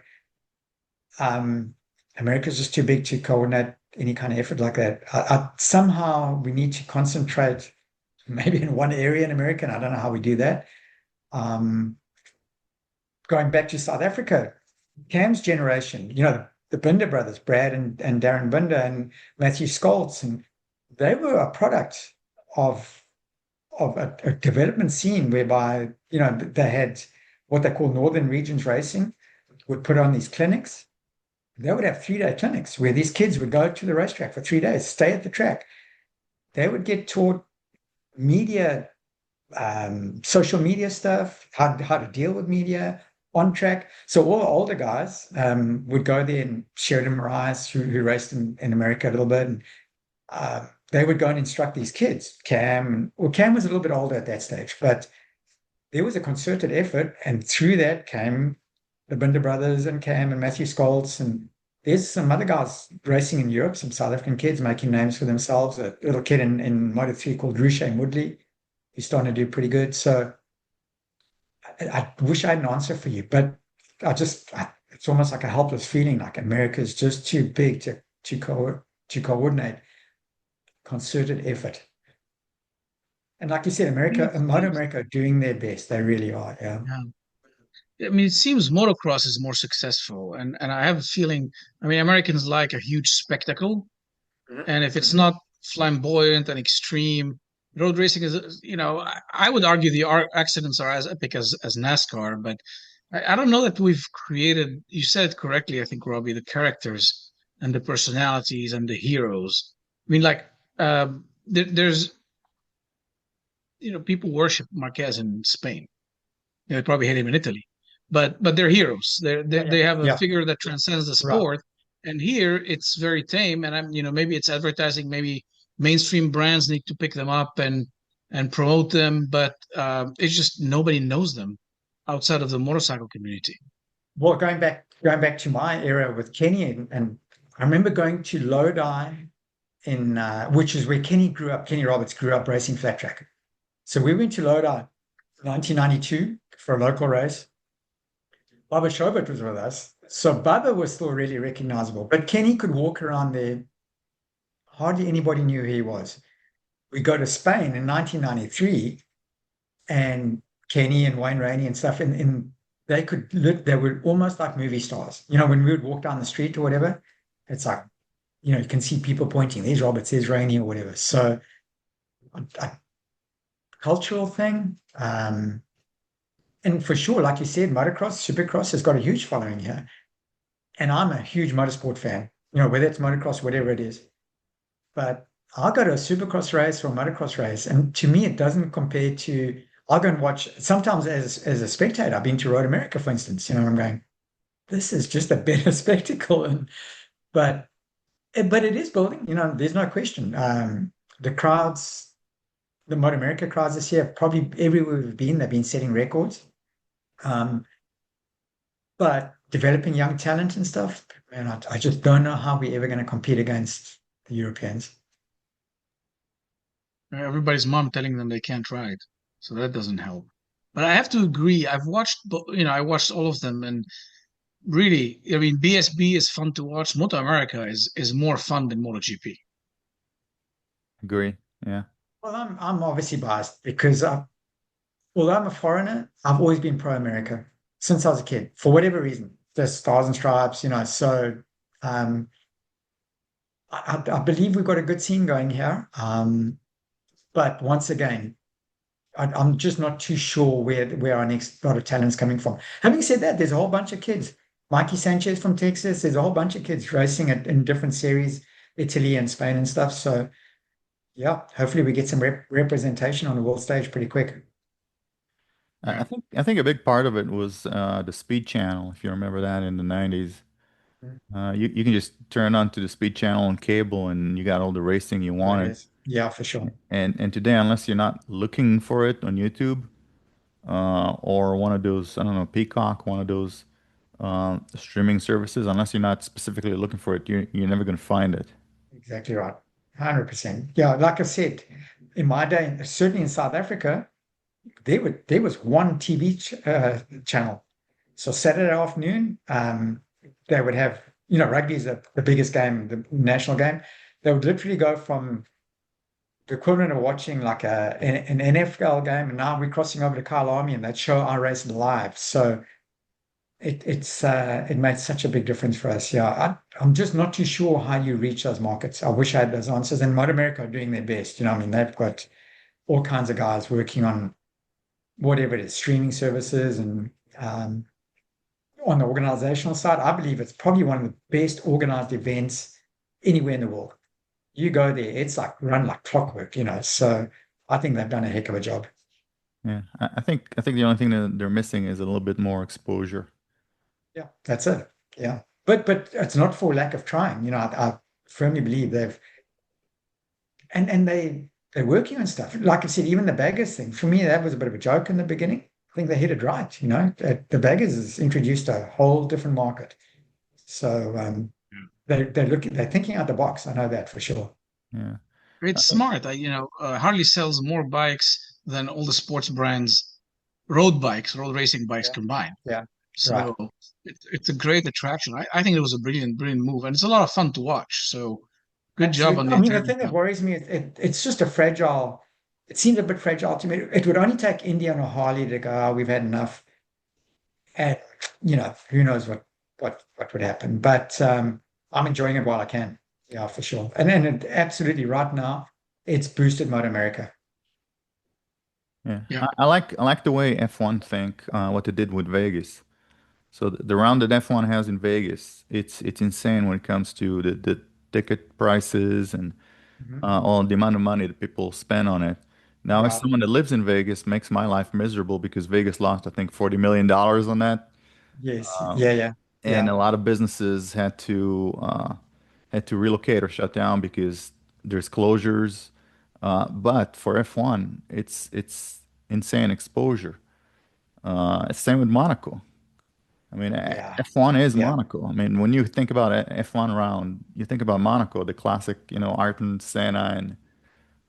um, America's just too big to coordinate any kind of effort like that. Somehow we need to concentrate maybe in one area in America, and I don't know how we do that. Um, Going back to South Africa, Cam's generation, the Binder brothers, Brad and Darren Binder and Matthew Scholz, and they were a product of a development scene whereby, they had what they call Northern Regions Racing, would put on these clinics. They would have 3-day clinics where these kids would go to the racetrack for 3 days, stay at the track. They would get taught media, social media stuff, how to deal with media on track. So all the older guys would go there, and Sheridan Moraes, who raced in America a little bit, and they would go and instruct these kids. Cam was a little bit older at that stage, but there was a concerted effort, and through that came the Binder brothers and Cam and Matthew Scholz, and there's some other guys racing in Europe, some South African kids making names for themselves. A little kid in Moto3 called Ruche Woodley, who's starting to do pretty good. So I wish I had an answer for you, but it's almost like a helpless feeling, like America's just too big to coordinate concerted effort. And like you said, America and Moto Seems- America are doing their best. They really are. Yeah. yeah. I mean, it seems motocross is more successful, and I have a feeling. I mean, Americans like a huge spectacle, Mhm. and if it's not flamboyant and extreme, road racing is. I would argue the accidents are as epic as NASCAR, but I don't know that we've created. You said it correctly, I think, Robbie, the characters and the personalities and the heroes. I mean, like, there's people worship Marquez in Spain. They probably hate him in Italy, but they're heroes. They have a Yeah. figure that transcends the Right. sport. And here it's very tame. And maybe it's advertising. Maybe mainstream brands need to pick them up and promote them, but it's just nobody knows them outside of the motorcycle community. Well, going back to my era with Kenny, and I remember going to Lodi in which is where Kenny grew up. Kenny Roberts grew up racing flat track. So we went to Lodi 1992 for a local race. Bubba Schobert was with us. So Bubba was still really recognizable, but Kenny could walk around there. Hardly anybody knew who he was. We go to Spain in 1993, and Kenny and Wayne Rainey and stuff, and they were almost like movie stars. When we would walk down the street or whatever, it's like, you can see people pointing, there's Roberts, there's Rainey or whatever. So a cultural thing. And for sure, like you said, motocross, supercross has got a huge following here. And I'm a huge motorsport fan, whether it's motocross, whatever it is. But I'll go to a supercross race or a motocross race. And to me, it doesn't compare to, I'll go and watch, sometimes as a spectator, I've been to Road America, for instance, I'm going, this is just a better spectacle. But it is building, there's no question. The crowds, the MotoAmerica crowds this year, probably everywhere we've been, they've been setting records. Um, but developing young talent and stuff, man, I just don't know how we're ever going to compete against the Europeans. Everybody's mom telling them they can't ride, so that doesn't help. But I have to agree. I watched all of them, and really, I mean, BSB is fun to watch. MotoAmerica is more fun than MotoGP. Agree. Yeah. Well, I'm obviously biased because although I'm a foreigner, I've always been pro-America since I was a kid, for whatever reason. The Stars and Stripes, so um, I believe we've got a good scene going here. But once again, I'm just not too sure where our next lot of talent's coming from. Having said that, there's a whole bunch of kids. Mikey Sanchez from Texas, there's a whole bunch of kids racing in different series, Italy and Spain and stuff. So yeah, hopefully we get some representation on the world stage pretty quick. I Yeah. think a big part of it was the Speed Channel, if you remember that in the 90s. You can just turn on to the Speed Channel on cable and you got all the racing you There it wanted. is. Yeah, for sure. And today, unless you're not looking for it on YouTube, or one of those, I don't know, Peacock, one of those streaming services, unless you're not specifically looking for it, you're never going to find it. Exactly right. 100%. Yeah, like I said, in my day, certainly in South Africa, there was one TV channel. So Saturday afternoon, they would have, rugby is the biggest game, the national game. They would literally go from the equivalent of watching like an NFL game, and now we're crossing over to Kyle Army, and they'd show our race live. So it made such a big difference for us. Yeah, I'm just not too sure how you reach those markets. I wish I had those answers. And Motor America are doing their best. I mean, they've got all kinds of guys working on whatever it is, streaming services and on the organizational side, I believe it's probably one of the best organized events anywhere in the world. You go there, it's like run like clockwork. So I think they've done a heck of a job. Yeah, I think the only thing that they're missing is a little bit more exposure. Yeah, that's it. Yeah. But it's not for lack of trying. I firmly believe and they're working on stuff. Like I said, even the baggers thing, for me, that was a bit of a joke in the beginning. I think they hit it right. The baggers has introduced a whole different market. So they're thinking out the box. I know that for sure. Yeah. It's smart. Harley sells more bikes than all the sports brands, road racing bikes Yeah, combined. yeah, right. So it's a great attraction. I think it was a brilliant move, and it's a lot of fun to watch. So good job on Absolutely. the I mean, the Italian thing that family. worries me is it's just a fragile, it seems a bit fragile to me. It would only take India and a Harley to go, "Oh, we've had enough." And, who knows what would happen. But I'm enjoying it while I can. Yeah, for sure. And then absolutely right now, it's boosted Motor America. Yeah, Yeah, I like the way F1 think what they did with Vegas. So the round that F1 has in Vegas, it's insane when it comes to the ticket prices and Mhm. all the amount of money that people spend on it. Now, as Yeah. someone that lives in Vegas, makes my life miserable because Vegas lost, I think, $40 million on that, Yes. Yeah. Yeah. and Yeah. a lot of businesses had to relocate or shut down because there's closures. But for F1, it's insane exposure. Same with Monaco. I mean, Yeah. F1 is Yeah. Monaco. I mean, when you think about a F1 round, you think about Monaco, the classic, Ayrton Senna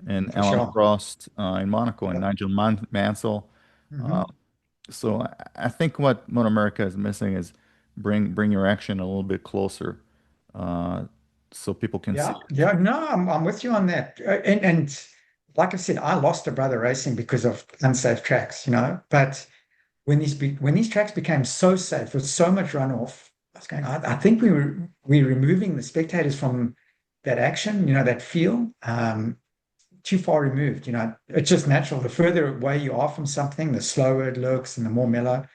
and For Alan sure. Prost in Monaco and Yeah. Nigel Mansell. Uh, Hmm. so I think what MotoAmerica is missing is bring your action a little bit closer, uh, so people can see Yeah. it. Yeah. No, I'm with you on that. And like I said, I lost a brother racing because of unsafe tracks. But when these tracks became so safe with so much runoff, I was going, I think we're removing the spectators from that action, that feel, too far removed. It's just natural. The further away you are from something, the slower it looks and the more mellow.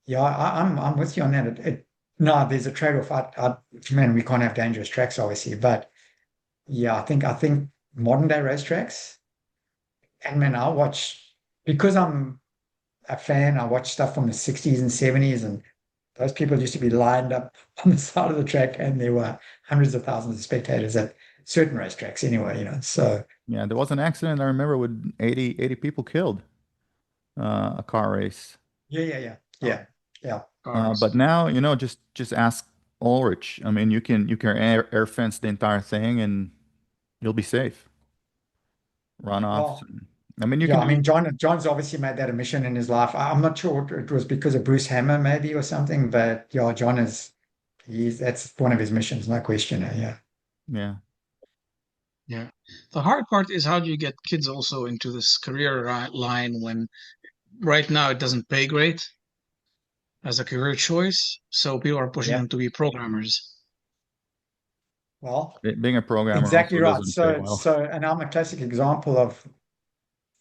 Yeah, I'm with you on that. No, there's a trade-off. Man, we can't have dangerous tracks, obviously, but yeah, I think modern day racetracks, and man, I'll watch because I'm a fan. I watch stuff from the 60s and 70s, and those people used to be lined up on the side of the track, and there were hundreds of thousands of spectators. certain racetracks anyway, So Yeah, there was an accident I remember with 80 people killed, a car race. Oh, yeah. But cars. now, just ask Ulrich. I mean, you can air fence the entire thing and you'll be safe. Runoffs. Well, I mean, you yeah, can I mean, do. John's obviously made that a mission in his life. I'm not sure it was because of Bruce Hammer maybe or something, but yeah, John that's one of his missions, no question. Yeah. Yeah. Yeah. The hard part is how do you get kids also into this career line when right now it doesn't pay great as a career choice. So people are pushing Yeah. them to be programmers. Well, Being a programmer exactly also right. doesn't pay So, well. and I'm a classic example of,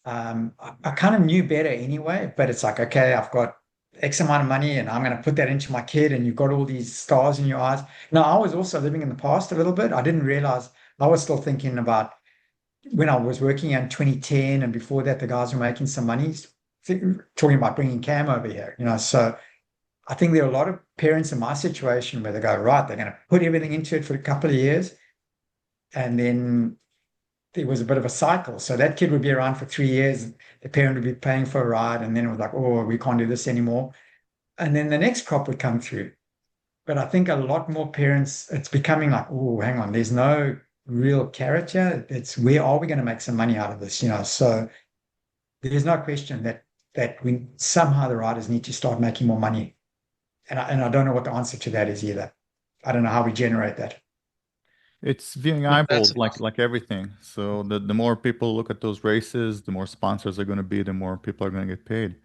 I kind of knew better anyway, but it's like, okay, I've got X amount of money and I'm going to put that into my kid, and you've got all these stars in your eyes. Now, I was also living in the past a little bit. I didn't realize I was still thinking about when I was working in 2010, and before that, the guys were making some money, talking about bringing Cam over here, So I think there are a lot of parents in my situation where they go, right, they're going to put everything into it for a couple of years, and then it was a bit of a cycle. So that kid would be around for 3 years. The parent would be paying for a ride, and then it was like, oh, we can't do this anymore. And then the next crop would come through. But I think a lot more parents, it's becoming like, oh, hang on, there's no real character. It's where are we going to make some money out of this? So there's no question that we somehow the riders need to start making more money. And I don't know what the answer to that is either. I don't know how we generate that. It's viewing No, that's eyeballs a like tough. like everything. So the more people look at those races, the more sponsors are going to be, the more people are going to get paid.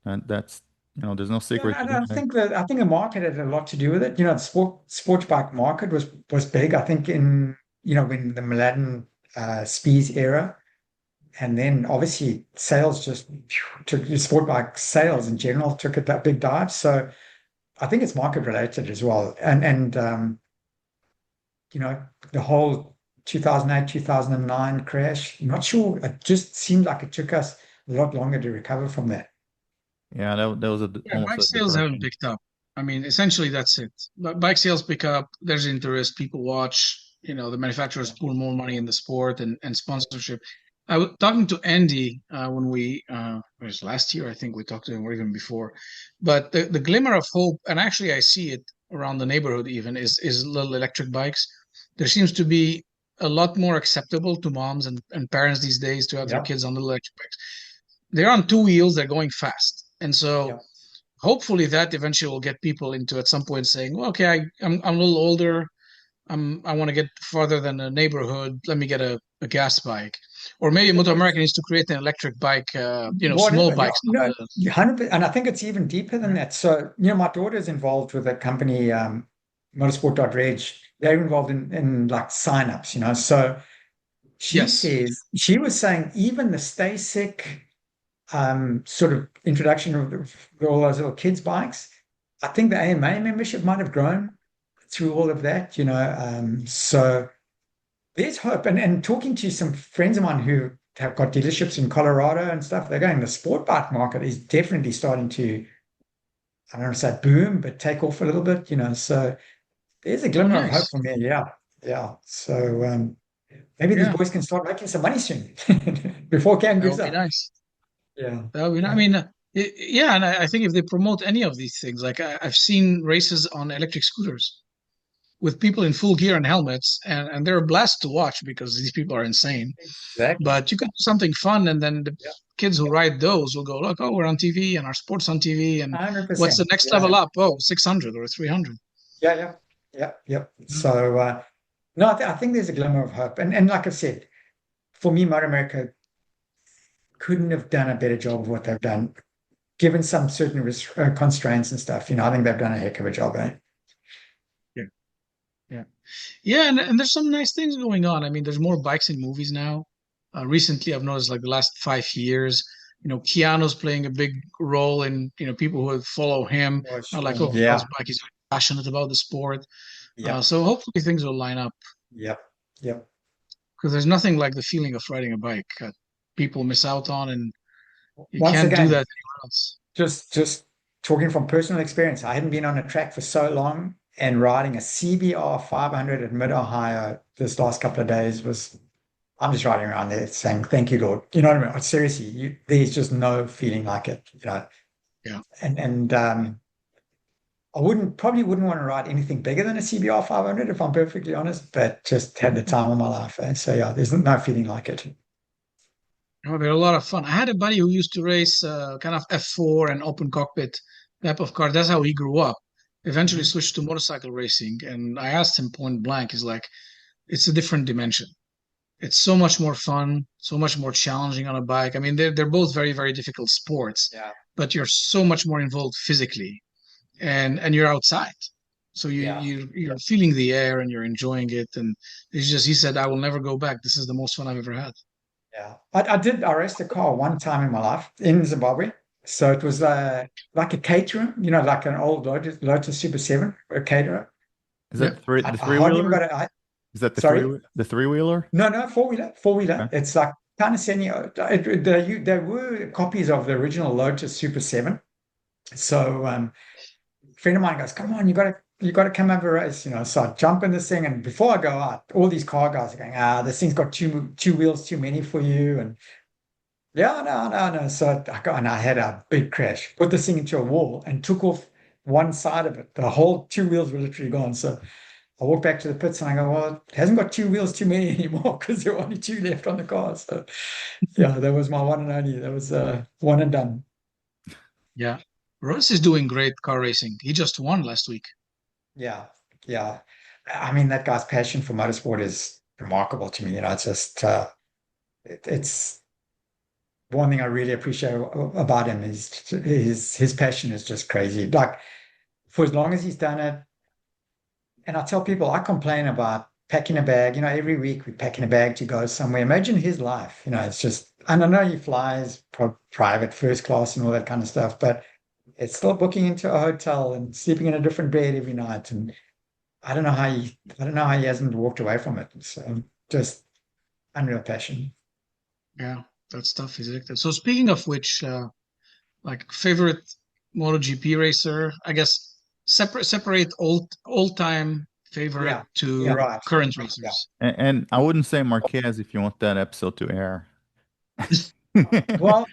And that's, there's no Yeah, secret to and that. I think the market had a lot to do with it. The sports bike market was big. I think in when the Milan Spies era, and then obviously sales just took sport bike sales in general took a that big dive. So I think it's market related as well. And you know the whole 2008 2009 crash. I'm not sure. It just seemed like it took us a lot longer to recover from that. Yeah, that was Yeah, almost bike a sales haven't depression. picked up. I mean, essentially that's it. But bike sales pick up, there's interest, people watch, the manufacturers Yeah. pour more money in the sport and sponsorship. I was talking to Andy when it was last year, I think we talked to him or even before. But the glimmer of hope, and actually I see it around the neighborhood even, is little electric bikes. There seems to be a lot more acceptable to moms and parents these days to have their Yeah. kids on little electric bikes. They're on two wheels, they're going fast. And Yeah. so hopefully that eventually will get people into at some point saying, well, okay, I'm a little older. I want to get farther than a neighborhood. Let me get a gas bike. Or maybe MotoAmerica needs to create an electric bike, small Whatever. Yeah. bikes. No, 100%. And I think it's even deeper than that. So, my daughter's involved with a company, motorsport.reg. They're involved in like signups, So she Yes. says she was saying even the Stay Sick sort of introduction of all those little kids' bikes, I think the AMA membership might have grown through all of that. So there's hope. And talking to some friends of mine who have got dealerships in Colorado and stuff, they're going, the sport bike market is definitely starting to, I don't want to say boom, but take off a little bit. So there's a Oh, glimmer of hope nice. from there. Yeah. Yeah. So maybe these Yeah, boys can start making some money soon before Cam that gives would be up. nice. Yeah. That would be. I Yeah. mean, yeah, and I think if they promote any of these things, like I've seen races on electric scooters with people in full gear and helmets, and they're a blast to watch because these people are insane. Exactly. But you can do something fun, and then the Yeah. kids who ride those will go, look, oh, we're on TV and our sports on TV. And what's 100%. the next Yeah. level up? Oh, 600 or 300. Yeah. Yeah. Yeah. Yeah. Mm. So no, I think there's a glimmer of hope. And like I said, for me, MotoAmerica couldn't have done a better job of what they've done, given some certain constraints and stuff. I think they've done a heck of a job, eh? Yeah. Yeah. Yeah. And there's some nice things going on. I mean, there's more bikes in movies now. Recently, I've noticed like the last 5 years, Keanu's playing a big role in, people who follow him For are like, sure. oh, he loves Yeah. bike. He's very passionate about the sport. Yep. So hopefully things will line up Yep. Yep. because there's nothing like the feeling of riding a bike people miss out on, and you Once can't do that again, anywhere else. just talking from personal experience, I hadn't been on a track for so long, and riding a CBR 500 at Mid-Ohio this last couple of days I'm just riding around there saying, thank you, Lord. You know what I mean? Seriously, there's just no feeling like it, you know. Yeah. And I probably wouldn't want to ride anything bigger than a CBR 500 if I'm perfectly honest, but just had the time of my life. And so yeah, there's no feeling like it. Oh, they're a lot of fun. I had a buddy who used to race kind of F4 and open cockpit type of car. That's how he grew up. Eventually Mhm. switched to motorcycle racing. And I asked him point blank, he's like, it's a different dimension. It's so much more fun, so much more challenging on a bike. I mean, they're both very, very difficult sports, Yeah. but you're so much more involved physically and you're outside. So Yeah. you're feeling the air and you're enjoying it. And it's just he said, I will never go back. This is the most fun I've ever had. Yeah. I raced a car one time in my life in Zimbabwe. So it was like a caterer, you know, like an old Lotus Super 7, a caterer. Is that Yep. I, the I hardly even three-wheeler? got it. Is that Sorry? the three-wheeler? No, four-wheeler, four-wheeler. Okay. It's like kind of semi. There were copies of the original Lotus Super 7. So a friend of mine goes, "Come on, you got to come have a race," you know. So I jump in this thing, and before I go out, all these car guys are going, this thing's got two wheels too many for you, and yeah, no. So I got, and I had a big crash, put this thing into a wall, and took off one side of it. The whole two wheels were literally gone. So I walk back to the pits and I go, well, it hasn't got two wheels too many anymore because there were only two left on the car. So yeah, that was my one and only. That was one and done. Yeah. Ross is doing great car racing. He just won last week. Yeah, yeah. I mean, that guy's passion for motorsport is remarkable to me. You know, it's just it's one thing I really appreciate about him is his passion is just crazy. Like for as long as he's done it, and I tell people I complain about packing a bag. You know, every week we're packing a bag to go somewhere. Imagine his life. You know, it's just, and I know he flies private, first class, and all that kind of stuff, but it's still booking into a hotel and sleeping in a different bed every night. And I don't know how he hasn't walked away from it. So just unreal passion. Yeah, that's tough. He's addicted. So speaking of which, like favorite MotoGP racer, I guess separate old time favorite Yeah, you're to right. current Yeah. racers. And I wouldn't say Marquez if you want that episode to air. Well,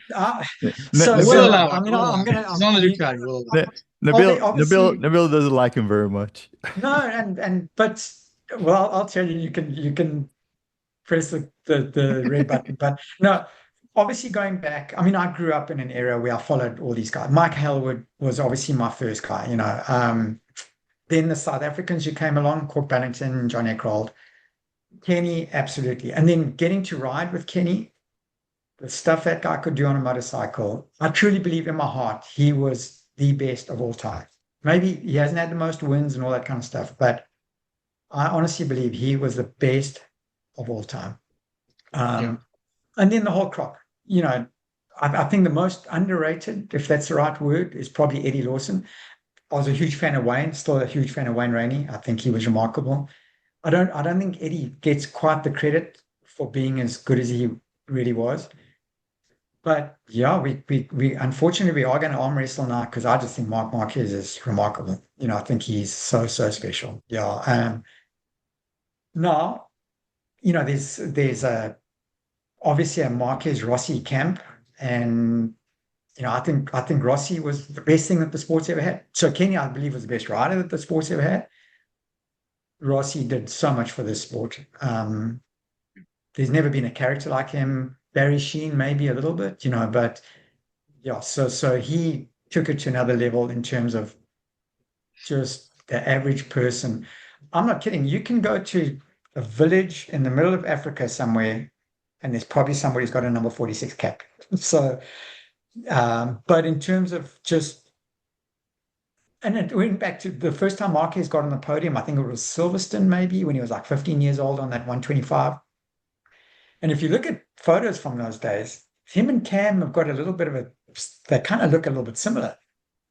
We'll Nabil, allow it. I mean, We'll allow it. He's on the Ducati. We'll allow it. Nabil doesn't like him very much. no, but well, I'll tell you, you can press the red button. But no, obviously going back, I mean, I grew up in an era where I followed all these guys. Mike Hellwood was obviously my first guy, you know. Then the South Africans who came along, Cork Ballington, John Eckrold, Kenny, absolutely. And then getting to ride with Kenny, the stuff that guy could do on a motorcycle, I truly believe in my heart he was the best of all time. Maybe he hasn't had the most wins and all that kind of stuff, but I honestly believe he was the best of all time. Yeah. Um, and then the whole crop, you know, I think the most underrated, if that's the right word, is probably Eddie Lawson. I was a huge fan of Wayne, still a huge fan of Wayne Rainey. I think he was remarkable. I don't think Eddie gets quite the credit for being as good as he really was. But yeah, we unfortunately we are going to arm wrestle now because I just think Mark Marquez is remarkable. You know, I think he's so special. Yeah. Now, you know, there's a obviously a Marquez Rossi camp, and you know, I think Rossi was the best thing that the sport's ever had. So Kenny, I believe, was the best rider that the sport's ever had. Rossi did so much for this sport. There's never been a character like him. Barry Sheen, maybe a little bit, you know, but yeah, so he took it to another level in terms of just the average person. I'm not kidding. You can go to a village in the middle of Africa somewhere, and there's probably somebody who's got a number 46 cap. So, but in terms of just, and it went back to the first time Marquez got on the podium, I think it was Silverstone, maybe when he was like 15 years old on that 125. And if you look at photos from those days, him and Cam have got a little bit of they kind of look a little bit similar.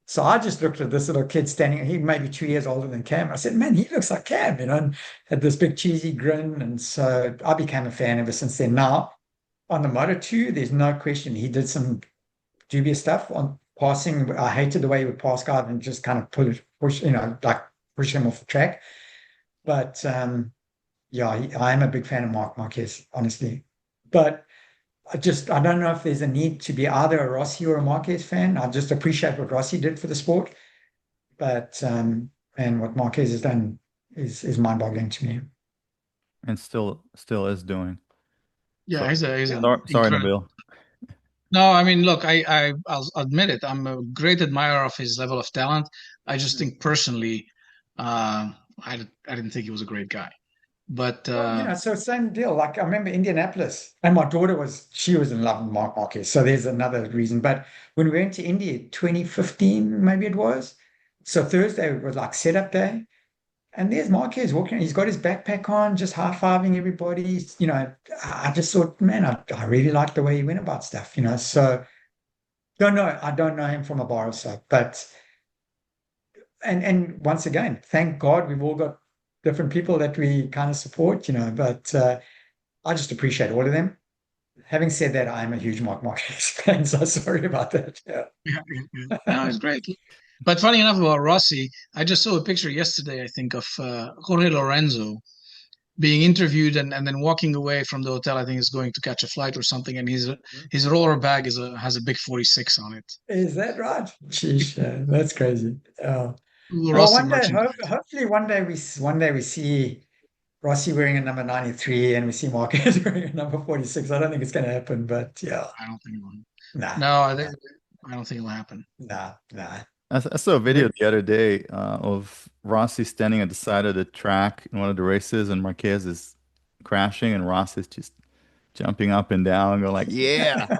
So I just looked at this little kid standing, he may be 2 years older than Cam. I said, man, he looks like Cam, you know, and had this big cheesy grin. And so I became a fan ever since then. Now, on the Moto2, there's no question he did some dubious stuff on passing. I hated the way he would pass guard and just kind of push, you know, like push him off the track. But yeah, I am a big fan of Marc Marquez, honestly. But I don't know if there's a need to be either a Rossi or a Marquez fan. I just appreciate what Rossi did for the sport, but and what Marquez has done is mind-boggling to me. And still is doing. Yeah, So he's an sorry, incredible. Nabil. No, I mean, look, I'll admit it. I'm a great admirer of his level of talent. I just think personally, I didn't think he was a great guy. But Well, so same deal. Like I remember Indianapolis, and my daughter she was in love with Marc Marquez. So there's another reason. But when we went to India, 2015, maybe it was. So Thursday was like setup day. And there's Marquez walking. He's got his backpack on, just high-fiving everybody. I just thought, man, I really like the way he went about stuff, So I don't know him from a bar or so. But and once again, thank God we've all got different people that we kind of support, But I just appreciate all of them. Having said that, I'm a huge Marc Marquez fan, so sorry about that. Yeah. no, it's great. But funny enough about Rossi, I just saw a picture yesterday, I think, of Jorge Lorenzo being interviewed and then walking away from the hotel. I think he's going to catch a flight or something, and his roller bag has a big 46 on it. Is that right? Sheesh, yeah, that's crazy. Well, Rossi merchandise. hopefully one day we see Rossi wearing a number 93 and we see Marquez wearing a number 46. I don't think it's going to happen, but yeah, I don't think it will. nah, No, nah, I don't think it will happen. nah. I saw a video the other day of Rossi standing at the side of the track in one of the races, and Marquez is crashing, and Rossi is just jumping up and down, going like, "Yeah!"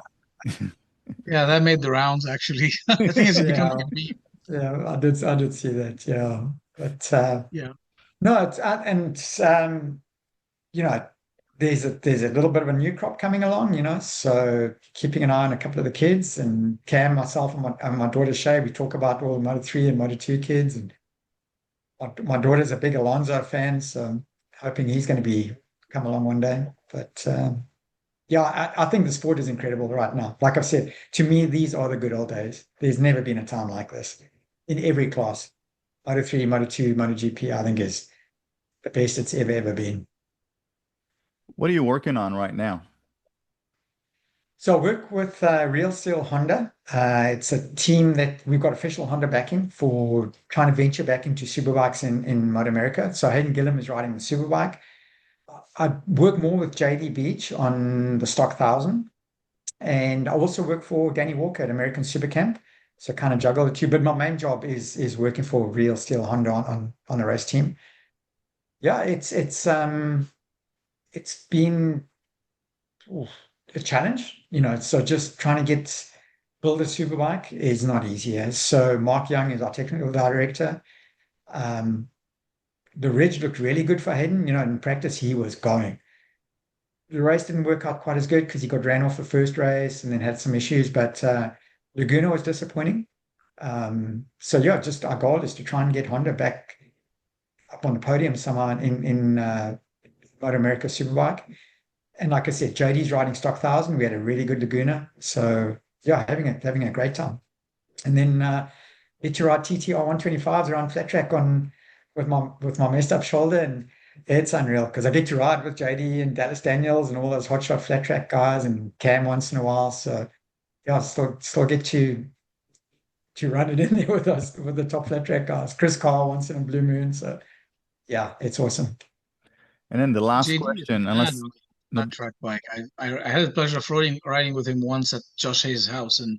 Yeah, that made the rounds actually. I think it's becoming Yeah, a meme. yeah, I did see that. Yeah, but Yeah. no, it's and you know, there's a little bit of a new crop coming along, so keeping an eye on a couple of the kids and Cam, myself, and my daughter Shay, we talk about all the Moto3 and Moto2 kids, and my daughter's a big Alonso fan, so I'm hoping he's going to come along one day. But yeah, I think the sport is incredible right now. Like I've said, to me, these are the good old days. There's never been a time like this in every class. Moto3, Moto2, MotoGP, I think is the best it's ever been. What are you working on right now? So I work with Real Steel Honda. It's a team that we've got official Honda backing for trying to venture back into superbikes in MotoAmerica. So Hayden Gillim is riding the superbike. I work more with JD Beach on the Stock 1000. And I also work for Danny Walker at American Supercamp. So kind of juggle the two. But my main job is working for Real Steel Honda on the race team. Yeah, it's been oof, a challenge, So just trying to build a superbike is not easy. So Mark Young is our technical director. Um, the ridge looked really good for Hayden. In practice he was going. The race didn't work out quite as good because he got ran off the first race and then had some issues. But Laguna was disappointing. So yeah, just our goal is to try and get Honda back up on the podium somehow in MotoAmerica Superbike. And like I said, JD's riding Stock 1000. We had a really good Laguna. So yeah, having a great time. And then get to ride TTR 125s around flat track with my messed up shoulder, and it's unreal because I get to ride with JD and Dallas Daniels and all those hotshot flat track guys and Cam once in a while. So yeah, I still get to run it in there with us with the top flat track guys. Chris Carr once in a blue moon. So yeah, it's awesome. And then the last JD is question, mad unless on that track bike. I had the pleasure of riding with him once at Josh Hayes' house, and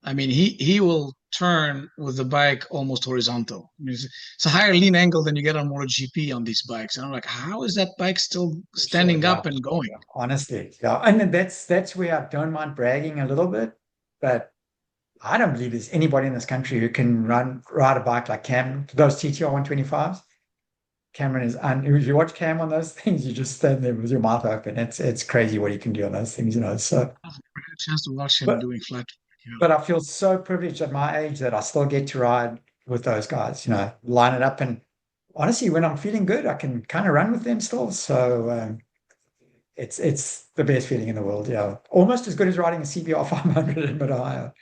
I mean he will turn with the bike almost horizontal. I mean, it's a higher lean angle than you get on MotoGP on these bikes, and I'm like, how is that bike still For sure, standing yeah. up and going? Yeah, honestly, yeah. And then that's where I don't mind bragging a little bit, but I don't believe there's anybody in this country who can ride a bike like Cam, those TTR 125s. Cameron is, and if you watch Cam on those things, you just stand there with your mouth open. It's crazy what he can do on those things, So, I had a chance to watch him but doing flat. but I feel so privileged at my age that I still get to ride with those guys, line it up. And honestly, when I'm feeling good, I can kind of run with them still. So it's the best feeling in the world. Yeah, almost as good as riding a CBR 500 in Mid-Ohio.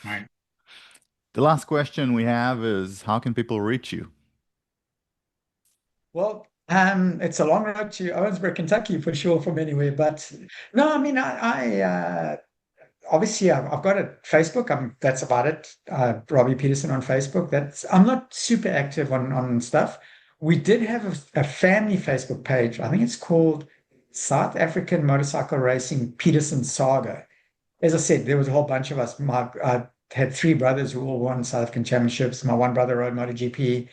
Right. the last question we have is, how can people reach you? Well, it's a long road to Owensboro, Kentucky for sure from anywhere. But no, I mean, obviously I've got a Facebook. That's about it. Robbie Peterson on Facebook. I'm not super active on stuff. We did have a family Facebook page. I think it's called South African Motorcycle Racing Petersen Saga. As I said, there was a whole bunch of us. I had three brothers who all won South African championships. My one brother rode MotoGP,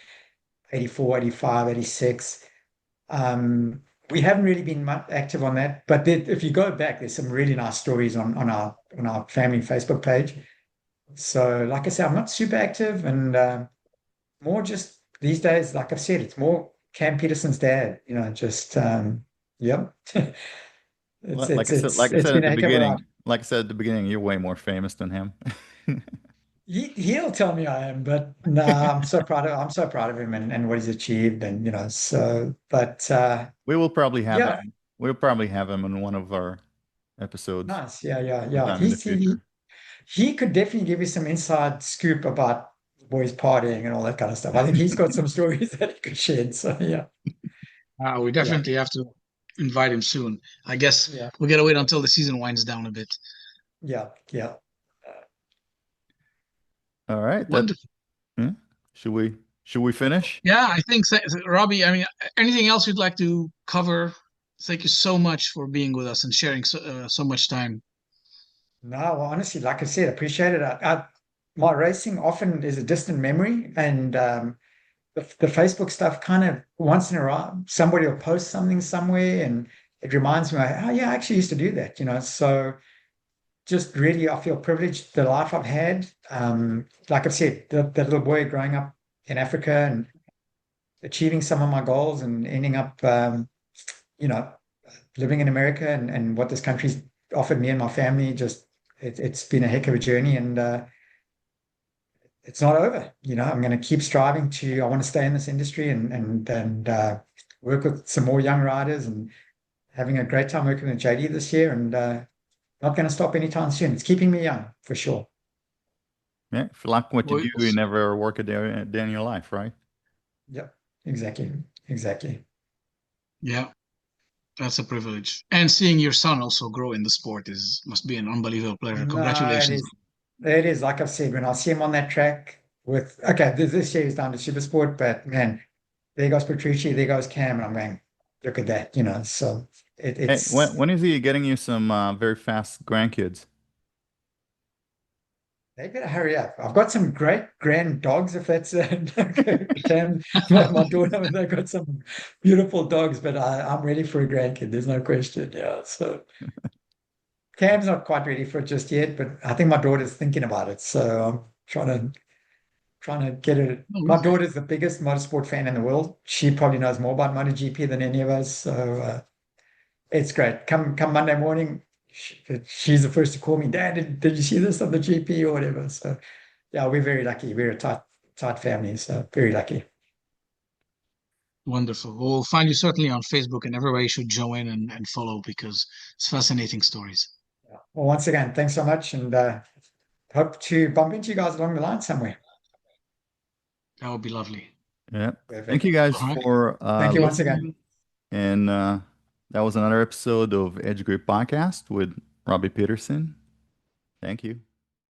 84, 85, 86. We haven't really been much active on that, but if you go back, there's some really nice stories on our family Facebook page. So, like I said, I'm not super active, and more just these days, like I've said, it's more Cam Peterson's dad. Just yep. It's Like it's I said, it's like I it's said at been a the heck of a ride. beginning, like I said at the beginning, you're way more famous than him. He'll tell me I am, but nah, I'm so proud of him and what he's achieved, and so. But We will probably have yeah, him. We'll probably have him in one of our episodes nice. Yeah, yeah, yeah. sometime in the future. He could definitely give you some inside scoop about boys partying and all that kind of stuff. I think he's got some stories that he could share. So yeah, We yeah, definitely have to invite him soon. I guess yeah, we gotta wait until the season winds down a bit. yeah, yeah. All right. Wonderful. Yeah. Should we should we finish? Yeah, I think Robbie. I mean, anything else you'd like to cover? Thank you so much for being with us and sharing so much time. No, well, honestly, like I said, appreciate it. My racing often is a distant memory, and the Facebook stuff kind of once in a while, somebody will post something somewhere, and it reminds me, oh yeah, I actually used to do that. So just really, I feel privileged the life I've had. Like I've said, the little boy growing up in Africa and achieving some of my goals and ending up, you know, living in America and what this country's offered me and my family. Just it's been a heck of a journey, and it's not over. I'm going to keep striving I want to stay in this industry and work with some more young riders and having a great time working with JD this year, and not going to stop anytime soon. It's keeping me young for sure. Yeah. If you like what you Well, do, you never work a day in your life, right? Yep, exactly, exactly. yeah, that's a privilege. And seeing your son also grow in the sport is must be an unbelievable pleasure. No, it Congratulations. is. It is. Like I've said, when I see him on that track okay, this year he's down to super sport, but man, there goes Petrucci, there goes Cam, and I'm going, look at that. So Hey, when it's when is he getting you some very fast grandkids? they better hurry up. I've got some great grand dogs, if that's Cam, my daughter, they've got some beautiful dogs, but I'm ready for a grandkid. There's no question. Yeah. So Cam's not quite ready for it just yet, but I think my daughter's thinking about it. So I'm trying to get it. Oh, My daughter's the biggest motorsport fan in the world. She probably knows more about MotoGP than any of us. So it's great. Come Monday morning, she's the first to call me, Dad, did you see this on the GP or whatever? So yeah, we're very lucky. We're a tight family, so very lucky. wonderful. We'll find you certainly on Facebook, and everybody should join and follow because it's fascinating stories. Yeah. Well, once again, thanks so much, and hope to bump into you guys along the line somewhere. That would be lovely. Yeah. Thank Perfect. you guys All right. for Thank you once again. listening. And that was another episode of Edge Grip Podcast with Robbie Peterson. Thank you.